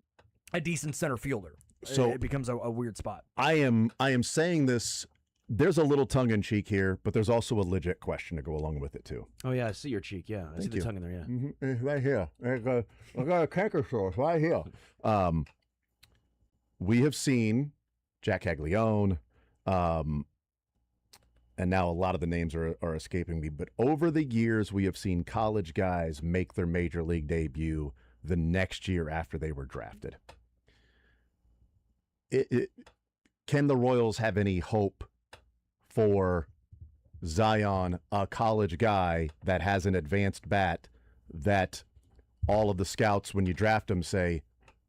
a decent center fielder? So it becomes a weird spot. I am saying this. There's a little tongue in cheek here, but there's also a legit question to go along with it too. Oh yeah, I see your cheek. Yeah, I see the tongue in there. Yeah, It's right here. I got a canker sore right here. We have seen Jack Caglione, and now a lot of the names are escaping me. But over the years, we have seen college guys make their major league debut the next year after they were drafted. Can the Royals have any hope for Zion, a college guy that has an advanced bat, that all of the scouts, when you draft him, say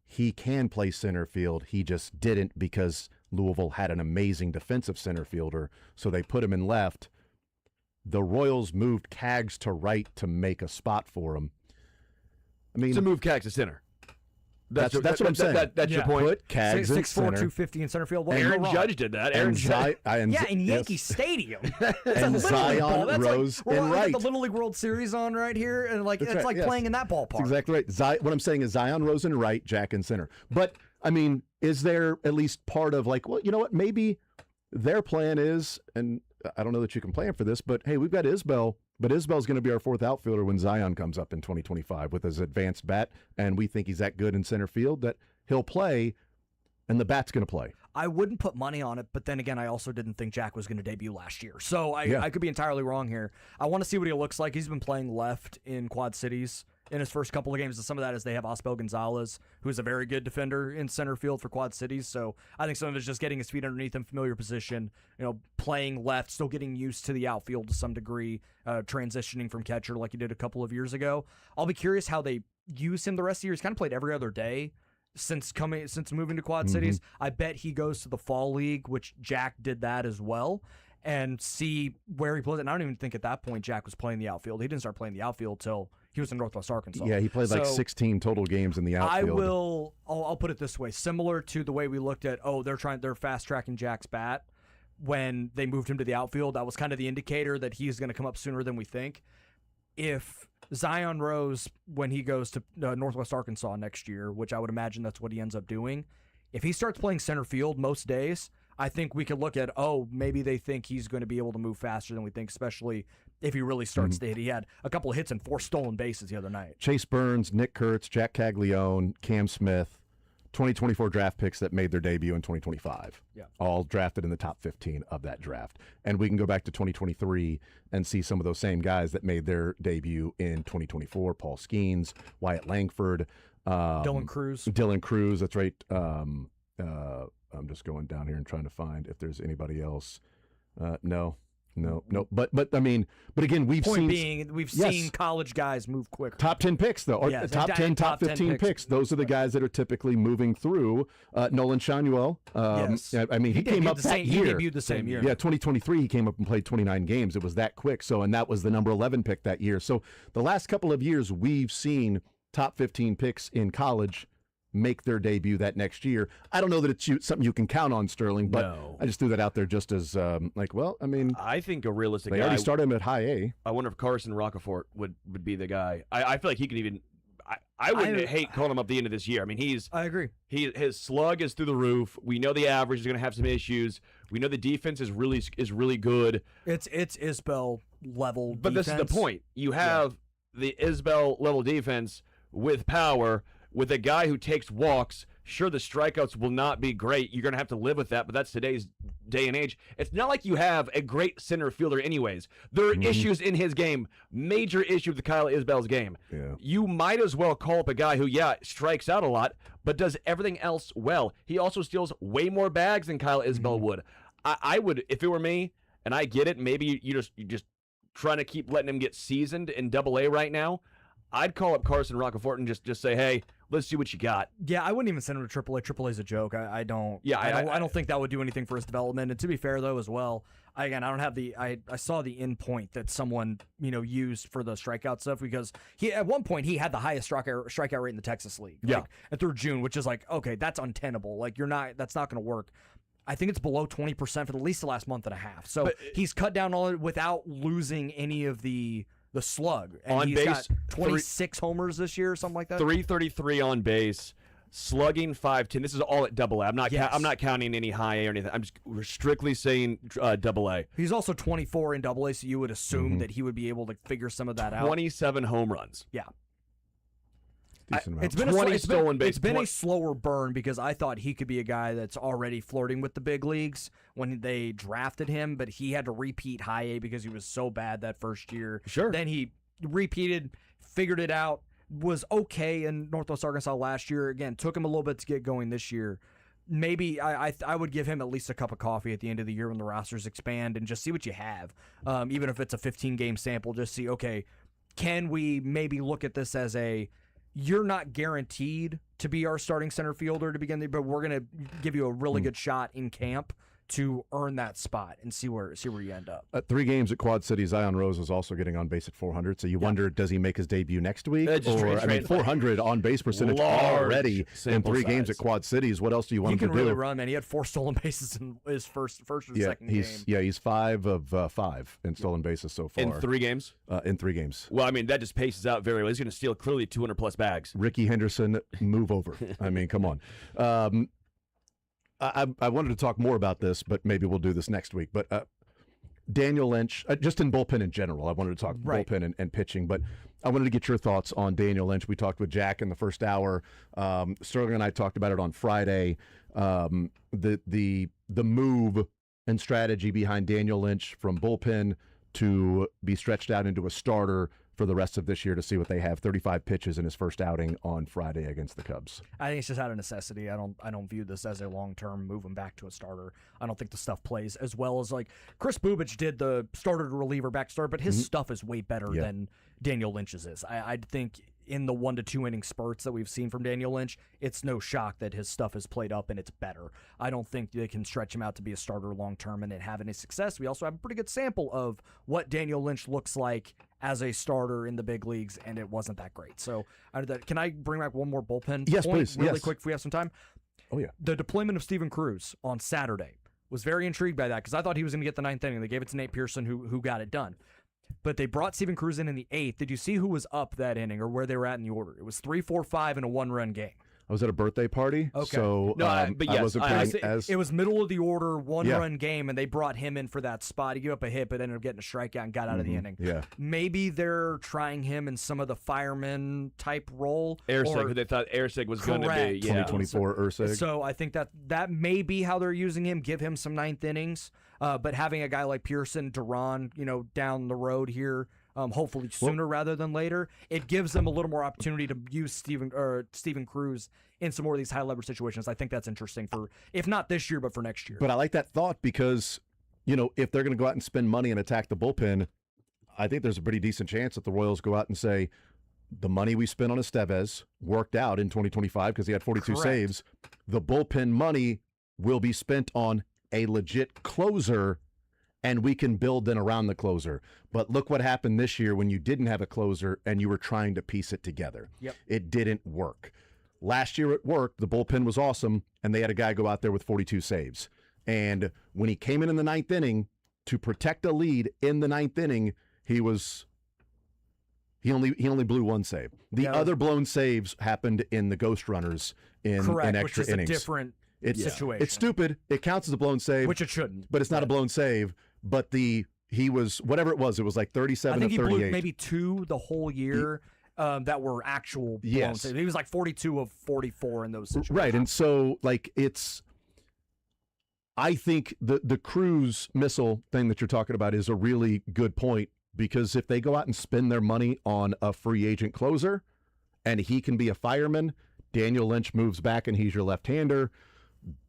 he can play center field, he just didn't because Louisville had an amazing defensive center fielder, so they put him in left. The Royals moved Cags to right to make a spot for him. I mean, to move Cags to center. That's what I'm saying. That's your point. Put Cags in 6'4", center. 250 in center field. Aaron Judge did that. Aaron Judge. In Yankee Stadium. And Zion Rose in right. The Little League World Series on right here, and it's playing in that ballpark. That's exactly right. What I'm saying is Zion Rose in right, Jack in center. But I mean, is there at least part of you know what? Maybe their plan is, and I don't know that you can plan for this, but hey, we've got Isbell. But Isbell's going to be our 4th outfielder when Zion comes up in 2025 with his advanced bat, and we think he's that good in center field that he'll play, and the bat's going to play. I wouldn't put money on it, but then again, I also didn't think Jack was going to debut last year. So I could be entirely wrong here. I want to see what he looks like. He's been playing left in Quad Cities, in his first couple of games, and some of that is they have Osbel Gonzalez, who's a very good defender in center field for Quad Cities. So I think some of it's just getting his feet underneath him, familiar position, playing left, still getting used to the outfield to some degree, transitioning from catcher like he did a couple of years ago. I'll be curious how they use him the rest of the year. He's kind of played every other day since moving to Quad Cities. I bet he goes to the fall league, which Jack did that as well, and see where he plays. And I don't even think at that point Jack was playing the outfield. He didn't start playing the outfield till he was in Northwest Arkansas. Yeah, he played like 16 total games in the outfield. I'll put it this way, similar to the way we looked at, they're fast tracking Jack's bat when they moved him to the outfield. That was kind of the indicator that he's going to come up sooner than we think. If Zion Rose, when he goes to Northwest Arkansas next year, which I would imagine that's what he ends up doing, if he starts playing center field most days, I think we could look at, maybe they think he's going to be able to move faster than we think, especially if he really starts to hit. He had a couple of hits and 4 stolen bases the other night. Chase Burns, Nick Kurtz, Jack Caglione, Cam Smith, 2024 draft picks that made their debut in 2025. Yeah. All drafted in the top 15 of that draft. And we can go back to 2023 and see some of those same guys that made their debut in 2024. Paul Skeens, Wyatt Langford. Dylan Cruz, that's right. I'm just going down here and trying to find if there's anybody else. No. But again, we've seen college guys move quicker. Top 10 picks, though. Or top 10, top 15 picks. Those are the guys that are typically moving through. Nolan Shanuel. He came up that year. He debuted the same year. Yeah, 2023, he came up and played 29 games. It was that quick. And that was the number 11 pick that year. So the last couple of years, we've seen top 15 picks in college make their debut that next year. I don't know that it's something you can count on, Sterling, but I just threw that out there just as I think a realistic they guy. already started him at high A. I wonder if Carson Rocafort would be the guy. I feel like he could even. I wouldn't hate calling him up the end of this year. I mean, I agree. His slug is through the roof. We know the average is going to have some issues. We know the defense is really good. It's Isbell level. But defense. This is the point. You have the Isbell level defense with power, with a guy who takes walks. Sure, the strikeouts will not be great. You're going to have to live with that, but that's today's day and age. It's not like you have a great center fielder anyways. There are issues in his game, major issue with Kyle Isbell's game. Yeah. You might as well call up a guy who, strikes out a lot, but does everything else well. He also steals way more bags than Kyle Isbell would. I would, if it were me, and I get it, maybe you're just trying to keep letting him get seasoned in Double-A right now. I'd call up Carson Rocafort and just say, hey, let's see what you got. Yeah, I wouldn't even send him to AAA. AAA's a joke. I don't. Yeah, I don't think that would do anything for his development. And to be fair, though, as well, I don't have the. I saw the end point that someone used for the strikeout stuff, because at one point he had the highest strikeout rate in the Texas League. Yeah, and through June, which is like, okay, that's untenable. Like that's not going to work. I think it's below 20% for at least the last month and a half. So he's cut down on it without losing any of the slug. And on he's base, got 26 homers this year or something like that. 333 on base, slugging 510. This is all at Double-A. I'm not counting any high A or anything. We're strictly saying Double-A. He's also 24 in Double-A, so you would assume that he would be able to figure some of that out. 27 home runs. Yeah. It's been a slower burn, because I thought he could be a guy that's already flirting with the big leagues when they drafted him, but he had to repeat high A because he was so bad that first year. Sure. Then he repeated, figured it out, was okay in Northwest Arkansas last year. Again, took him a little bit to get going this year. Maybe I would give him at least a cup of coffee at the end of the year when the rosters expand and just see what you have. Even if it's a 15-game sample, just see, okay, can we maybe look at this as you're not guaranteed to be our starting center fielder to begin, but we're going to give you a really good shot in camp to earn that spot and see where you end up. 3 games at Quad City, Zion Rose was also getting on base at 400. So you wonder, does he make his debut next week? 400 on base percentage already in 3 games at Quad Cities. What else do you want him to do? He can really run, man. He had 4 stolen bases in his first or second game. He's 5 of 5 in stolen bases so far. In 3 games? In 3 games. Well, I mean, that just paces out very well. He's going to steal clearly 200-plus bags. Ricky Henderson, move over. I mean, come on. I wanted to talk more about this, but maybe we'll do this next week. But Daniel Lynch, just in bullpen in general, I wanted to talk bullpen and pitching, but I wanted to get your thoughts on Daniel Lynch. We talked with Jack in the first hour. Sterling and I talked about it on Friday. The move and strategy behind Daniel Lynch from bullpen to be stretched out into a starter for the rest of this year to see what they have. 35 pitches in his first outing on Friday against the Cubs. I think it's just out of necessity. I don't view this as a long-term move him back to a starter. I don't think the stuff plays as well as like Chris Bubich did the starter to reliever back start, but his stuff is way better than Daniel Lynch's is. I think in the 1 to 2 inning spurts that we've seen from Daniel Lynch, it's no shock that his stuff is played up and it's better. I don't think they can stretch him out to be a starter long-term and then have any success. We also have a pretty good sample of what Daniel Lynch looks like as a starter in the big leagues, and it wasn't that great. So can I bring back one more bullpen Yes, point please. really Yes. quick if we have some time? Oh, yeah. The deployment of Steven Cruz on Saturday was very intrigued by that because I thought he was going to get the 9th inning. They gave it to Nate Pearson who got it done. But they brought Steven Cruz in the 8th. Did you see who was up that inning or where they were at in the order? It was 3-4-5 in a 1-run game. I was at a birthday party, so No, but yes, I wasn't playing as... It was middle of the order, 1-run game, and they brought him in for that spot. He gave up a hit, but ended up getting a strikeout and got out of the inning. Yeah. Maybe they're trying him in some of the fireman type role. Ersig, who they thought Ersig was going to be. Correct. 2024 Ersig. So I think that may be how they're using him. Give him some 9th innings, but having a guy like Pearson, Duran, down the road here. Hopefully sooner rather than later. It gives them a little more opportunity to use Steven Cruz in some more of these high leverage situations. I think that's interesting for, if not this year, but for next year. But I like that thought because, if they're going to go out and spend money and attack the bullpen, I think there's a pretty decent chance that the Royals go out and say, the money we spent on Estevez worked out in 2025 because he had 42 Correct. saves. The bullpen money will be spent on a legit closer, and we can build then around the closer. But look what happened this year when you didn't have a closer and you were trying to piece it together. Yep. It didn't work. Last year it worked. The bullpen was awesome, and they had a guy go out there with 42 saves. And when he came in the 9th inning to protect a lead in the 9th inning, he only blew 1 save. The other blown saves happened in the ghost runners in extra which is innings. a different situation. It's stupid. It counts as a blown save, Which it shouldn't. but it's not a blown save. But he was whatever it was like 37 I think to he 38. blew maybe 2 the whole year that were actual blown Yes. saves. He was like 42 of 44 in those situations. Right, and so I think the Cruz missile thing that you're talking about is a really good point, because if they go out and spend their money on a free agent closer and he can be a fireman, Daniel Lynch moves back and he's your left-hander,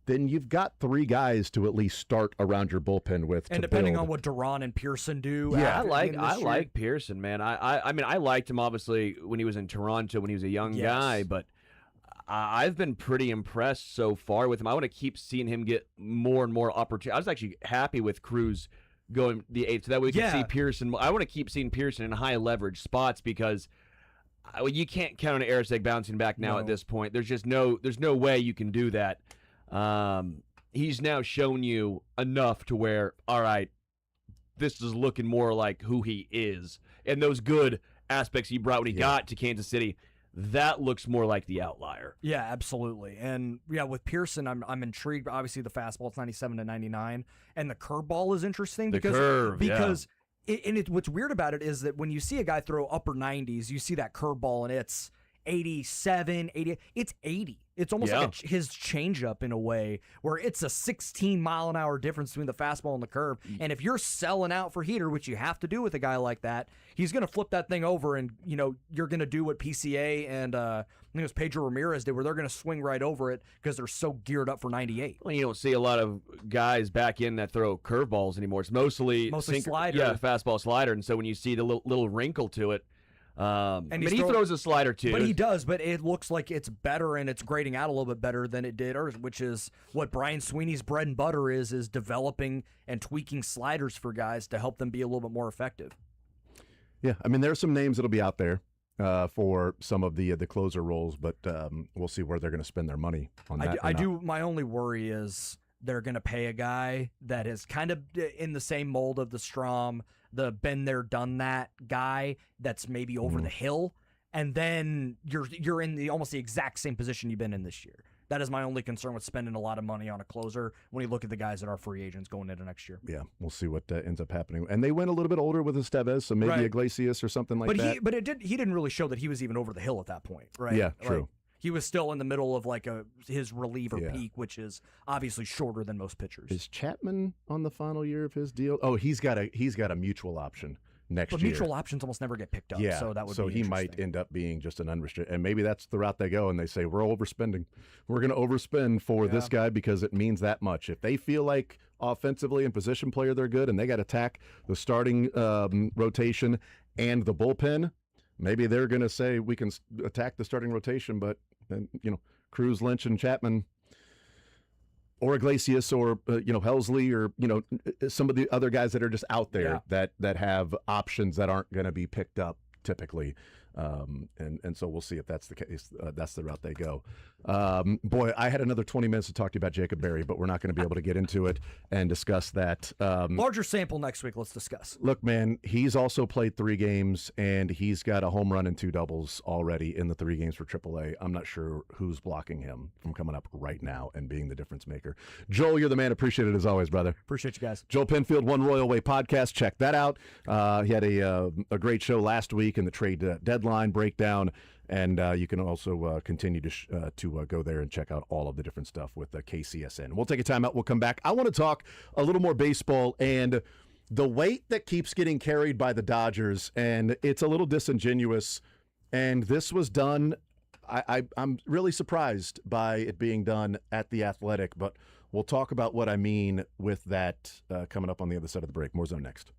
then you've got 3 guys to at least start around your bullpen with. And depending on what Duran and Pearson do. Yeah, after I the end of this year. like Pearson, man. I mean, I liked him obviously when he was in Toronto when he was a young guy, but I've been pretty impressed so far with him. I want to keep seeing him get more and more opportunity. I was actually happy with Cruz going the 8th, so that way we can see Pearson. I want to keep seeing Pearson in high leverage spots because you can't count on Ersig bouncing back now at this point. There's no way you can do that. He's now shown you enough to where, all right, this is looking more like who he is. And those good aspects he brought when he got to Kansas City, that looks more like the outlier. Yeah, absolutely. And with Pearson, I'm intrigued. Obviously, the fastball it's 97 to 99, and the curveball is interesting because what's weird about it is that when you see a guy throw upper 90s, you see that curveball and it's 87, 80. It's 80. It's almost like his changeup in a way where it's a 16-mile-an-hour difference between the fastball and the curve. And if you're selling out for heater, which you have to do with a guy like that, he's going to flip that thing over, and you're going to do what PCA and I think it was Pedro Ramirez did, where they're going to swing right over it because they're so geared up for 98. Well, you don't see a lot of guys back in that throw curveballs anymore. It's mostly slider. Yeah, fastball slider. And so when you see the little wrinkle to it, and he throws a slider too. But he does, but it looks like it's better and it's grading out a little bit better than it did, which is what Brian Sweeney's bread and butter is developing and tweaking sliders for guys to help them be a little bit more effective. Yeah, I mean, there are some names that'll be out there for some of the closer roles, but we'll see where they're going to spend their money on that. I do. My only worry is they're going to pay a guy that is kind of in the same mold of the Strom, the been there, done that guy that's maybe over the hill, and then you're in almost the exact same position you've been in this year. That is my only concern with spending a lot of money on a closer when you look at the guys that are free agents going into next year. Yeah, we'll see what ends up happening. And they went a little bit older with Estevez, so maybe Iglesias or something like that. He didn't really show that he was even over the hill at that point, right? Yeah, true. He was still in the middle of his reliever peak, which is obviously shorter than most pitchers. Is Chapman on the final year of his deal? Oh, he's got a mutual option next But year. mutual options almost never get picked up. Yeah, So that would so be he might end up being just an unrestricted, and maybe that's the route they go, and they say we're overspending, we're going to overspend for this guy because it means that much. If they feel like offensively and position player they're good, and they got to attack the starting rotation and the bullpen, maybe they're going to say we can attack the starting rotation, but then Cruz, Lynch, and Chapman, or Iglesias, or Helsley, or some of the other guys that are just out there that have options that aren't going to be picked up typically, and so we'll see if that's the case. That's the route they go. Boy, I had another 20 minutes to talk to you about Jacob Berry, but we're not going to be able to get into it and discuss that. Larger sample next week. Let's discuss. Look, man, he's also played 3 games, and he's got a home run and 2 doubles already in the 3 games for AAA. I'm not sure who's blocking him from coming up right now and being the difference maker. Joel, you're the man. Appreciate it as always, brother. Appreciate you guys. Joel Penfield, One Royal Way podcast. Check that out. He had a great show last week in the trade deadline breakdown. And you can also continue to go there and check out all of the different stuff with KCSN. We'll take a time out. We'll come back. I want to talk a little more baseball and the weight that keeps getting carried by the Dodgers, and it's a little disingenuous. And this was done. I'm really surprised by it being done at the Athletic, but we'll talk about what I mean with that coming up on the other side of the break. More Zone next.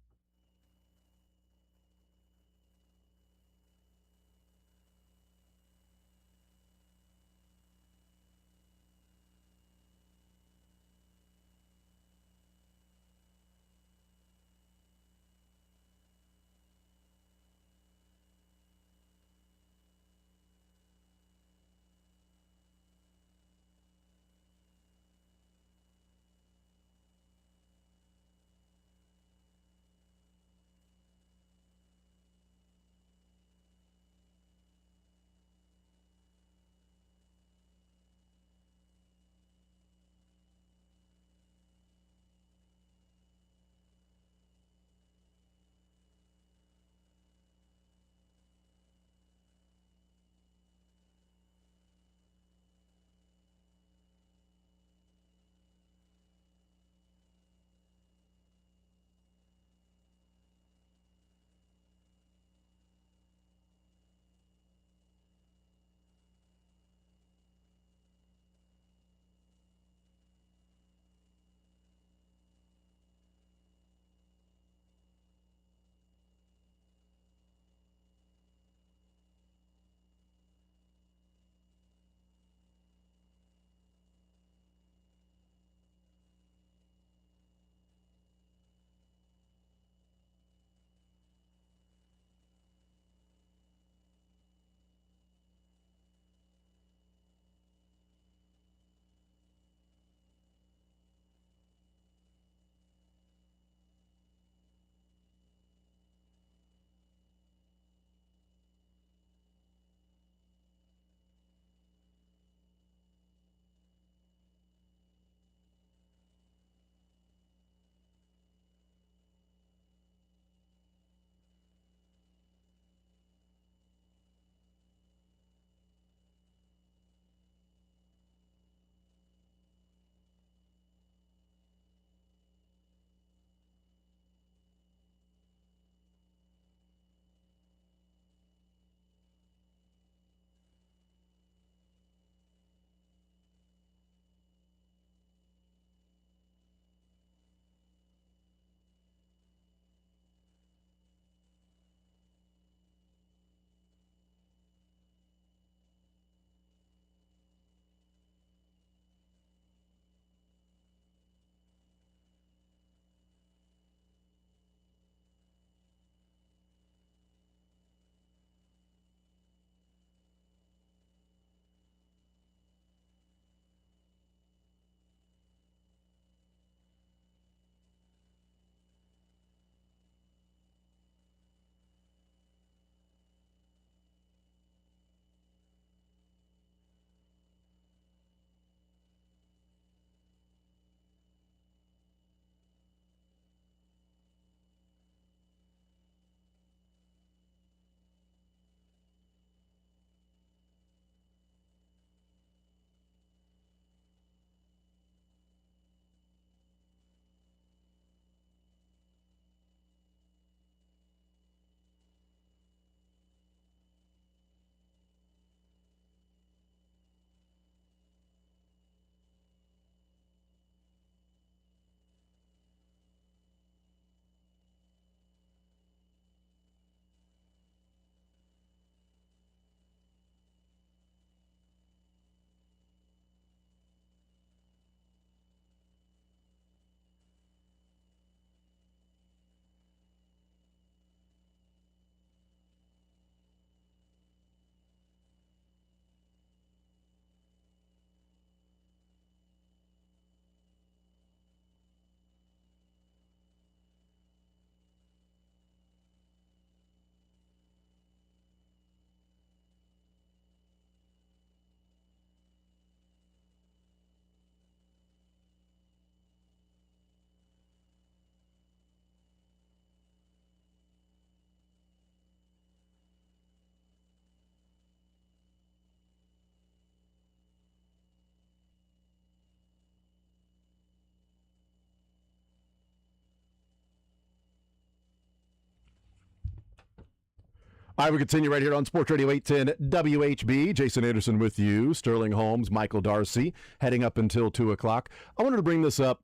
All right, we continue right here on Sports Radio 810 WHB. Jason Anderson with you, Sterling Holmes, Michael Darcy, heading up until 2 o'clock. I wanted to bring this up.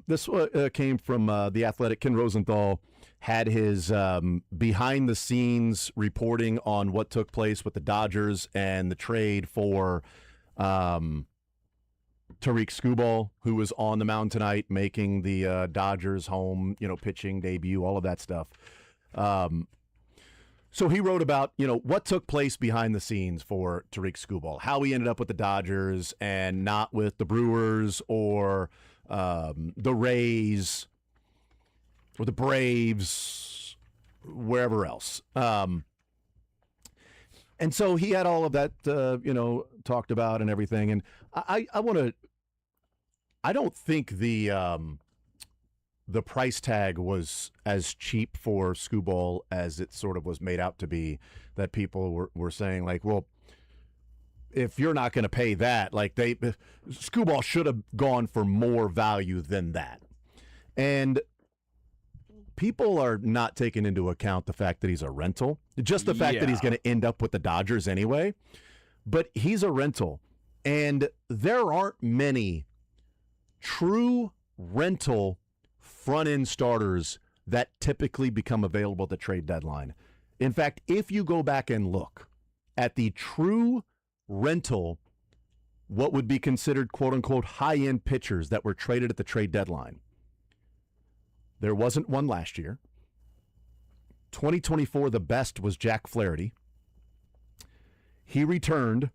This came from The Athletic. Ken Rosenthal had his behind-the-scenes reporting on what took place with the Dodgers and the trade for Tariq Skubal, who was on the mound tonight, making the Dodgers home, pitching debut, all of that stuff. So he wrote about, what took place behind the scenes for Tariq Skubal, how he ended up with the Dodgers and not with the Brewers or the Rays or the Braves, wherever else. And so he had all of that, talked about and everything. And I don't think the price tag was as cheap for Skubal as it sort of was made out to be, that people were saying, like, well, if you're not going to pay that, like Skubal should have gone for more value than that. And people are not taking into account the fact that he's a rental, just the fact that he's going to end up with the Dodgers anyway. But he's a rental, and there aren't many true rental front-end starters that typically become available at the trade deadline. In fact, if you go back and look at the true rental, what would be considered quote-unquote high-end pitchers that were traded at the trade deadline, there wasn't one last year. 2024, the best was Jack Flaherty. He returned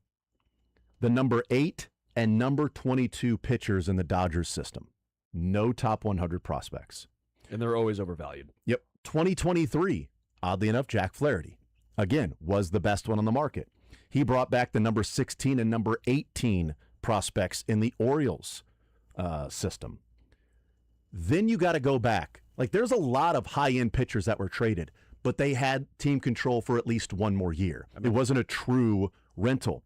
the number 8 and number 22 pitchers in the Dodgers system. No top 100 prospects. And they're always overvalued. Yep. 2023, oddly enough, Jack Flaherty, again, was the best one on the market. He brought back the number 16 and number 18 prospects in the Orioles system. Then you got to go back. Like, there's a lot of high-end pitchers that were traded, but they had team control for at least one more year. It wasn't a true rental.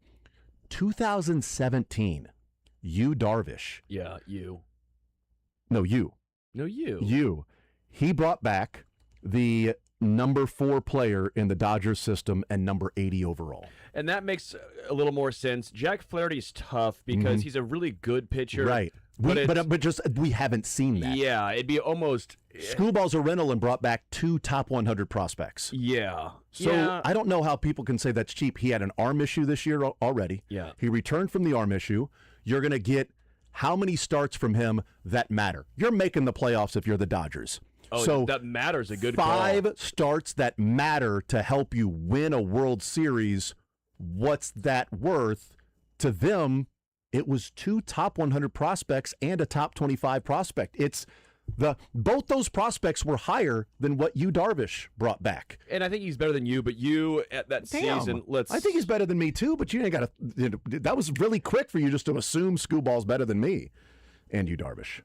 2017, Yu Darvish. Yeah, you. No, you. No, you. You. He brought back the number 4 player in the Dodgers system and number 80 overall. And that makes a little more sense. Jack Flaherty's tough because he's a really good pitcher. Right. But just we haven't seen that. Yeah, it'd be almost... Skubal's a rental and brought back 2 top 100 prospects. Yeah. So I don't know how people can say that's cheap. He had an arm issue this year already. Yeah. He returned from the arm issue. You're going to get how many starts from him that matter? You're making the playoffs if you're the Dodgers. Oh, so that matters a good 5 call. starts that matter to help you win a World Series. What's that worth? To them, it was 2 top 100 prospects and a top 25 prospect. Both those prospects were higher than what Yu Darvish brought back. And I think he's better than you, but you at that season, I think he's better than me too, but you ain't got to. That was really quick for you just to assume Skubal's better than me and Yu Darvish.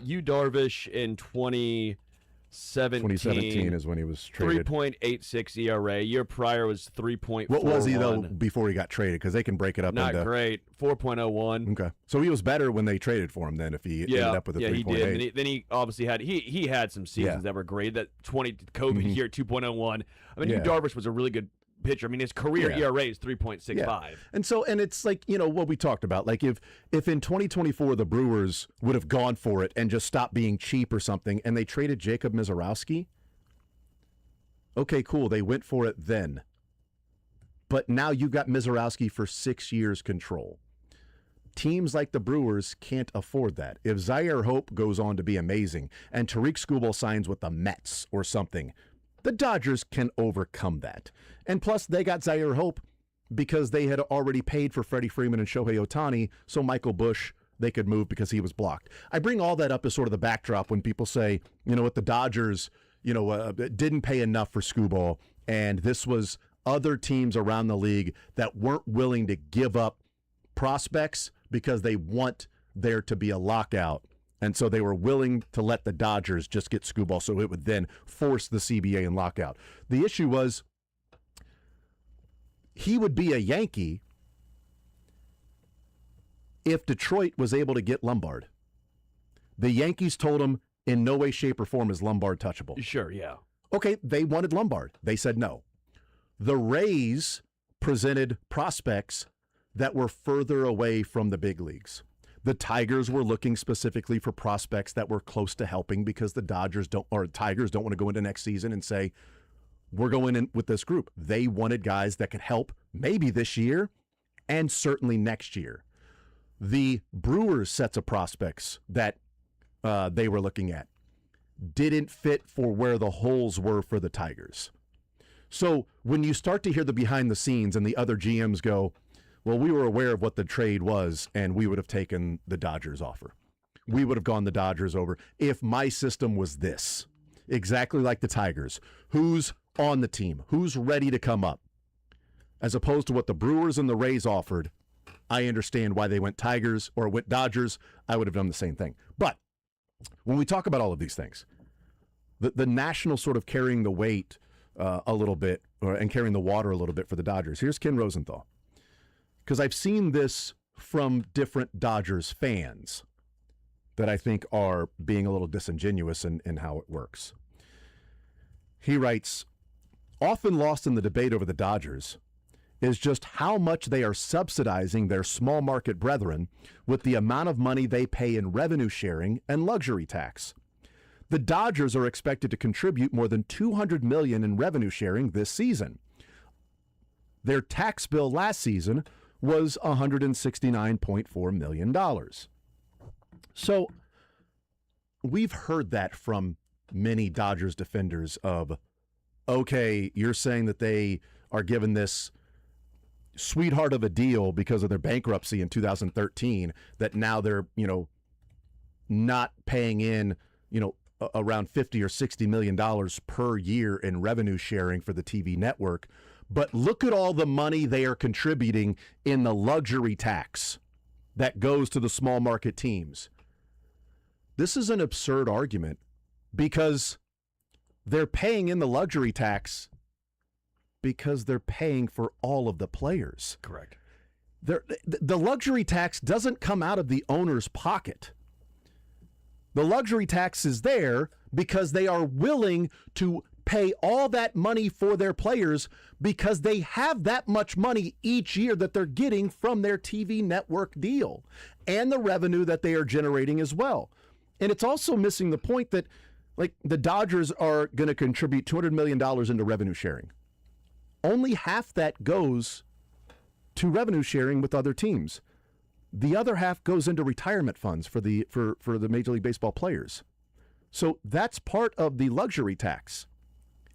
Yu Darvish in 2017 is when he was traded. 3.86 ERA. Year prior was 3.41. What was he though before he got traded? Because they can break it up. Not great. 4.01. Okay, so he was better when they traded for him. Then if he ended up with a 3.8. He did. Then he obviously had he had some seasons that were great. That 20 COVID year 2.01. I mean, Yu Darvish was a really good pitcher. I mean, his career ERA is 3.65. Yeah. And it's like, what we talked about. Like if in 2024 the Brewers would have gone for it and just stopped being cheap or something, and they traded Jacob Mizorowski, okay, cool, they went for it then. But now you got Mizorowski for 6 years control. Teams like the Brewers can't afford that. If Zaire Hope goes on to be amazing and Tariq Skubal signs with the Mets or something, the Dodgers can overcome that. And plus, they got Zaire Hope because they had already paid for Freddie Freeman and Shohei Ohtani, so Michael Busch, they could move because he was blocked. I bring all that up as sort of the backdrop when people say, what the Dodgers, didn't pay enough for Skubal, and this was other teams around the league that weren't willing to give up prospects because they want there to be a lockout. And so they were willing to let the Dodgers just get Skubal so it would then force the CBA and lockout. The issue was he would be a Yankee if Detroit was able to get Lombard. The Yankees told him in no way, shape, or form is Lombard touchable. Sure, yeah. Okay, they wanted Lombard. They said no. The Rays presented prospects that were further away from the big leagues. The Tigers were looking specifically for prospects that were close to helping because the Tigers don't want to go into next season and say, we're going in with this group. They wanted guys that could help maybe this year and certainly next year. The Brewers' sets of prospects that they were looking at didn't fit for where the holes were for the Tigers. So when you start to hear the behind the scenes and the other GMs go, well, we were aware of what the trade was and we would have taken the Dodgers offer. We would have gone the Dodgers over if my system was this. Exactly like the Tigers. Who's on the team? Who's ready to come up? As opposed to what the Brewers and the Rays offered, I understand why they went Tigers or went Dodgers. I would have done the same thing. But when we talk about all of these things, the national sort of carrying the weight a little bit and carrying the water a little bit for the Dodgers. Here's Ken Rosenthal. Because I've seen this from different Dodgers fans that I think are being a little disingenuous in how it works. He writes, often lost in the debate over the Dodgers is just how much they are subsidizing their small market brethren with the amount of money they pay in revenue sharing and luxury tax. The Dodgers are expected to contribute more than $200 million in revenue sharing this season. Their tax bill last season was $169.4 million. So we've heard that from many Dodgers defenders of, okay, you're saying that they are given this sweetheart of a deal because of their bankruptcy in 2013, that now they're, not paying in, around $50 or $60 million per year in revenue sharing for the TV network. But look at all the money they are contributing in the luxury tax that goes to the small market teams. This is an absurd argument because they're paying in the luxury tax because they're paying for all of the players. Correct. The luxury tax doesn't come out of the owner's pocket. The luxury tax is there because they are willing to pay all that money for their players because they have that much money each year that they're getting from their TV network deal and the revenue that they are generating as well. And it's also missing the point that, like, the Dodgers are going to contribute $200 million into revenue sharing. Only half that goes to revenue sharing with other teams. The other half goes into retirement funds for the Major League Baseball players. So that's part of the luxury tax.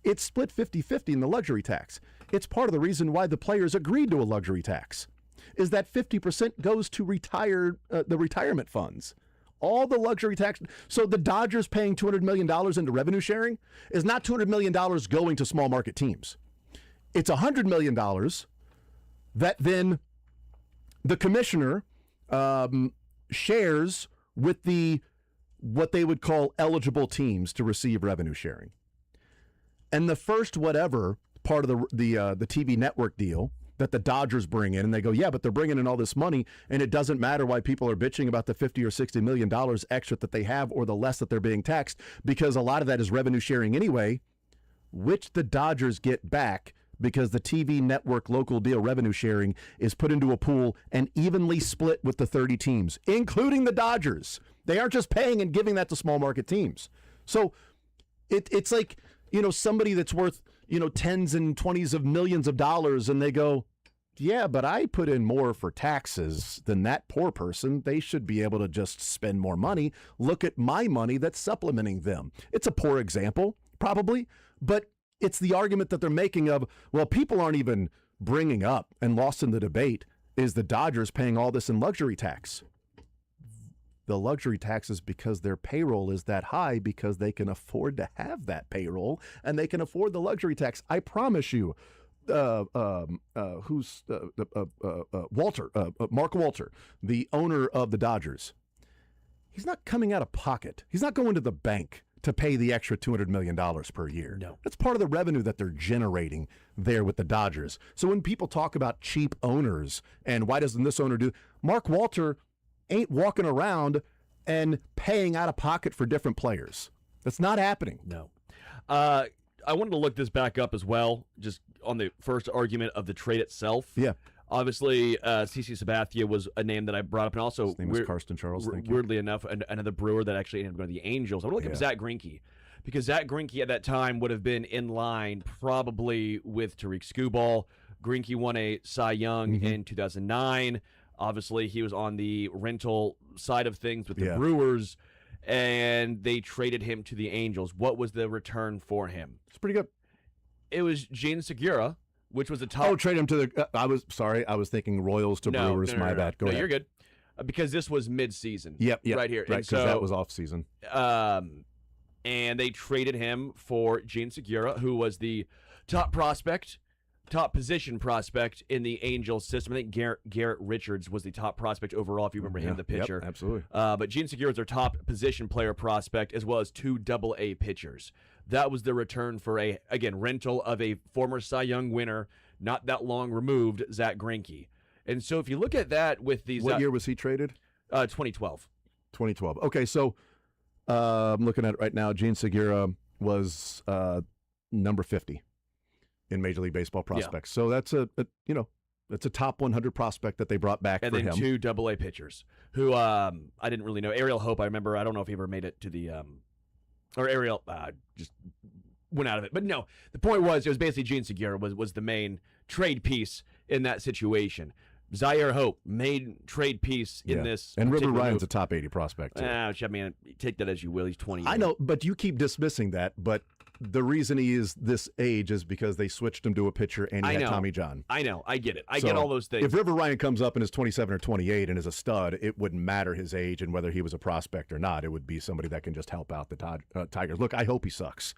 It's split 50-50 in the luxury tax. It's part of the reason why the players agreed to a luxury tax, is that 50% goes to the retirement funds. All the luxury tax. So the Dodgers paying $200 million into revenue sharing is not $200 million going to small market teams. It's $100 million that then the commissioner shares with what they would call eligible teams to receive revenue sharing. And the first whatever part of the TV network deal that the Dodgers bring in, and they go, yeah, but they're bringing in all this money, and it doesn't matter why people are bitching about the $50 or $60 million extra that they have or the less that they're being taxed, because a lot of that is revenue sharing anyway, which the Dodgers get back because the TV network local deal revenue sharing is put into a pool and evenly split with the 30 teams, including the Dodgers. They aren't just paying and giving that to small market teams. So it's like, somebody that's worth, tens and 20s of millions of dollars, and they go, yeah, but I put in more for taxes than that poor person. They should be able to just spend more money. Look at my money that's supplementing them. It's a poor example, probably, but it's the argument that they're making of, well, people aren't even bringing up, and lost in the debate, is the Dodgers paying all this in luxury tax. The luxury tax is because their payroll is that high because they can afford to have that payroll and they can afford the luxury tax. I promise you, Mark Walter, the owner of the Dodgers, he's not coming out of pocket. He's not going to the bank to pay the extra $200 million per year. No. That's part of the revenue that they're generating there with the Dodgers. So when people talk about cheap owners and why doesn't this owner do, Mark Walter ain't walking around and paying out of pocket for different players. That's not happening. No. I wanted to look this back up as well, just on the first argument of the trade itself. Yeah. Obviously, CC Sabathia was a name that I brought up, and also His name was Karsten Charles. Thank you. weirdly enough, another Brewer that actually ended up going to the Angels. I want to look up Zach Greinke, because Zach Greinke at that time would have been in line probably with Tariq Skubal. Greinke won a Cy Young in 2009. Obviously, he was on the rental side of things with the Brewers, and they traded him to the Angels. What was the return for him? It's pretty good. It was Gene Segura, which was a top. Oh, trade him to the. I was thinking Royals to Brewers. My bad. Go ahead. You're good. Because this was mid-season. Yep. Right here. Right, because that was off-season. And they traded him for Gene Segura, who was the top position prospect in the Angels system. I think Garrett Richards was the top prospect overall, if you remember him, the pitcher. Yep, absolutely. But Gene Segura is their top position player prospect, as well as 2 AA pitchers. That was the return for rental of a former Cy Young winner, not that long removed, Zach Greinke. And so if you look at that with these... What year was he traded? 2012. 2012. Okay, so I'm looking at it right now. Gene Segura was number 50 in Major League Baseball prospects. So that's that's a top 100 prospect that they brought back and for then him. 2 AA pitchers who I didn't really know. Ariel Hope, I remember. I don't know if he ever made it to the or Ariel just went out of it. But no, the point was it was basically Gene Segura was the main trade piece in that situation. Zaire Hope, main trade piece in this. And River Ryan's move. a top 80 prospect, too. I mean, take that as you will. He's 20. I know, but you keep dismissing that. But the reason he is this age is because they switched him to a pitcher and he had Tommy John. I know. I get it. I get all those things. If River Ryan comes up and is 27 or 28 and is a stud, it wouldn't matter his age and whether he was a prospect or not. It would be somebody that can just help out the Tigers. Look, I hope he sucks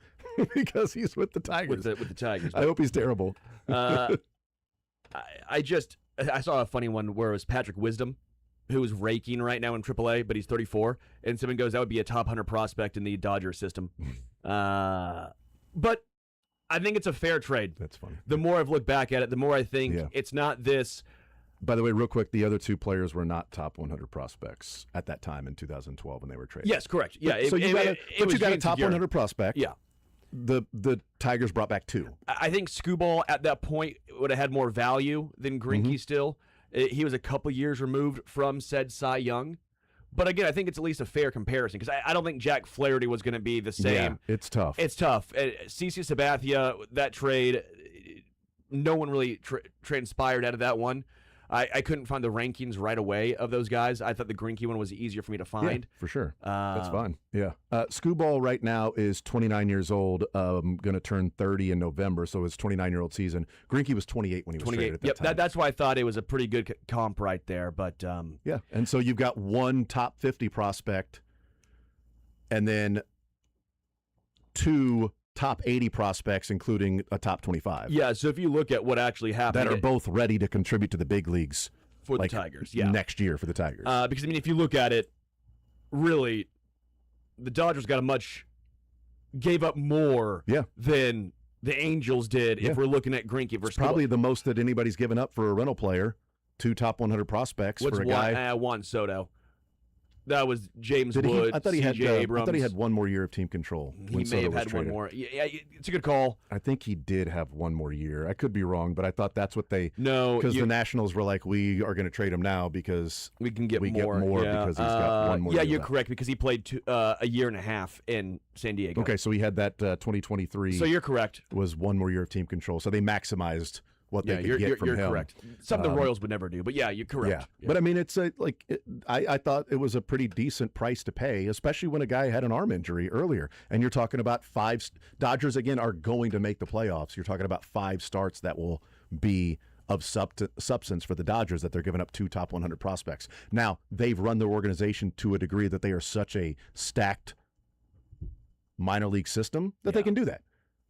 because he's with the Tigers. With the Tigers. I hope he's terrible. I saw a funny one where it was Patrick Wisdom, who is raking right now in AAA, but he's 34. And someone goes, that would be a top 100 prospect in the Dodger system. But I think it's a fair trade. That's funny. The more I've looked back at it, the more I think it's not this. By the way, real quick, the other 2 players were not top 100 prospects at that time in 2012 when they were traded. Yes, correct. Yeah, you got a top 100 prospect. Yeah. The Tigers brought back 2. I think Skubal at that point would have had more value than Greinke still. He was a couple years removed from said Cy Young. But again, I think it's at least a fair comparison because I don't think Jack Flaherty was going to be the same. Yeah, it's tough. It's tough. CC Sabathia, that trade, no one really transpired out of that one. I couldn't find the rankings right away of those guys. I thought the Greinke one was easier for me to find. Yeah, for sure. That's fine. Yeah. Skubal right now is 29 years old, going to turn 30 in November, so his 29-year-old season. Greinke was 28 when he was traded at that time. That's why I thought it was a pretty good comp right there. But yeah, and so you've got 1 top 50 prospect and then 2 top 80 prospects, including a top 25. Yeah, so if you look at what actually happened. That are both ready to contribute to the big leagues. For the Tigers, yeah. Next year for the Tigers. Because, I mean, if you look at it, really, the Dodgers gave up more than the Angels did if we're looking at Greinke versus probably the most that anybody's given up for a rental player. 2 top 100 prospects for a guy. Juan Soto. That was James Wood. I thought he had. Abrams. I thought he had 1 more year of team control. He may have had 1 more. Yeah, it's a good call. I think he did have 1 more year. I could be wrong, but I thought that's what they. No, because the Nationals were like, we are going to trade him now because we can get more because he's got 1 more. Yeah, year you're left. correct because he played a year and a half in San Diego. Okay, so he had that 2023. So you're correct. Was 1 more year of team control, so they maximized what they could get from him. You're correct. Something the Royals would never do, but yeah, you're correct. Yeah. But I mean, it's I thought it was a pretty decent price to pay, especially when a guy had an arm injury earlier. And you're talking about 5 Dodgers again are going to make the playoffs. You're talking about 5 starts that will be of substance for the Dodgers that they're giving up 2 top 100 prospects. Now they've run their organization to a degree that they are such a stacked minor league system that they can do that.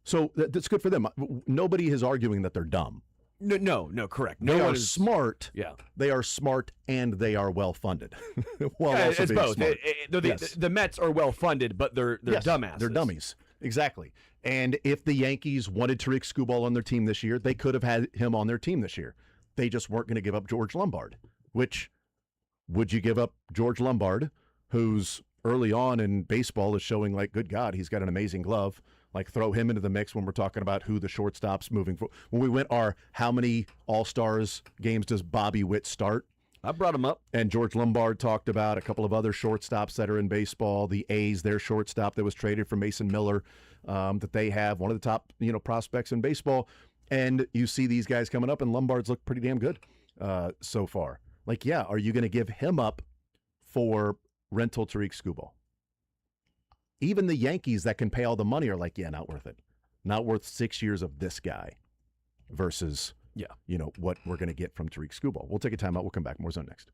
So that's good for them. Nobody is arguing that they're dumb. No, correct. They are smart. Yeah. They are smart and they are well funded. It's both. The Mets are well funded, but they're dumbasses. They're dummies. Exactly. And if the Yankees wanted Tariq Skubal on their team this year, they could have had him on their team this year. They just weren't going to give up George Lombard. Which, would you give up George Lombard, who's early on in baseball is showing like, good God, he's got an amazing glove. Like throw him into the mix when we're talking about who the shortstops moving for. When we went how many All-Stars games does Bobby Witt start? I brought him up. And George Lombard talked about a couple of other shortstops that are in baseball. The A's, their shortstop that was traded for Mason Miller, that they have, one of the top prospects in baseball. And you see these guys coming up, and Lombard's looked pretty damn good so far. Like, yeah, are you going to give him up for rental Tariq Skubal? Even the Yankees that can pay all the money are like, yeah, not worth it. Not worth 6 years of this guy versus, what we're going to get from Tariq Skubal. We'll take a timeout. We'll come back. More Zone next.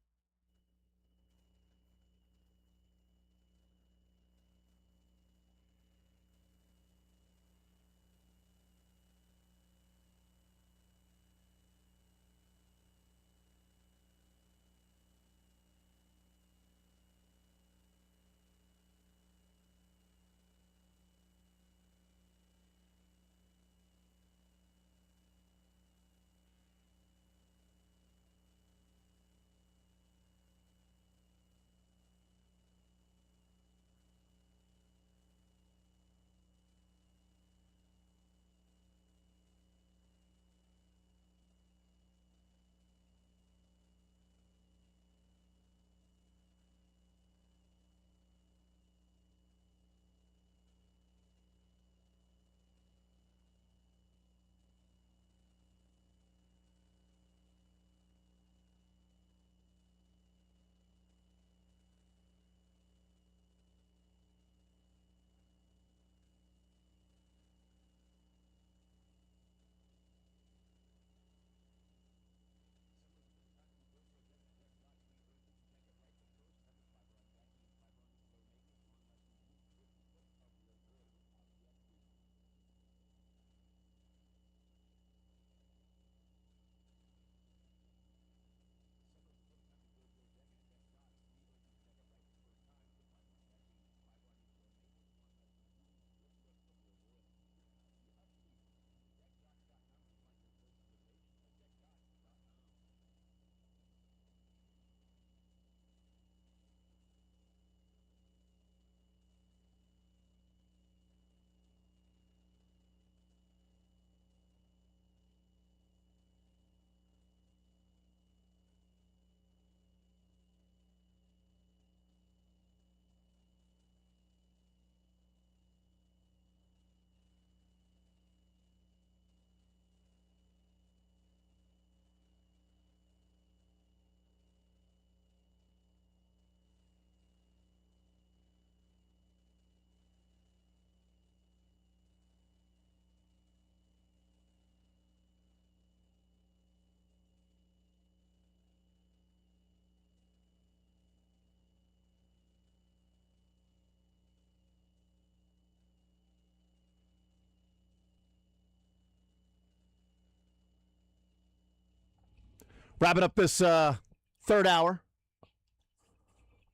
Wrapping up this third hour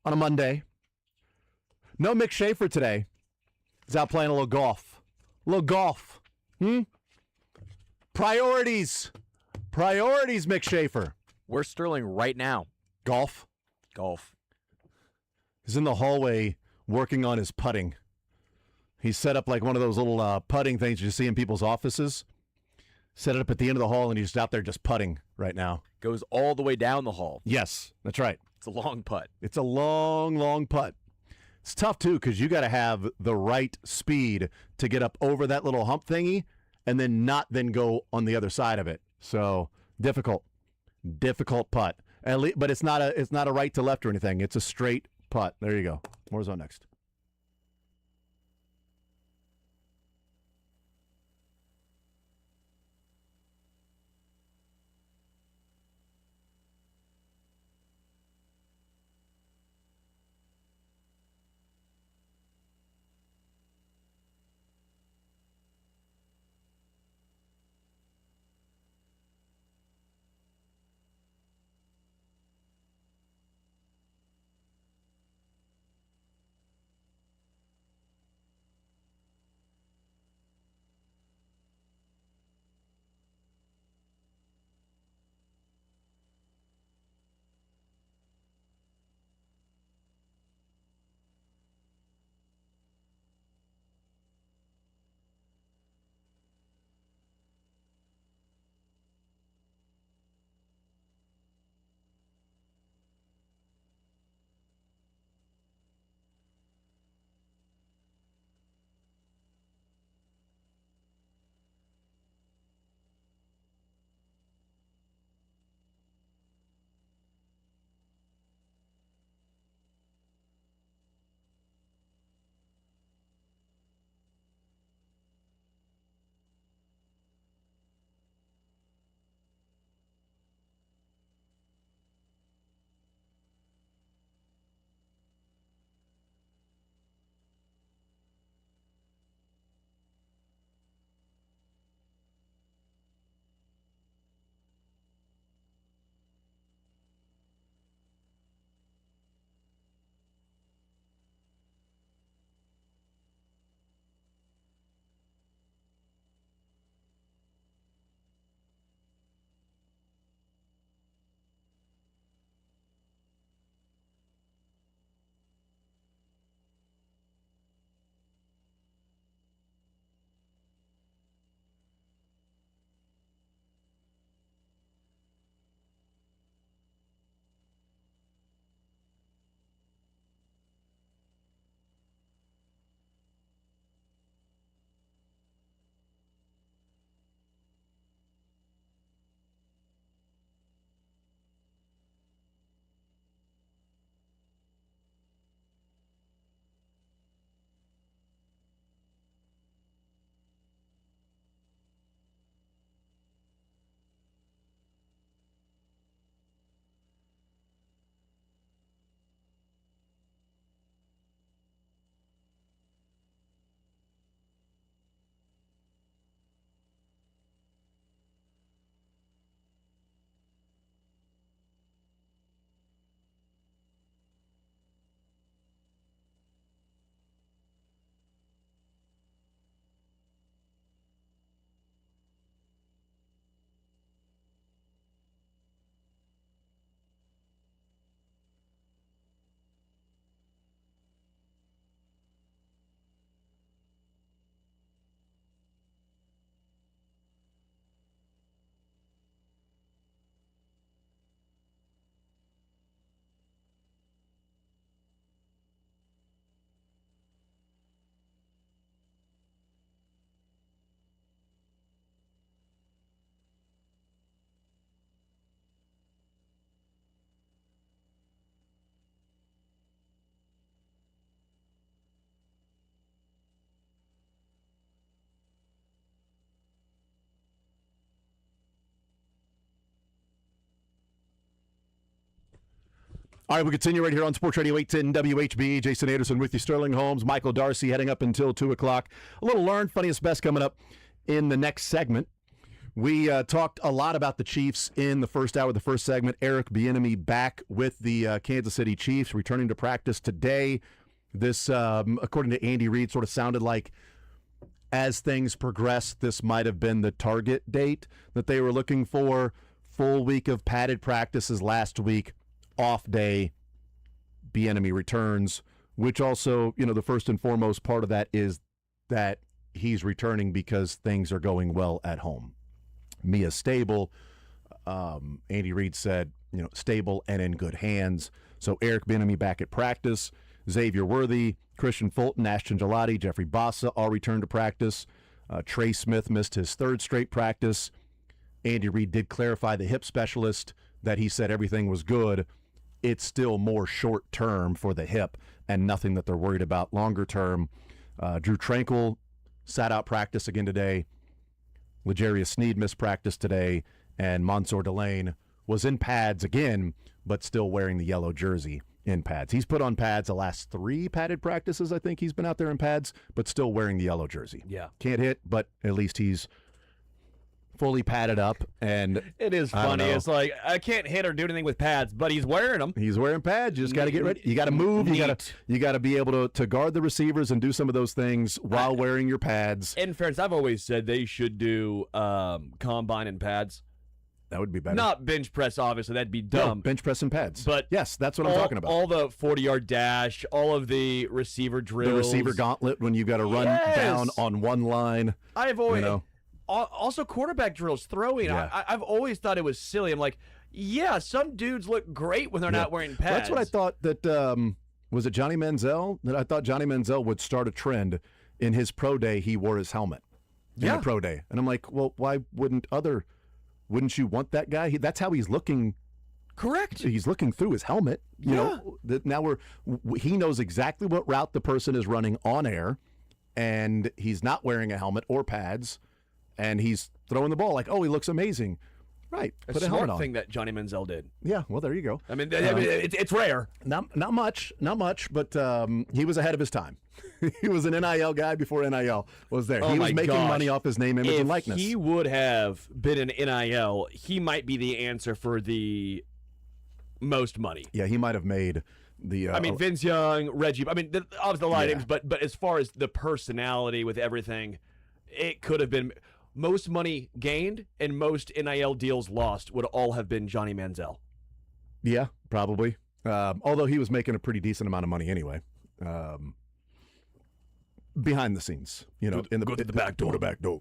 on a Monday. No Mick Schaefer today. He's out playing a little golf. A little golf. Priorities. Priorities, Mick Schaefer. Where's Sterling right now? Golf. Golf. He's in the hallway working on his putting. He's set up like one of those little putting things you see in people's offices. Set it up at the end of the hall, and he's out there just putting right now. Goes all the way down the hall. Yes, that's right. It's a long putt. It's a long, long putt. It's tough, too, because you got to have the right speed to get up over that little hump thingy and then not then go on the other side of it. So difficult putt. But it's not a right to left or anything. It's a straight putt. There you go. More Zone next. All right, we continue right here on Sports Radio 810 WHB. Jason Anderson with you, Sterling Holmes, Michael Darcy heading up until 2 o'clock. A little Learn, Funniest Best coming up in the next segment. We talked a lot about the Chiefs in the first hour of the first segment. Eric Bieniemy back with the Kansas City Chiefs, returning to practice today. This, according to Andy Reid, sort of sounded like as things progress, this might have been the target date that they were looking for. Full week of padded practices last week. Off day, Bieniemy returns, which also, the first and foremost part of that is that he's returning because things are going well at home. Mia's stable. Andy Reid said, stable and in good hands. So Eric Bieniemy back at practice. Xavier Worthy, Christian Fulton, Ashton Gelati, Jeffrey Bassa all returned to practice. Trey Smith missed his third straight practice. Andy Reid did clarify the hip specialist that he said everything was good. It's still more short term for the hip and nothing that they're worried about longer term. Drew Tranquil sat out practice again today. L'Jarius Sneed missed practice today. And Mansour Delane was in pads again, but still wearing the yellow jersey in pads. He's put on pads the last 3 padded practices. I think he's been out there in pads, but still wearing the yellow jersey. Yeah. Can't hit, but at least he's fully padded up. And it is funny. It's like, I can't hit or do anything with pads, but he's wearing them. He's wearing pads. You just got to get ready. You got to move. You got to be able to guard the receivers and do some of those things while wearing your pads. In fairness, I've always said they should do combine and pads. That would be better. Not bench press, obviously. That'd be dumb. No, bench press and pads. But yes, that's what I'm talking about. All the 40-yard dash, all of the receiver drills. The receiver gauntlet when you got to run down on one line. I've always... Also, quarterback drills, throwing. Yeah. I've always thought it was silly. I'm like, yeah, some dudes look great when they're not wearing pads. That's what I thought that, was it Johnny Manziel? That I thought Johnny Manziel would start a trend. In his pro day, he wore his helmet in the pro day. And I'm like, well, why wouldn't you want that guy? That's how he's looking. Correct. He's looking through his helmet. You know, now he knows exactly what route the person is running on air, and he's not wearing a helmet or pads. And he's throwing the ball like, oh, he looks amazing. Right. Put a helmet on. Thing that Johnny Manziel did. Yeah, well, there you go. I mean, it's rare. Not much, but he was ahead of his time. He was an NIL guy before NIL was there. He was making money off his name, image, and likeness. If he would have been an NIL, he might be the answer for the most money. Yeah, he might have made the... I mean, Vince Young, Reggie, obviously a lot of names, but as far as the personality with everything, it could have been... Most money gained and most NIL deals lost would all have been Johnny Manziel. Yeah, probably. Although he was making a pretty decent amount of money anyway. Behind the scenes, go to the back door. Go to the back door.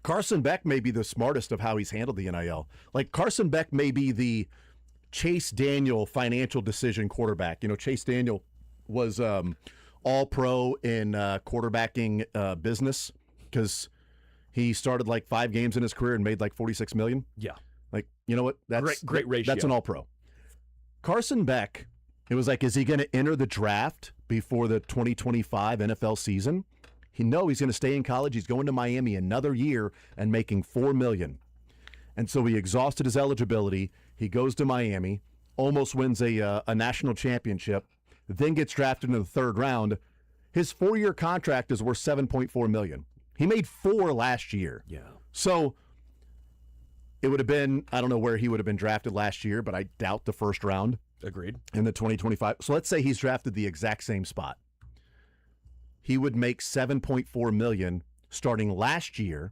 Carson Beck may be the smartest of how he's handled the NIL. Like, Carson Beck may be the Chase Daniel financial decision quarterback. Chase Daniel was all-pro in quarterbacking business because he started like 5 games in his career and made like $46 million. Yeah. Like, you know what? That's great ratio. That's an all-pro. Carson Beck, it was like, is he going to enter the draft before the 2025 NFL season? He's going to stay in college. He's going to Miami another year and making $4 million. And so he exhausted his eligibility. He goes to Miami, almost wins a national championship, then gets drafted in the 3rd round. His 4-year contract is worth $7.4 million. He made 4 last year. Yeah. So it would have been, I don't know where he would have been drafted last year, but I doubt the 1st round. Agreed. In the 2025. So let's say he's drafted the exact same spot. He would make $7.4 million starting last year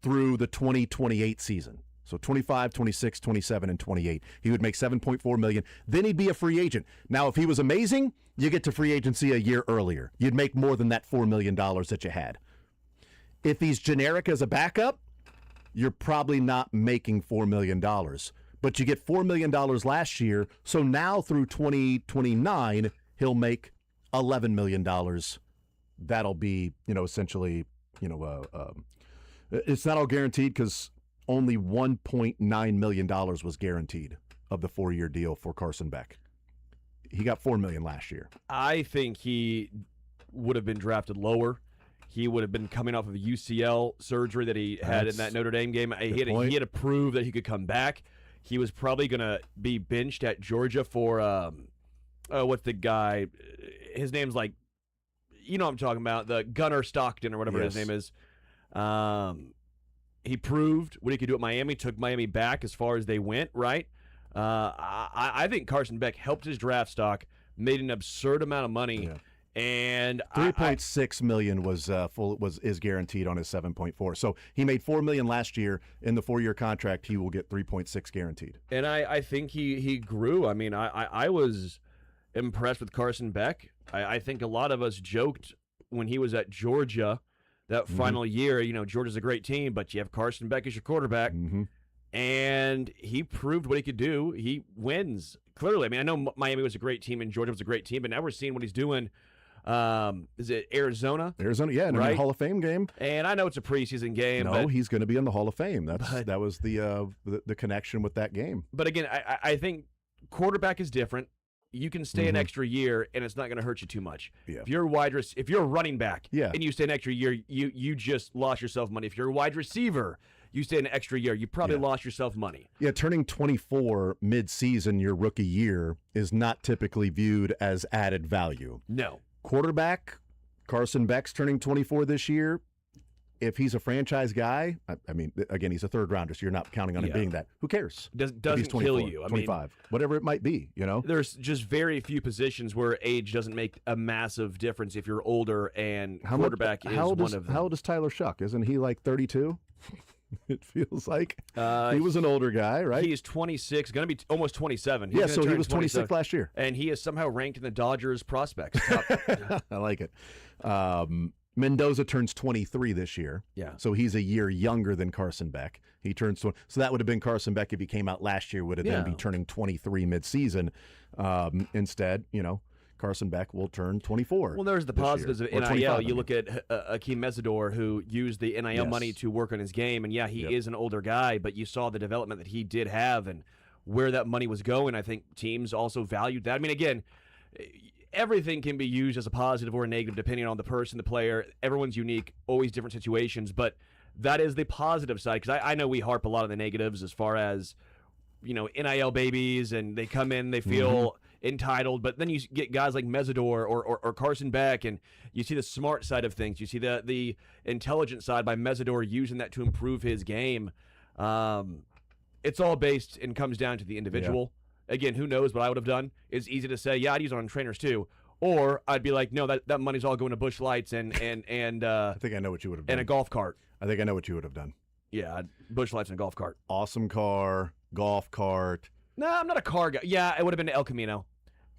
through the 2028 season. So 25, 26, 27, and 28. He would make $7.4 million. Then he'd be a free agent. Now, if he was amazing, you get to free agency a year earlier. You'd make more than that $4 million that you had. If he's generic as a backup, you're probably not making $4 million. But you get $4 million last year, so now through 2029, he'll make $11 million. That'll be, essentially, it's not all guaranteed because only $1.9 million was guaranteed of the 4-year deal for Carson Beck. He got $4 million last year. I think he would have been drafted lower. He would have been coming off of a UCL surgery that he had in that Notre Dame game. He had to prove that he could come back. he was probably going to be benched at Georgia for what's the guy? His name's like, you know what I'm talking about, the Gunnar Stockton or whatever his name is. He proved what he could do at Miami, took Miami back as far as they went, right? I think Carson Beck helped his draft stock, made an absurd amount of money, and $3.6 million is guaranteed on his 7.4. So he made $4 million last year. In the 4-year contract, he will get 3.6 guaranteed. And I think he grew. I mean, I was impressed with Carson Beck. I think a lot of us joked when he was at Georgia that final year, Georgia's a great team, but you have Carson Beck as your quarterback. And he proved what he could do. He wins, clearly. I mean, I know Miami was a great team and Georgia was a great team, but now we're seeing what he's doing. Is it Arizona? Arizona, yeah, in the Hall of Fame game. And I know it's a preseason game. No, he's going to be in the Hall of Fame. That was the connection with that game. But again, I think quarterback is different. You can stay an extra year, and it's not going to hurt you too much. Yeah. If you're a running back, and you stay an extra year, you just lost yourself money. If you're a wide receiver, you stay an extra year, you probably lost yourself money. Yeah, turning 24 mid-season your rookie year is not typically viewed as added value. No. Quarterback, Carson Beck's turning 24 this year. If he's a franchise guy, I mean, again, he's a third rounder, so you're not counting on him being that. Who cares? Doesn't kill you. 25, whatever it might be, There's just very few positions where age doesn't make a massive difference if you're older, and quarterback is one of them. How old is Tyler Shuck? Isn't he like 32? It feels like he was an older guy, right? He is 26, going to be almost 27. So he was 26 last year. And he is somehow ranked in the Dodgers prospects. I like it. Mendoza turns 23 this year. Yeah. So he's a year younger than Carson Beck. He turns 20. So that would have been Carson Beck if he came out last year, would have then be turning 23 midseason. Instead, Carson Beck will turn 24. Well, there's the positives of NIL. You look at Akeem Mesidor, who used the NIL money to work on his game, and he is an older guy, but you saw the development that he did have and where that money was going. I think teams also valued that. I mean, again, everything can be used as a positive or a negative depending on the person, the player. Everyone's unique, always different situations, but that is the positive side, because I know we harp a lot on the negatives as far as, NIL babies, and they come in, they feel entitled, but then you get guys like Mesidor or Carson Beck, and you see the smart side of things. You see the intelligent side by Mesidor using that to improve his game. It's all based and comes down to the individual. Again, who knows what I would have done? It's easy to say, I'd use it on trainers too. Or I'd be like, no, that money's all going to Busch Lights and I think I know what you would have done. And a golf cart. I think I know what you would have done. Yeah, Busch Lights and a golf cart. Awesome car, golf cart. No, I'm not a car guy. Yeah, it would have been El Camino.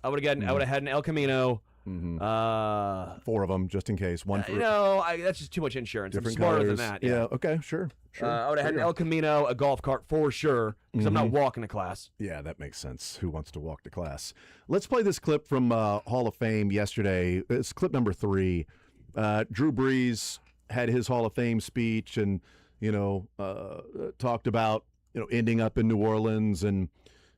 I would have had an El Camino. 4 of them, just in case. One for that's just too much insurance. Different I'm smarter colors. than that. Yeah. Okay. Sure. I would have had an El Camino, a golf cart for sure, because I'm not walking to class. Yeah, that makes sense. Who wants to walk to class? Let's play this clip from Hall of Fame yesterday. It's clip number 3. Drew Brees had his Hall of Fame speech, and talked about ending up in New Orleans, and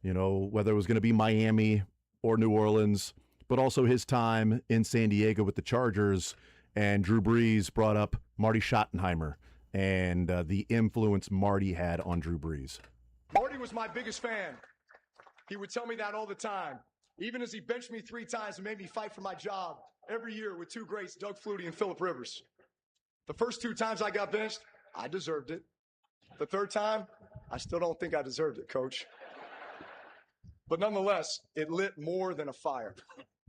whether it was going to be Miami or New Orleans, but also his time in San Diego with the Chargers. And Drew Brees brought up Marty Schottenheimer and the influence Marty had on Drew Brees. Marty was my biggest fan. He would tell me that all the time. Even as he benched me 3 times and made me fight for my job every year with 2 greats, Doug Flutie and Phillip Rivers. The first 2 times I got benched, I deserved it. The 3rd time, I still don't think I deserved it, Coach. But nonetheless, it lit more than a fire.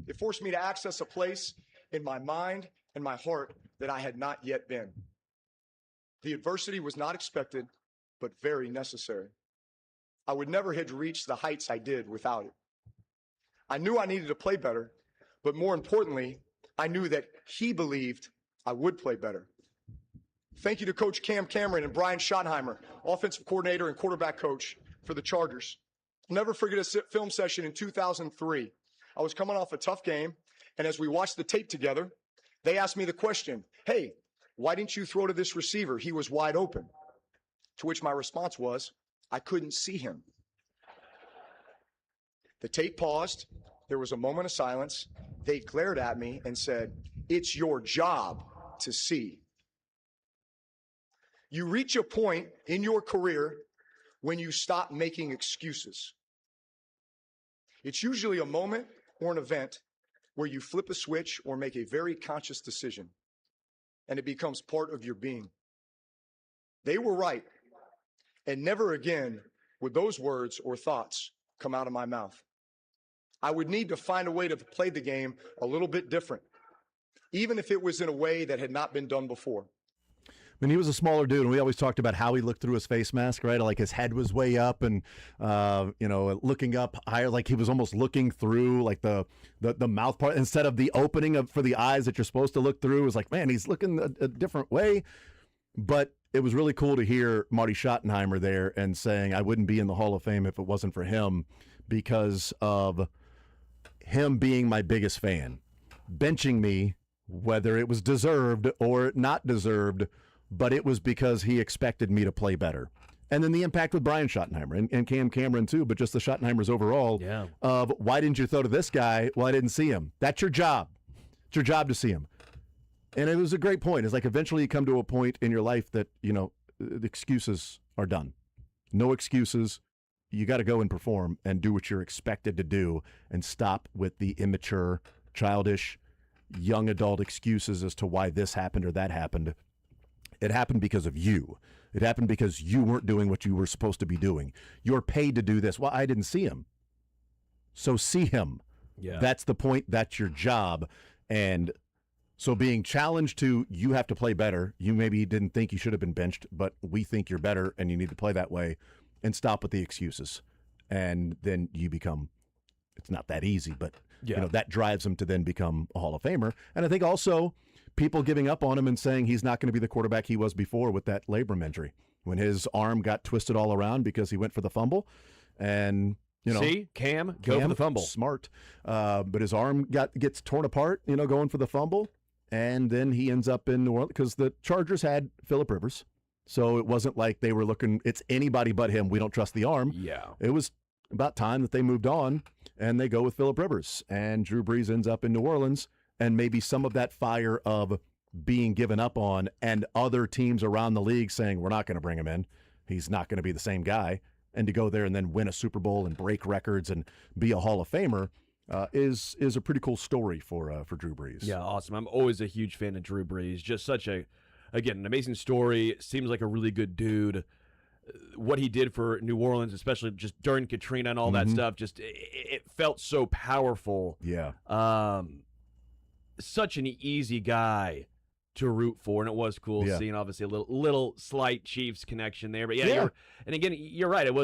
It forced me to access a place in my mind and my heart that I had not yet been. The adversity was not expected, but very necessary. I would never have reached the heights I did without it. I knew I needed to play better, but more importantly, I knew that he believed I would play better. Thank you to Coach Cam Cameron and Brian Schottenheimer, offensive coordinator and quarterback coach for the Chargers. I'll never forget a film session in 2003. I was coming off a tough game, and as we watched the tape together, they asked me the question, hey, why didn't you throw to this receiver? He was wide open. To which my response was, I couldn't see him. The tape paused. There was a moment of silence. They glared at me and said, it's your job to see. You reach a point in your career when you stop making excuses. It's usually a moment or an event where you flip a switch or make a very conscious decision, and it becomes part of your being. They were right, and never again would those words or thoughts come out of my mouth. I would need to find a way to play the game a little bit different, even if it was in a way that had not been done before. I mean, he was a smaller dude, and we always talked about how he looked through his face mask, right? Like his head was way up and, looking up higher, like he was almost looking through like the mouth part instead of the opening for the eyes that you're supposed to look through. It was like, man, he's looking a different way. But it was really cool to hear Marty Schottenheimer there and saying, I wouldn't be in the Hall of Fame if it wasn't for him because of him being my biggest fan. Benching me, whether it was deserved or not deserved, but it was because he expected me to play better. And then the impact with Brian Schottenheimer and Cam Cameron too, but just the Schottenheimers overall of why didn't you throw to this guy? Well, I didn't see him. That's your job. It's your job to see him. And it was a great point. It's like eventually you come to a point in your life that, the excuses are done. No excuses. You got to go and perform and do what you're expected to do and stop with the immature, childish, young adult excuses as to why this happened or that happened. It happened because of you. It happened because you weren't doing what you were supposed to be doing. You're paid to do this. Well, I didn't see him. So see him. Yeah. That's the point. That's your job. And so being challenged to, you have to play better. You maybe didn't think you should have been benched, but we think you're better and you need to play that way, and stop with the excuses. And then you become, it's not that easy, but that drives him to then become a Hall of Famer. And I think also people giving up on him and saying he's not going to be the quarterback he was before with that labrum injury when his arm got twisted all around because he went for the fumble. And see, Cam, go for the fumble. Smart. But his arm gets torn apart, going for the fumble. And then he ends up in New Orleans because the Chargers had Phillip Rivers. So it wasn't like they were looking, it's anybody but him. We don't trust the arm. Yeah. It was about time that they moved on and they go with Phillip Rivers. And Drew Brees ends up in New Orleans. And maybe some of that fire of being given up on and other teams around the league saying, we're not going to bring him in. He's not going to be the same guy. And to go there and then win a Super Bowl and break records and be a Hall of Famer is a pretty cool story for Drew Brees. Yeah, awesome. I'm always a huge fan of Drew Brees. Just such an amazing story. Seems like a really good dude. What he did for New Orleans, especially just during Katrina and all that stuff, just it felt so powerful. Yeah. Such an easy guy to root for, and it was cool seeing obviously a little slight Chiefs connection there. But you're right. It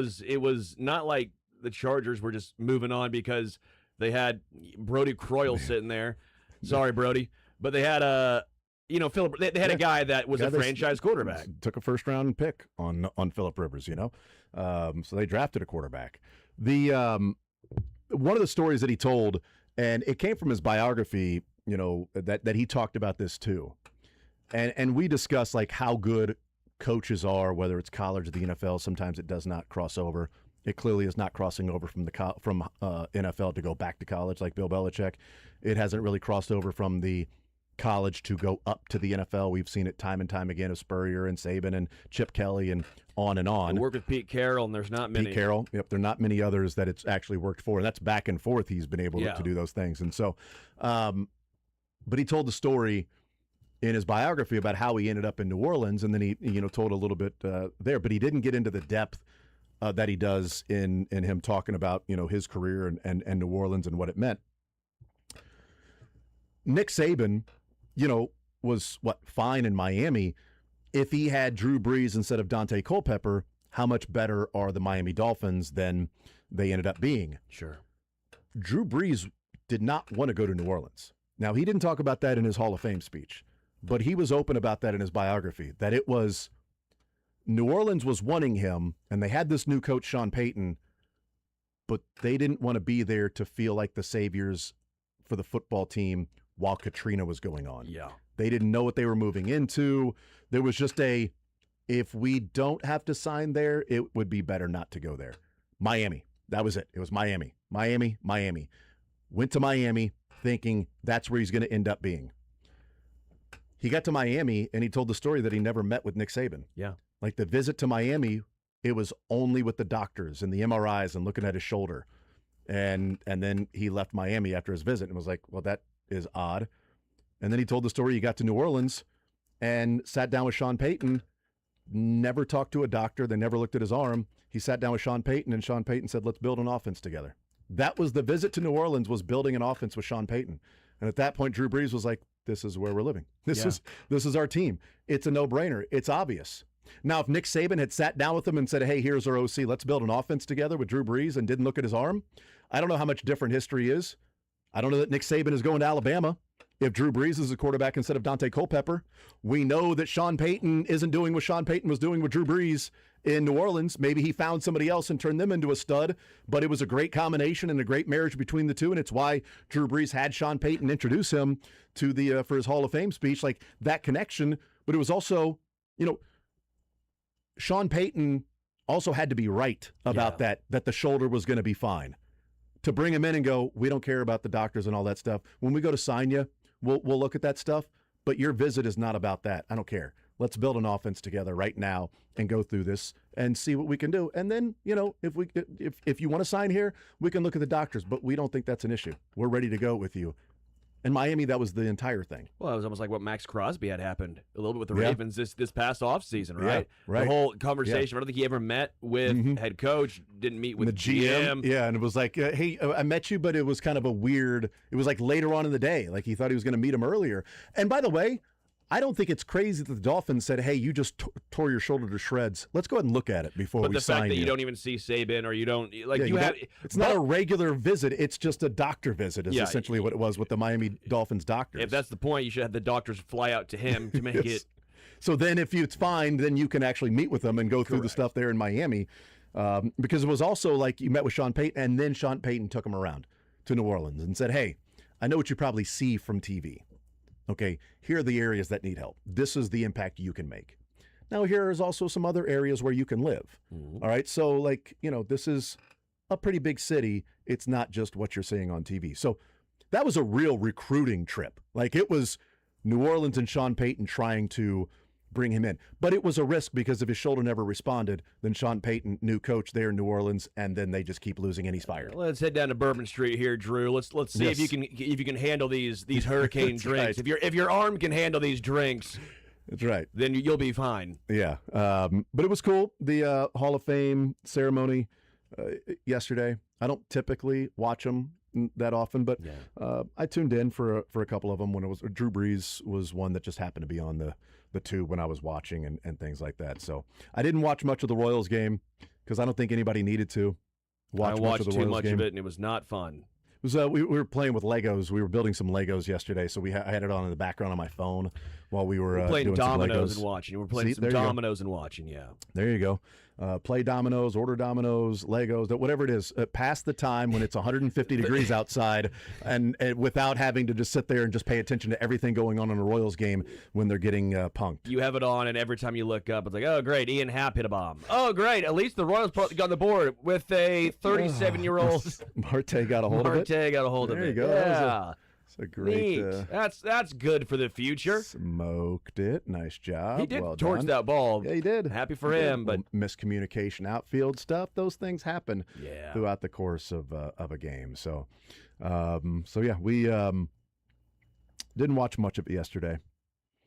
was not like the Chargers were just moving on because they had Brody Croyle sitting there. Sorry, Brody, but they had Phillip. They had a guy that was a franchise quarterback. Took a first-round pick on Phillip Rivers. So they drafted a quarterback. One of the stories that he told, and it came from his biography. That he talked about this too. And we discuss like how good coaches are, whether it's college or the NFL. Sometimes it does not cross over. It clearly is not crossing over from NFL to go back to college like Bill Belichick. It hasn't really crossed over from the college to go up to the NFL. We've seen it time and time again of Spurrier and Saban and Chip Kelly and on and on. I work with Pete Carroll, and there's not many. Pete Carroll, yep, there are not many others that it's actually worked for, and that's back and forth. He's been able to do those things, and so. But he told the story in his biography about how he ended up in New Orleans, and then he told a little bit there, but he didn't get into the depth that he does in him talking about his career and New Orleans and what it meant. Nick Saban, was fine in Miami. If he had Drew Brees instead of Dante Culpepper, how much better are the Miami Dolphins than they ended up being? Sure. Drew Brees did not want to go to New Orleans. Now, he didn't talk about that in his Hall of Fame speech, but he was open about that in his biography, that it was New Orleans was wanting him, and they had this new coach, Sean Payton, but they didn't want to be there to feel like the saviors for the football team while Katrina was going on. Yeah. They didn't know what they were moving into. There was just if we don't have to sign there, it would be better not to go there. Miami. That was it. It was Miami. Miami. Went to Miami thinking that's where he's going to end up being. He got to Miami, and he told the story that he never met with Nick Saban. Yeah. Like the visit to Miami It was only with the doctors and the MRIs and looking at his shoulder. And then he left Miami after his visit and was like, well, that is odd. And then he told the story. He got to New Orleans and sat down with Sean Payton, never talked to a doctor. They never looked at his arm. He sat down with Sean Payton, and Sean Payton said, let's build an offense together. That was the visit to New Orleans, was building an offense with Sean Payton. And at that point, Drew Brees was like, this is where we're living. This is our team. It's a no-brainer. It's obvious. Now, if Nick Saban had sat down with him and said, hey, here's our OC, let's build an offense together with Drew Brees, and didn't look at his arm, I don't know how much different history is. I don't know that Nick Saban is going to Alabama if Drew Brees is the quarterback instead of Dante Culpepper. We know that Sean Payton isn't doing what Sean Payton was doing with Drew Brees in New Orleans. Maybe he found somebody else and turned them into a stud, but it was a great combination and a great marriage between the two, and it's why Drew Brees had Sean Payton introduce him to the for his Hall of Fame speech, like that connection. But it was also, Sean Payton also had to be right about that the shoulder was going to be fine. To bring him in and go, we don't care about the doctors and all that stuff. When we go to sign you, we'll look at that stuff, but your visit is not about that. I don't care. Let's build an offense together right now and go through this and see what we can do. And then, if you want to sign here, we can look at the doctors, but we don't think that's an issue. We're ready to go with you. In Miami, that was the entire thing. Well, it was almost like what Max Crosby had happened a little bit with the Ravens this past offseason, right? Yeah, right. The whole conversation. I don't think he ever met with head coach, didn't meet with the GM. Yeah, and it was like, hey, I met you, but it was kind of it was like later on in the day. Like he thought he was going to meet him earlier. And by the way, I don't think it's crazy that the Dolphins said, hey, you just tore your shoulder to shreds. Let's go ahead and look at it before we sign you. But the fact that you don't even see Saban or you don't it's not a regular visit. It's just a doctor visit is essentially what it was with the Miami Dolphins doctors. If that's the point, you should have the doctors fly out to him to make it. So then if it's fine, then you can actually meet with them and go through the stuff there in Miami. Because it was also like you met with Sean Payton, and then Sean Payton took him around to New Orleans and said, hey, I know what you probably see from TV. Okay, here are the areas that need help. This is the impact you can make. Now, here is also some other areas where you can live. All right, so this is a pretty big city. It's not just what you're seeing on TV. So that was a real recruiting trip. Like it was New Orleans and Sean Payton trying to bring him in. But it was a risk because if his shoulder never responded, then Sean Payton, new coach there in New Orleans, and then they just keep losing and he's fired. Let's head down to Bourbon Street here, Drew. Let's see if you can handle these hurricane drinks. Right. If your arm can handle these drinks, that's right. Then you'll be fine. Yeah. But it was cool. The Hall of Fame ceremony yesterday. I don't typically watch them that often, but I tuned in for a couple of them when it was Drew Brees was one that just happened to be on the tube when I was watching and things like that. So I didn't watch much of the Royals game because I don't think anybody needed to watch much of the Royals game. I watched too much of it, and it was not fun. It was, we were playing with Legos. We were building some Legos yesterday, so I had it on in the background on my phone while we were playing doing dominoes some Legos. and watching. We're playing some dominoes and watching, yeah. There you go. Play dominoes, order dominoes, Legos, whatever it is. Pass the time when it's 150 degrees outside and without having to just sit there and just pay attention to everything going on in a Royals game when they're getting punked. You have it on, and every time you look up, it's like, oh, great, Ian Happ hit a bomb. Oh, great, at least the Royals got on the board with a 37-year-old. Marte got a hold of it. Marte got a hold of it. There you go. Yeah. It's a great. That's good for the future. Smoked it. Nice job. He did well torch done. that ball. Yeah, he did. Happy for him, but miscommunication, outfield stuff. Those things happen Yeah. throughout the course of a game. So, yeah, we didn't watch much of it yesterday.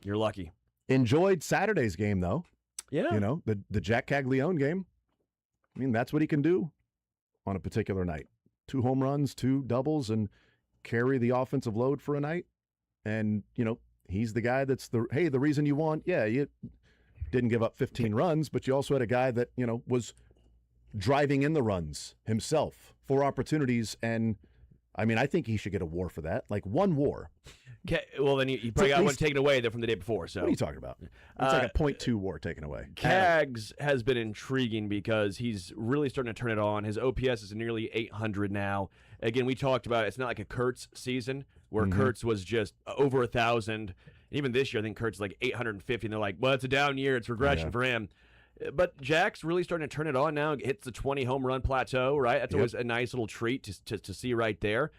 You're lucky. Enjoyed Saturday's game though. Yeah. You know, the Jack Caglione game. I mean, that's what he can do on a particular night. 2 home runs, 2 doubles, and carry the offensive load for a night. And, he's the guy that's the reason you won. Yeah, you didn't give up 15 runs, but you also had a guy that, was driving in the runs himself for opportunities. And, I mean, I think he should get a WAR for that. Like 1 WAR. Okay, well, then you probably got one taken away there from the day before. So what are you talking about? It's like a 0.2 WAR taken away. Cags has been intriguing because he's really starting to turn it on. His OPS is nearly 800 now. Again, we talked about it's not like a Kurtz season where Kurtz was just over 1,000. Even this year, I think Kurtz is like 850, and they're like, well, it's a down year. It's regression for him. But Jack's really starting to turn it on now. Hits the 20 home run plateau, right? That's always a nice little treat to see right there.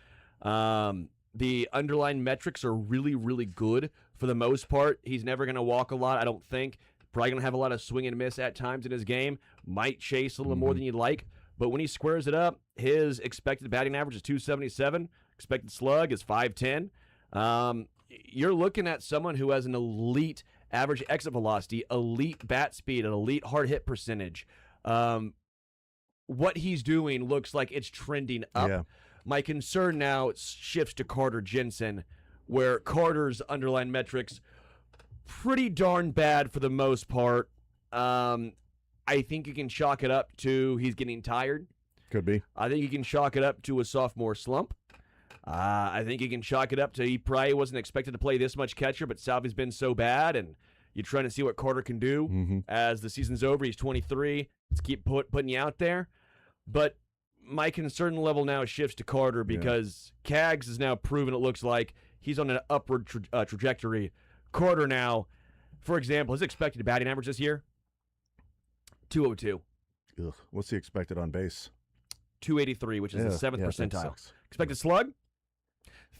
The underlying metrics are really, really good for the most part. He's never going to walk a lot, I don't think. Probably going to have a lot of swing and miss at times in his game. Might chase a little more than you'd like. But when he squares it up, his expected batting average is 277. Expected slug is 510. You're looking at someone who has an elite average exit velocity, elite bat speed, an elite hard hit percentage. What he's doing looks like it's trending up. Yeah. My concern now shifts to Carter Jensen, where Carter's underlying metrics pretty darn bad for the most part. I think you can chalk it up to he's getting tired. Could be. I think you can chalk it up to a sophomore slump. I think you can chalk it up to he probably wasn't expected to play this much catcher, but Salvi's been so bad, and you're trying to see what Carter can do as the season's over. He's 23. Let's keep putting you out there. But my concern level now shifts to Carter because Cags has now proven it looks like he's on an upward trajectory. Carter now, for example, his expected batting average this year, 202. Ugh. What's the expected on base? 283, which is the seventh that percentile. sucks. Expected slug,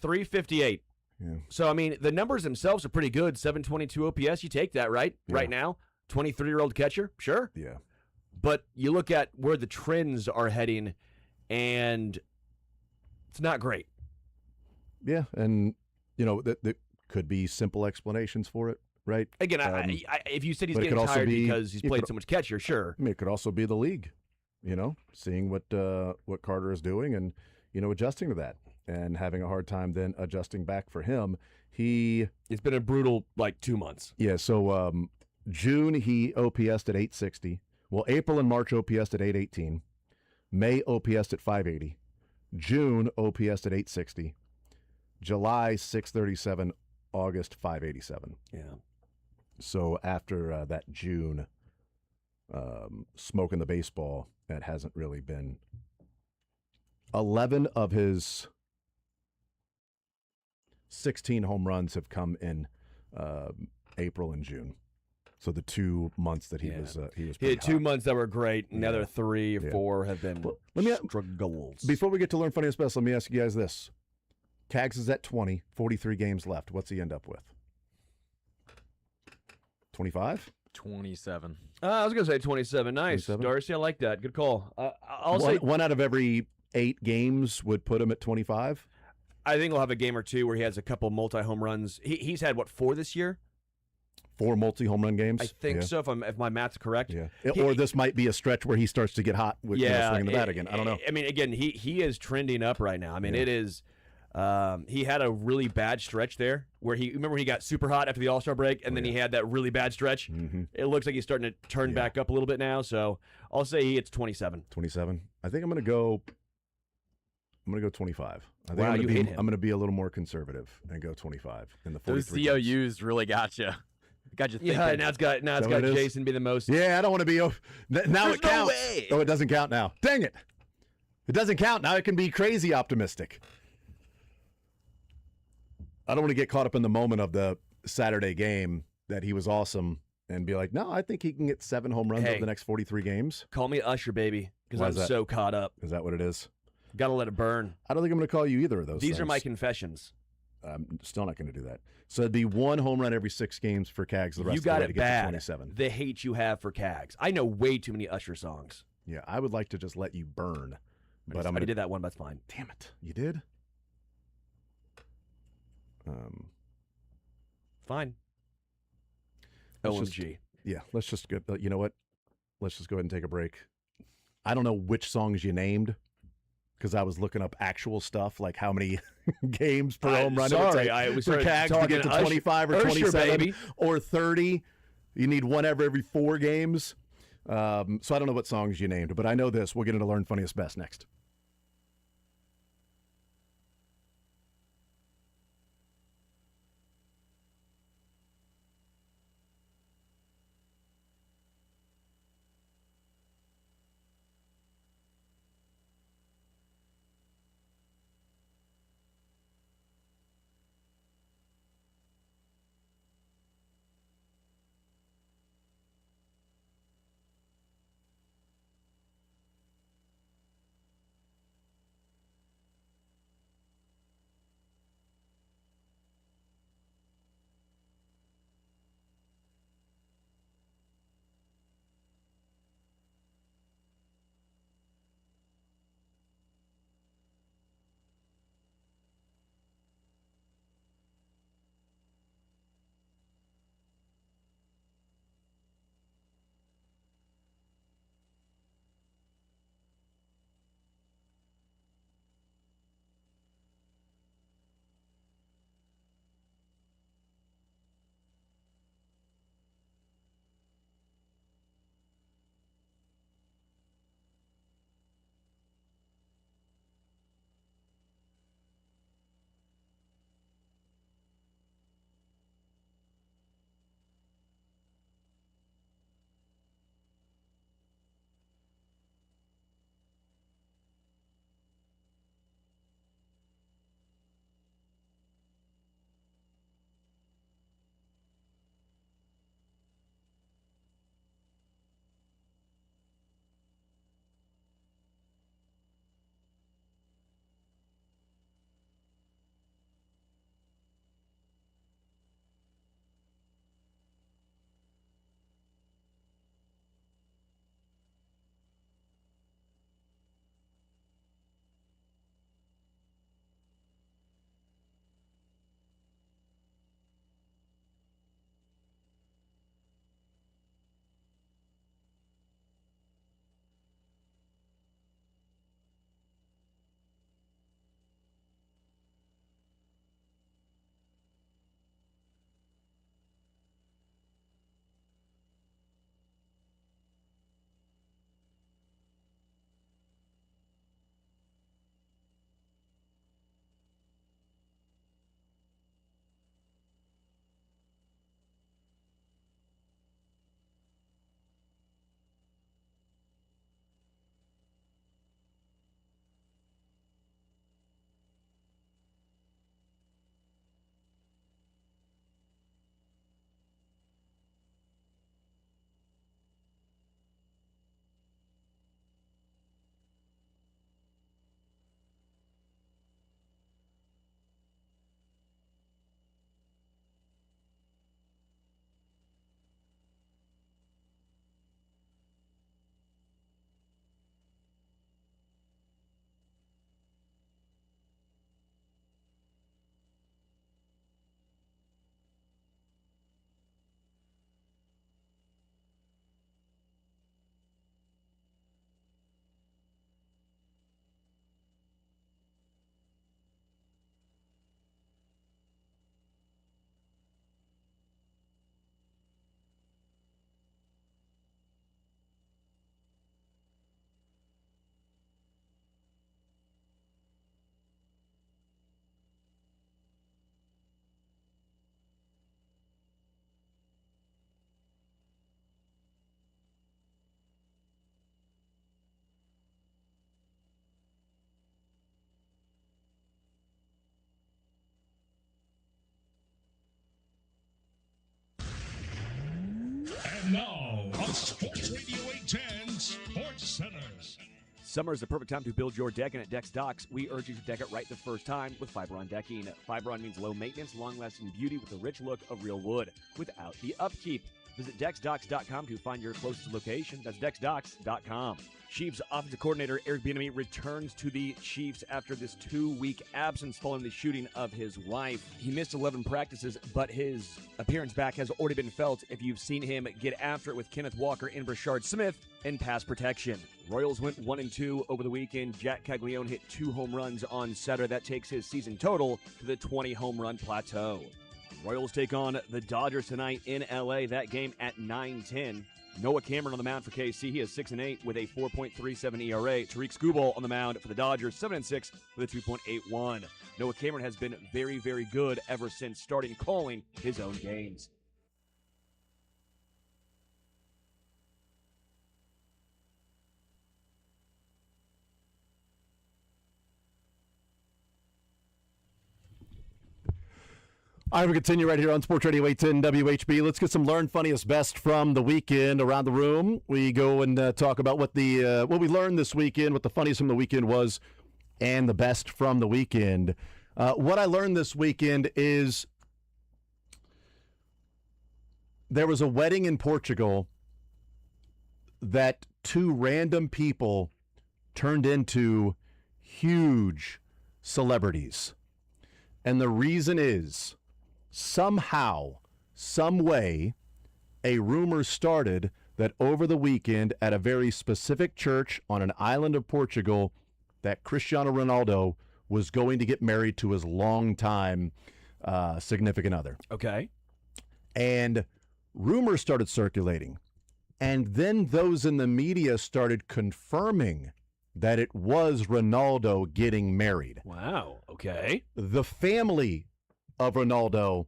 358. Yeah. So, I mean, the numbers themselves are pretty good. 722 OPS, you take that, right? Yeah. Right now, 23-year-old catcher, sure. Yeah. But you look at where the trends are heading, and it's not great. Yeah, and, you know, that could be simple explanations for it, right? Again, if you said he's but it getting could also tired be- because he's it played could- so much catcher, sure. I mean, it could also be the league, you know, seeing what Carter is doing and, you know, adjusting to that and having a hard time then adjusting back for him. It's been a brutal, 2 months. Yeah, so June he OPS'd at 860. Well, April and March OPS'd at 818. May OPS'd at 580. June OPS'd at 860. July 637. August 587. Yeah. So after that June, smoking the baseball, that hasn't really been. 11 of his 16 home runs have come in April and June. So the 2 months that he was He pretty had 2 hot. months that were great. And the Yeah. other 3 or Yeah. 4 have been struggles. Before we get to Learn Funniest Best, let me ask you guys this. Cags is at 20, 43 games left. What's he end up with? 25? 27. I was going to say 27. Nice. 27? Darcy, I like that. Good call. I'll one, say one out of every 8 games would put him at 25. I think he'll have a game or two where he has a couple multi-home runs. He's had, 4 this year? 4 multi-home run games? I think Yeah. so, if my math's correct. Yeah. Or this might be a stretch where he starts to get hot with swinging the bat again. I don't know. I mean, again, he is trending up right now. I mean, it is. He had a really bad stretch there where remember he got super hot after the All-Star break, and then he had that really bad stretch. It looks like he's starting to turn back up a little bit now. So I'll say he hits 27. 27. I think I'm going to go 25. I think Wow, I'm you gonna hate be, him. I'm going to be a little more conservative and go 25 in the 43 Those games. COUs really got you. Got you thinking. Yeah, now it's got that what it is? Jason be the most. Yeah, I don't want to be. Now There's it no counts. way. Oh, it doesn't count now. Dang it! It doesn't count now. It can be crazy optimistic. I don't want to get caught up in the moment of the Saturday game that he was awesome and be like, no, I think he can get 7 home runs Hey. over the next 43 games. Call me Usher, baby, because Why I'm is that? so caught up. Is that what it is? Got to let it burn. I don't think I'm going to call you either of those. These are my things. confessions. I'm still not going to do that. So it'd be 1 home run every 6 games for Cags. The rest You of the got way it to get to bad. 27. The hate you have for Cags. I know way too many Usher songs. Yeah, I would like to just let you burn, but I I'm gonna. did that one, but that's fine. Damn it, you did. Fine. Let's just- OMG. Yeah, let's just go. You know what? Let's just go ahead and take a break. I don't know which songs you named because I was looking up actual stuff, like how many games per home run sorry, it would we take for started Cags to talking get to Usher- 25 or Usher, 27 baby. or 30. You need one every 4 games. So I don't know what songs you named, but I know this. We'll get into Learn Funniest Best next. Sports Radio 810 Sports Center. Summer is the perfect time to build your decking at Deck's Docks. We urge you to deck it right the first time with Fiberon decking. Fiberon means low maintenance, long-lasting beauty with the rich look of real wood without the upkeep. Visit DecksDocks.com to find your closest location. That's DecksDocks.com. Chiefs offensive coordinator Eric Bieniemy returns to the Chiefs after this 2-week absence following the shooting of his wife. He missed 11 practices, but his appearance back has already been felt if you've seen him get after it with Kenneth Walker and Brashard Smith in pass protection. Royals went 1-2 over the weekend. Jack Caglione hit 2 home runs on Saturday. That takes his season total to the 20 home run plateau. Royals take on the Dodgers tonight in L.A. That game at 9:10. Noah Cameron on the mound for KC. He is 6-8 with a 4.37 ERA. Tariq Skubal on the mound for the Dodgers, 7-6 with a 2.81. Noah Cameron has been very, very good ever since starting calling his own games. All right, we continue right here on Sports Radio 810 WHB. Let's get some learn funniest best from the weekend around the room. We go and talk about what we learned this weekend, what the funniest from the weekend was, and the best from the weekend. What I learned this weekend is there was a wedding in Portugal that 2 random people turned into huge celebrities. And the reason is, somehow, some way, a rumor started that over the weekend at a very specific church on an island of Portugal, that Cristiano Ronaldo was going to get married to his longtime significant other. Okay. And rumors started circulating. And then those in the media started confirming that it was Ronaldo getting married. Wow. Okay. The family of Ronaldo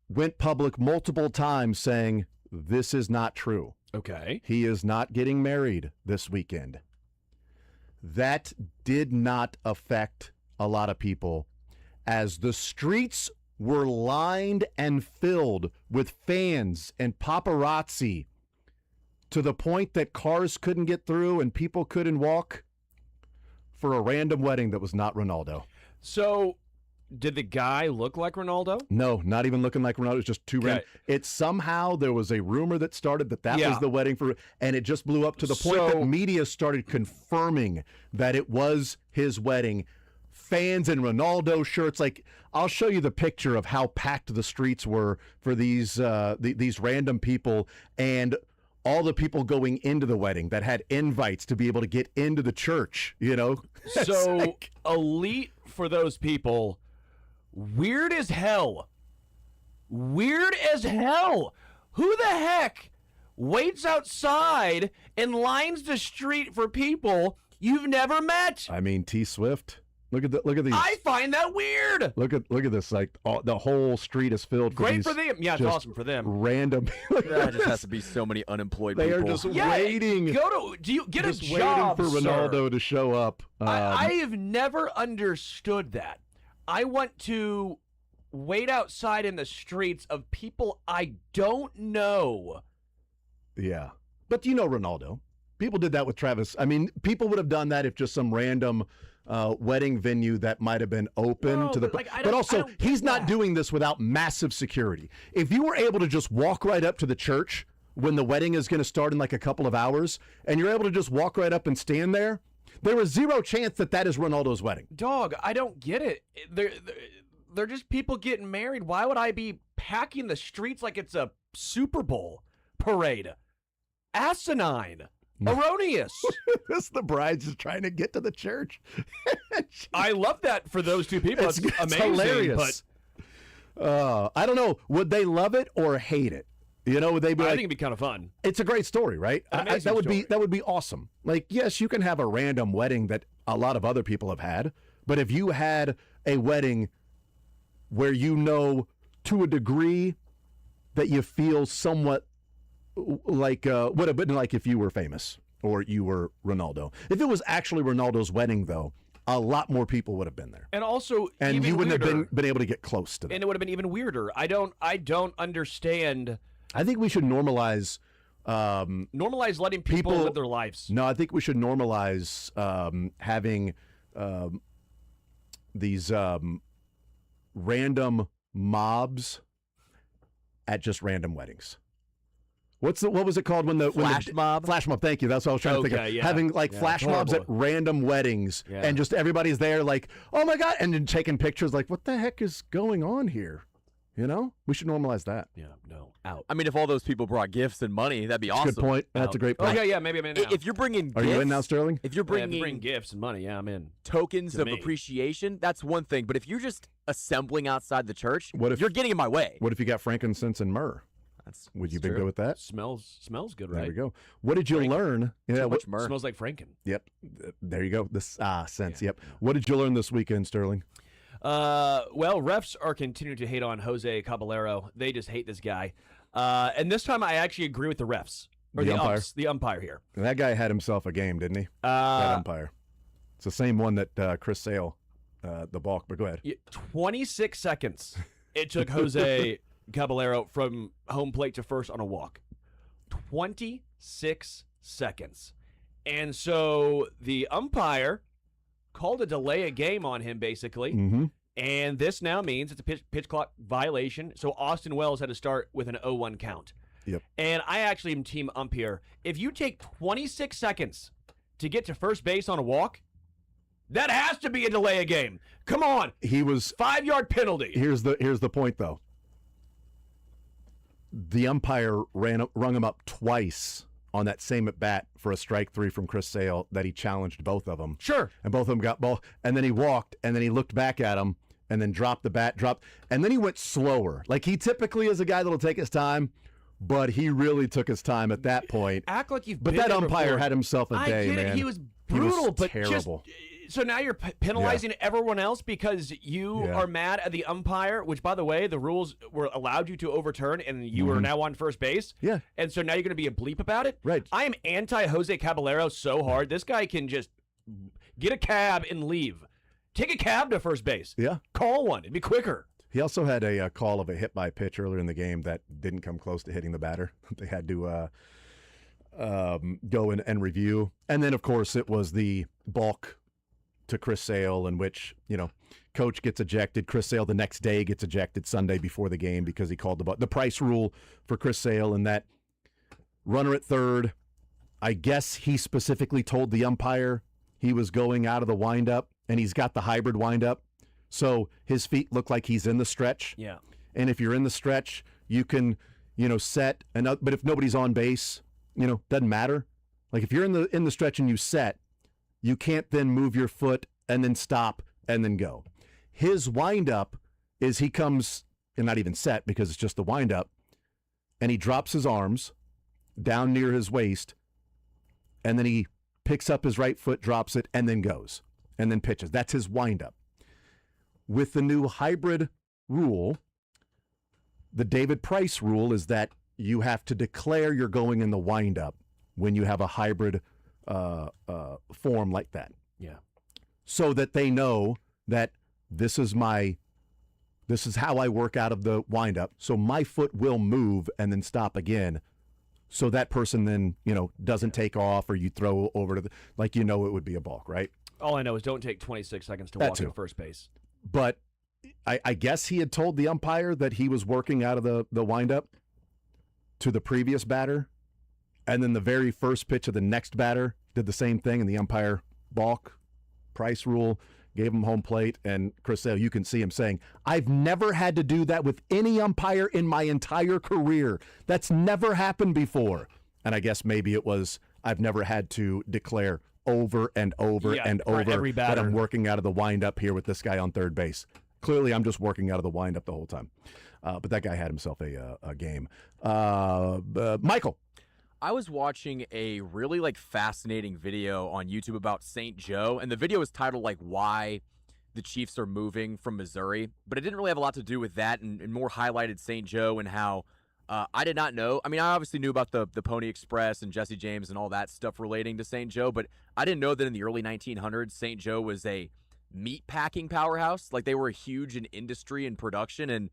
went public multiple times saying, this is not true. Okay. He is not getting married this weekend. That did not affect a lot of people, as the streets were lined and filled with fans and paparazzi to the point that cars couldn't get through and people couldn't walk for a random wedding that was not Ronaldo. So, did the guy look like Ronaldo? No, not even looking like Ronaldo. It was just 2 random. It somehow, there was a rumor that started that was the wedding for, and it just blew up to the point that media started confirming that it was his wedding. Fans in Ronaldo shirts, like, I'll show you the picture of how packed the streets were for these random people, and all the people going into the wedding that had invites to be able to get into the church, you know? So, elite for those people. Weird as hell. Weird as hell. Who the heck waits outside and lines the street for people you've never met? I mean, T Swift. Look at these. I find that weird. Look at this. Like, the whole street is filled. Great for them. Yeah, it's awesome for them. Random. There just has to be so many unemployed they people. Are just waiting. Do you get a job, waiting for Ronaldo sir. to show up. I have never understood that. I want to wait outside in the streets of people I don't know. Yeah, but you know Ronaldo. People did that with Travis. I mean, people would have done that if just some random wedding venue that might have been open to the. But also, he's not doing this without massive security. If you were able to just walk right up to the church when the wedding is going to start in like a couple of hours, and you're able to just walk right up and stand there, there is zero chance that that is Ronaldo's wedding. Dog, I don't get it. They're just people getting married. Why would I be packing the streets like it's a Super Bowl parade? Asinine. Erroneous. This the bride's just trying to get to the church. I love that for those 2 people. It's amazing. Hilarious. But I don't know. Would they love it or hate it? You know, would they be I like, think it'd be kind of fun. It's a great story, right? That would be awesome. Like, yes, you can have a random wedding that a lot of other people have had, but if you had a wedding where you know to a degree that you feel somewhat like would have been like if you were famous or you were Ronaldo. If it was actually Ronaldo's wedding, though, a lot more people would have been there. And also, and even you wouldn't weirder, have been able to get close to them. And it would have been even weirder. I don't understand. I think we should normalize Normalize letting people live their lives. No, I think we should normalize having these random mobs at just random weddings. What was it called when the flash mob? Flash mob. Thank you. That's what I was trying to think of. Yeah. Having like flash mobs at random weddings, and just everybody's there, like, oh my god, and then taking pictures, like, what the heck is going on here? You know, we should normalize that. Yeah, no, out. I mean, if all those people brought gifts and money, that'd be awesome. Good point. That's a great point. Okay, yeah, maybe I'm in now. If you're bringing Are gifts, you in now, Sterling? If you're bringing bring gifts and money, I'm in. Tokens To of me. appreciation, that's one thing. But if you're just assembling outside the church, What if you're getting in my way. What if you got frankincense and myrrh? Would you be good with that? Smells good, There right? we go. What did you learn? Yeah, much myrrh. Smells like Franken. Yep. There you go. This sense. Yep. What did you learn this weekend, Sterling? Well, refs are continuing to hate on Jose Caballero. They just hate this guy. And this time I actually agree with the refs. Or The umpire? the umpire here. And that guy had himself a game, didn't he? That umpire. It's the same one that Chris Sale, the balk. But go ahead. 26 seconds it took Jose Caballero from home plate to first on a walk. 26 seconds. And so the umpire called a delay of game on him, basically. Mm-hmm. And this now means it's a pitch clock violation. So Austin Wells had to start with an 0-1 count. Yep. And I actually am team ump here. If you take 26 seconds to get to first base on a walk, that has to be a delay of game. Come on. He was 5-yard penalty. Here's the point, though. The umpire rung him up twice on that same at bat for a strike 3 from Chris Sale that he challenged both of them. Sure. And both of them got ball. And then he walked, and then he looked back at him, and then dropped the bat, and then he went slower. Like he typically is a guy that'll take his time, but he really took his time at that point. Act like you've But been that there umpire before. had himself a day, I get man. it. He was brutal, but terrible. So now you're penalizing everyone else because you Yeah. are mad at the umpire, which, by the way, the rules were allowed you to overturn, and you are now on first base. Yeah. And so now you're going to be a bleep about it? Right. I am anti-Jose Caballero so hard. This guy can just get a cab and leave. Take a cab to first base. Yeah. Call one. It'd be quicker. He also had a call of a hit by pitch earlier in the game that didn't come close to hitting the batter. They had to go in and review. And then, of course, it was the balk to Chris Sale, in which, coach gets ejected. Chris Sale the next day gets ejected Sunday before the game because he called the price rule for Chris Sale, and that runner at third. I guess he specifically told the umpire he was going out of the windup, and he's got the hybrid windup. So his feet look like he's in the stretch. Yeah. And if you're in the stretch, you can, set. But if nobody's on base, doesn't matter. Like if you're in the stretch and you set, you can't then move your foot and then stop and then go. His windup is he comes, and not even set because it's just the windup, and he drops his arms down near his waist, and then he picks up his right foot, drops it, and then goes, and then pitches. That's his windup. With the new hybrid rule, the David Price rule is that you have to declare you're going in the windup when you have a hybrid form like that. Yeah. So that they know that this is how I work out of the windup. So my foot will move and then stop again. So that person then, doesn't take off or you throw over to it would be a balk, right? All I know is don't take 26 seconds to That walk too. to first base. But I guess he had told the umpire that he was working out of the windup to the previous batter. And then the very first pitch of the next batter did the same thing, and the umpire balk, price rule, gave him home plate. And Chris Sale, you can see him saying, I've never had to do that with any umpire in my entire career. That's never happened before. And I guess maybe it was, I've never had to declare over and over and for over every that batter. I'm working out of the windup here with this guy on third base. Clearly, I'm just working out of the windup the whole time. But that guy had himself a game. Michael. I was watching a really fascinating video on YouTube about St. Joe, and the video was titled why the Chiefs are moving from Missouri, but it didn't really have a lot to do with that, and more highlighted St. Joe and how I did not know. I mean, I obviously knew about the Pony Express and Jesse James and all that stuff relating to St. Joe, but I didn't know that in the early 1900s, St. Joe was a meat packing powerhouse. They were huge in industry and production, and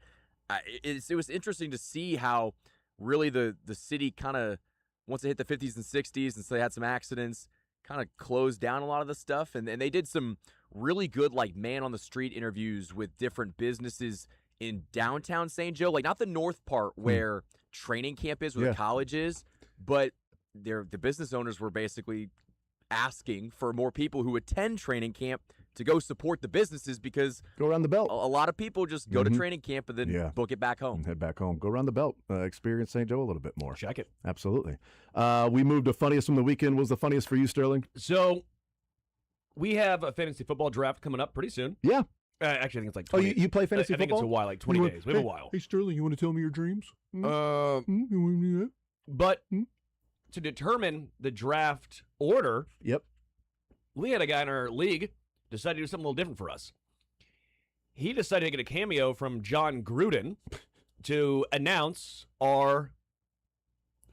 it was interesting to see how really the city kind of once it hit the 50s and 60s, and so they had some accidents, kind of closed down a lot of the stuff. And they did some really good, like, man-on-the-street interviews with different businesses in downtown St. Joe. Like, not the north part where training camp is, where the college is, but the business owners were basically asking for more people who attend training camp to go support the businesses, because go around the belt. A lot of people just go to training camp and then book it back home. And head back home. Go around the belt. Experience St. Joe a little bit more. Check it. Absolutely. We moved to funniest from the weekend. What was the funniest for you, Sterling? So we have a fantasy football draft coming up pretty soon. Yeah. Actually, I think it's like 20. you play fantasy I think football? it's a while, like 20 days. We have a while. Hey, Sterling, you want to tell me your dreams? You want to do that? But to determine the draft order, we had a guy in our league decided to do something a little different for us. He decided to get a cameo from John Gruden to announce our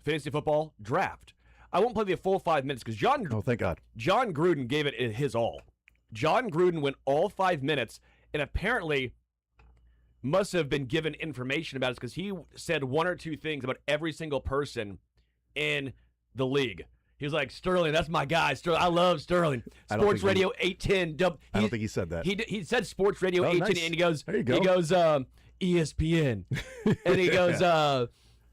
fantasy football draft. I won't play the full 5 minutes because Oh, thank God. John Gruden gave it his all. John Gruden went all 5 minutes and apparently must have been given information about it because he said one or two things about every single person in the league. He was like, Sterling, that's my guy. Sterling, I love Sterling. Sports Radio 810. I don't think he said that. He said Sports Radio 810, nice. and he goes, There you go. He goes, ESPN. And he goes,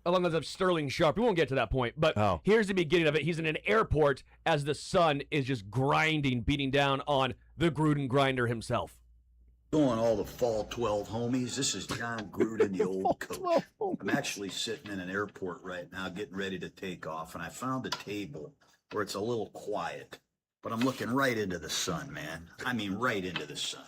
along with Sterling Sharp. We won't get to that point, but here's the beginning of it. He's in an airport as the sun is just grinding, beating down on the Gruden grinder himself. Going all the Fall 12 homies. This is John Gruden, the old coach. I'm actually sitting in an airport right now getting ready to take off, and I found a table where it's a little quiet, but I'm looking right into the sun, man. I mean, right into the sun.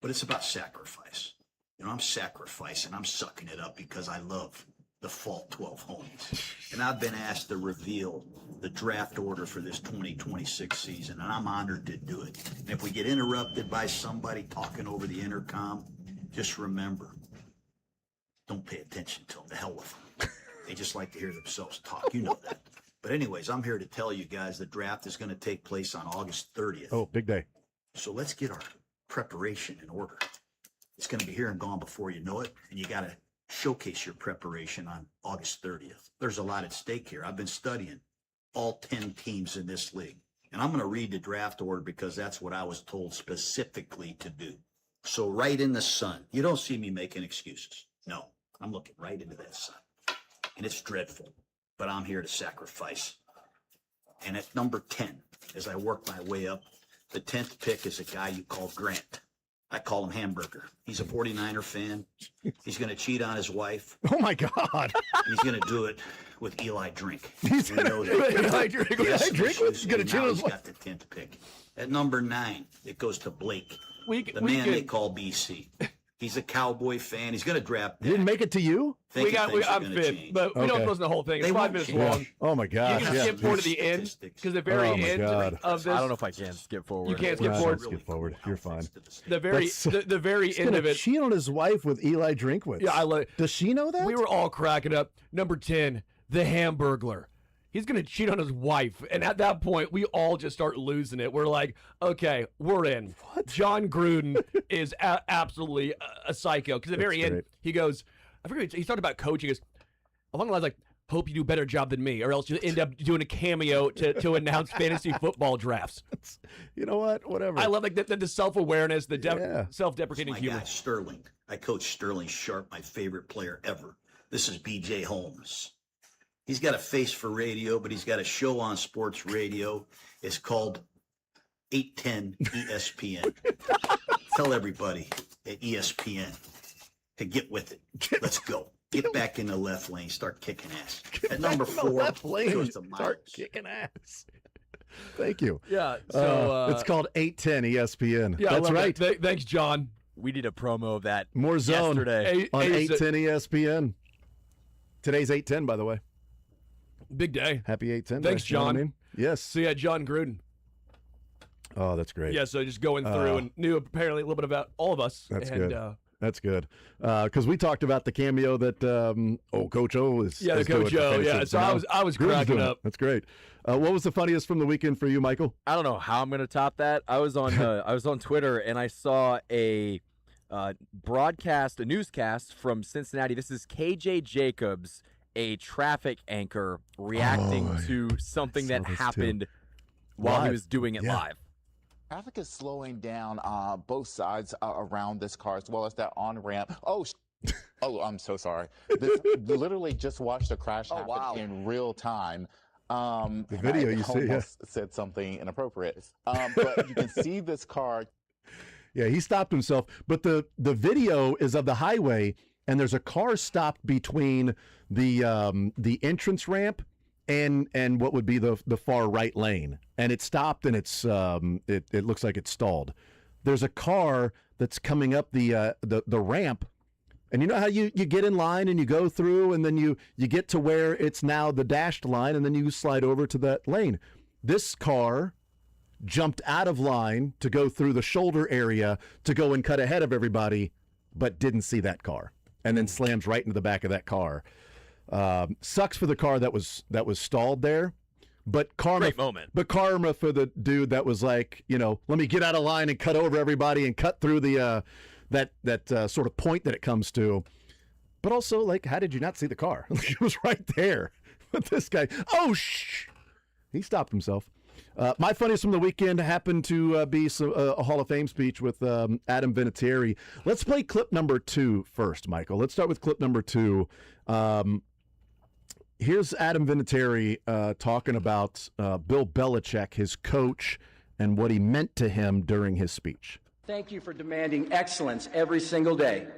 But it's about sacrifice. You know, I'm sacrificing. I'm sucking it up because I love the Fall 12 homies. And I've been asked to reveal the draft order for this 2026 season, and I'm honored to do it. And if we get interrupted by somebody talking over the intercom, just remember, don't pay attention to them. The hell with them. They just like to hear themselves talk. You know that. But anyways, I'm here to tell you guys the draft is going to take place on August 30th. Oh, big day. So let's get our preparation in order. It's going to be here and gone before you know it, and you got to showcase your preparation on August 30th. There's a lot at stake here. I've been studying all 10 teams in this league, and I'm going to read the draft order because that's what I was told specifically to do. So right in the sun. You don't see me making excuses. No, I'm looking right into that sun, and it's dreadful, but I'm here to sacrifice. And at number 10, as I work my way up, the 10th pick is a guy you call Grant. I call him Hamburger. He's a 49er fan. He's going to cheat on his wife. Oh, my God. And he's going to do it with Eli Drink. He's We know that. Eli Drink. Yes, Eli Drink was going to cheat on his he's wife. got the 10th pick. At number 9, it goes to Blake, We man they call BC. He's a Cowboy fan. He's going to draft You didn't make it to you? I'm fifth, but we don't listen to the whole thing. It's They 5 won't minutes change. long. Oh, my gosh. You can skip forward to the end because the very end of this. I don't know if I can skip forward. You can't skip No, forward. skip forward. You're fine. The very the very He's end gonna of it. cheat on his wife with Eli Drinkwitz. Yeah, I love it. Does she know that? We were all cracking up. Number 10, the Hamburglar. He's going to cheat on his wife. And at that point, we all just start losing it. We're like, okay, we're in. What? John Gruden is absolutely a psycho. Because at the very end, he goes, I forget, he's talking about coaching. He goes, along the lines like, hope you do a better job than me, or else you end up doing a cameo to announce fantasy football drafts. You know what? Whatever. I love like the self-awareness, the self-deprecating My humor. guy, Sterling. I coach Sterling Sharp, my favorite player ever. This is B.J. Holmes. He's got a face for radio, but he's got a show on sports radio. It's called 810 ESPN. Tell everybody at ESPN to get with it. Let's go. Get back in the left lane. Start kicking ass. At number 4, left lane. goes to Miles. Start kicking ass. Thank you. Yeah. So it's called 810 ESPN. Yeah, That's I love right. that. Thanks, John. We did a promo of that More zone yesterday. on 810 ESPN. Today's 810, by the way. Big day. Happy 810. Thanks, day, you know what I John. mean? Yes. So yeah, John Gruden. Oh, that's great. Yeah, so just going through and knew apparently a little bit about all of us. That's and, good. That's good. Because we talked about the cameo that Coach O is. Yeah, the is doing Coach for O. fantasy. Yeah, so I was Gruden's cracking doing it. up. That's great. What was the funniest from the weekend for you, Michael? I don't know how I'm going to top that. I was on Twitter and I saw a newscast from Cincinnati. This is KJ Jacobs, a traffic anchor reacting to something that happened while he was doing it live. Traffic is slowing down both sides around this car, as well as that on-ramp. Oh, I'm so sorry. This literally just watched the crash happen in real time. The video you see, almost said something inappropriate. But you can see this car. Yeah, he stopped himself. But the video is of the highway, and there's a car stopped between the entrance ramp and what would be the far right lane, and it stopped, and it looks like it's stalled. There's a car that's coming up the ramp, and you know how you get in line and you go through, and then you get to where it's now the dashed line, and then you slide over to that lane. This car jumped out of line to go through the shoulder area to go and cut ahead of everybody, but didn't see that car, and then slams right into the back of that car. Sucks for the car that was stalled there, but karma. Great moment. But karma for the dude that was like, let me get out of line and cut over everybody and cut through the that sort of point that it comes to. But also, like, how did you not see the car? It was right there. But this guy, he stopped himself. My funniest from the weekend happened to be a Hall of Fame speech with Adam Vinatieri. Let's play clip number 2 first, Michael. Let's start with clip number 2. Here's Adam Vinatieri talking about Bill Belichick, his coach, and what he meant to him during his speech. Thank you for demanding excellence every single day.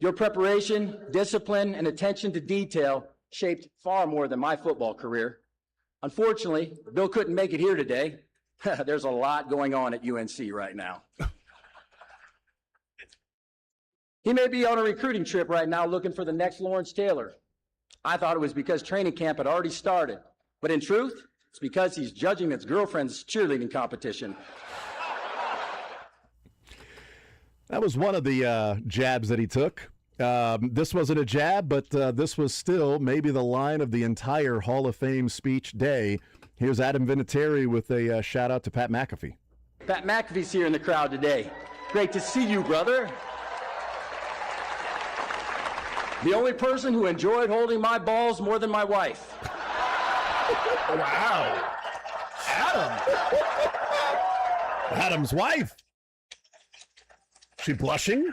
Your preparation, discipline, and attention to detail shaped far more than my football career. Unfortunately, Bill couldn't make it here today. There's a lot going on at UNC right now. He may be on a recruiting trip right now looking for the next Lawrence Taylor. I thought it was because training camp had already started, but in truth, it's because he's judging his girlfriend's cheerleading competition. That was one of the jabs that he took. This wasn't a jab, but this was still maybe the line of the entire Hall of Fame speech day. Here's Adam Vinatieri with a shout out to Pat McAfee. Pat McAfee's here in the crowd today. Great to see you, brother. The only person who enjoyed holding my balls more than my wife. Wow. Adam's wife. She blushing?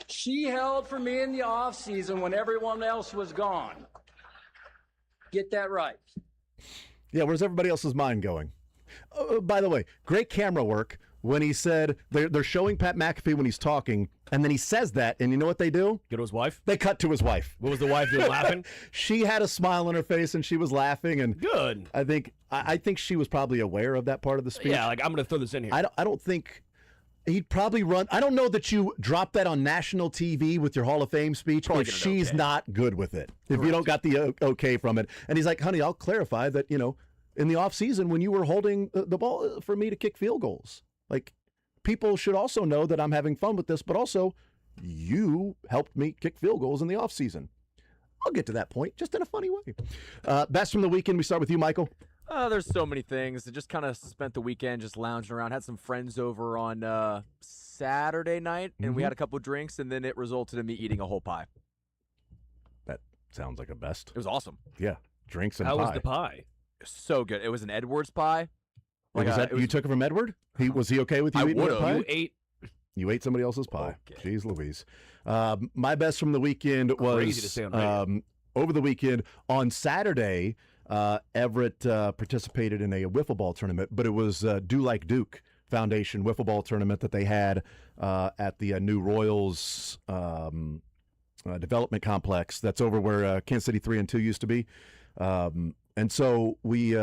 She held for me in the off season when everyone else was gone. Get that right. Yeah, where's everybody else's mind going? By the way, great camera work when he said they're showing Pat McAfee when he's talking, and then he says that, and you know what they do? Go to his wife? They cut to his wife. What was the wife doing, laughing? She had a smile on her face, and she was laughing. And good. I think she was probably aware of that part of the speech. Yeah, like, I'm going to throw this in here. I don't think he'd probably run. I don't know that you drop that on national TV with your Hall of Fame speech if she's not good with it. If you don't got the okay from it. And he's like, honey, I'll clarify that, in the offseason when you were holding the ball for me to kick field goals. Like, people should also know that I'm having fun with this, but also you helped me kick field goals in the offseason. I'll get to that point, just in a funny way. Best from the weekend, we start with you, Michael. There's so many things. I just kind of spent the weekend just lounging around. Had some friends over on Saturday night, and we had a couple of drinks, and then it resulted in me eating a whole pie. That sounds like a best. It was awesome. Yeah, drinks and How pie. was the pie? So good. It was an Edwards pie. You took it from Edward? Was he okay with you eating that pie? You ate somebody else's pie. Okay. Jeez Louise. My best from the weekend was Crazy to say on radio. Over the weekend on Saturday. Everett participated in a wiffle ball tournament, but it was Do Like Duke Foundation wiffle ball tournament that they had at the New Royals development complex. That's over where Kansas City 3 and 2 used to be. And so we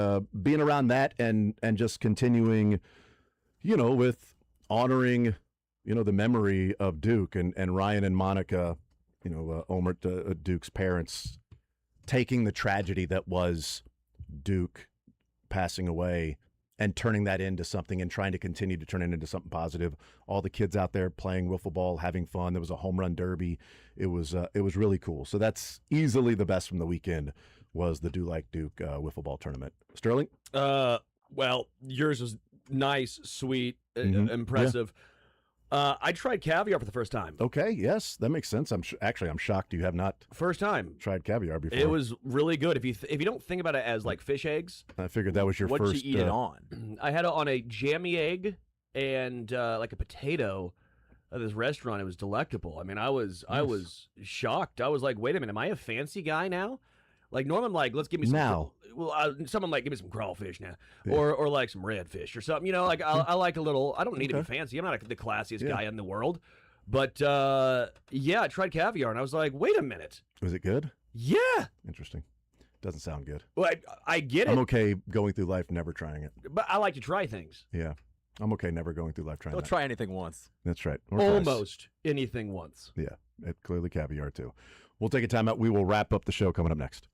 being around that and just continuing, with honoring, the memory of Duke and Ryan and Monica, Omert Duke's parents, taking the tragedy that was Duke passing away and turning that into something and trying to continue to turn it into something positive. All the kids out there playing wiffle ball, having fun. There was a home run derby. It was really cool. So that's easily the best from the weekend was the Do Like Duke wiffle ball tournament. Sterling? Well, yours was nice, sweet, impressive. I tried caviar for the first time. Okay, yes, that makes sense. I'm shocked you have not First time tried caviar before. It was really good. If you don't think about it as like fish eggs, I figured that was your What'd first. you eat it on? I had it on a jammy egg and like a potato at this restaurant. It was delectable. I mean, I was shocked. I was like, wait a minute, am I a fancy guy now? Like normally I'm like, let's give me some. Now. Someone like give me some crawfish now, or like some redfish or something. You know, like I like a little. I don't need to be fancy. I'm not the classiest guy in the world, but yeah, I tried caviar and I was like, wait a minute. Was it good? Yeah. Interesting. Doesn't sound good. Well, I get it. I'm okay going through life never trying it. But I like to try things. Yeah. I'm okay never going through life trying Don't that. try anything once. That's right. Or twice. Almost anything once. Yeah. Clearly caviar too. We'll take a time out. We will wrap up the show coming up next.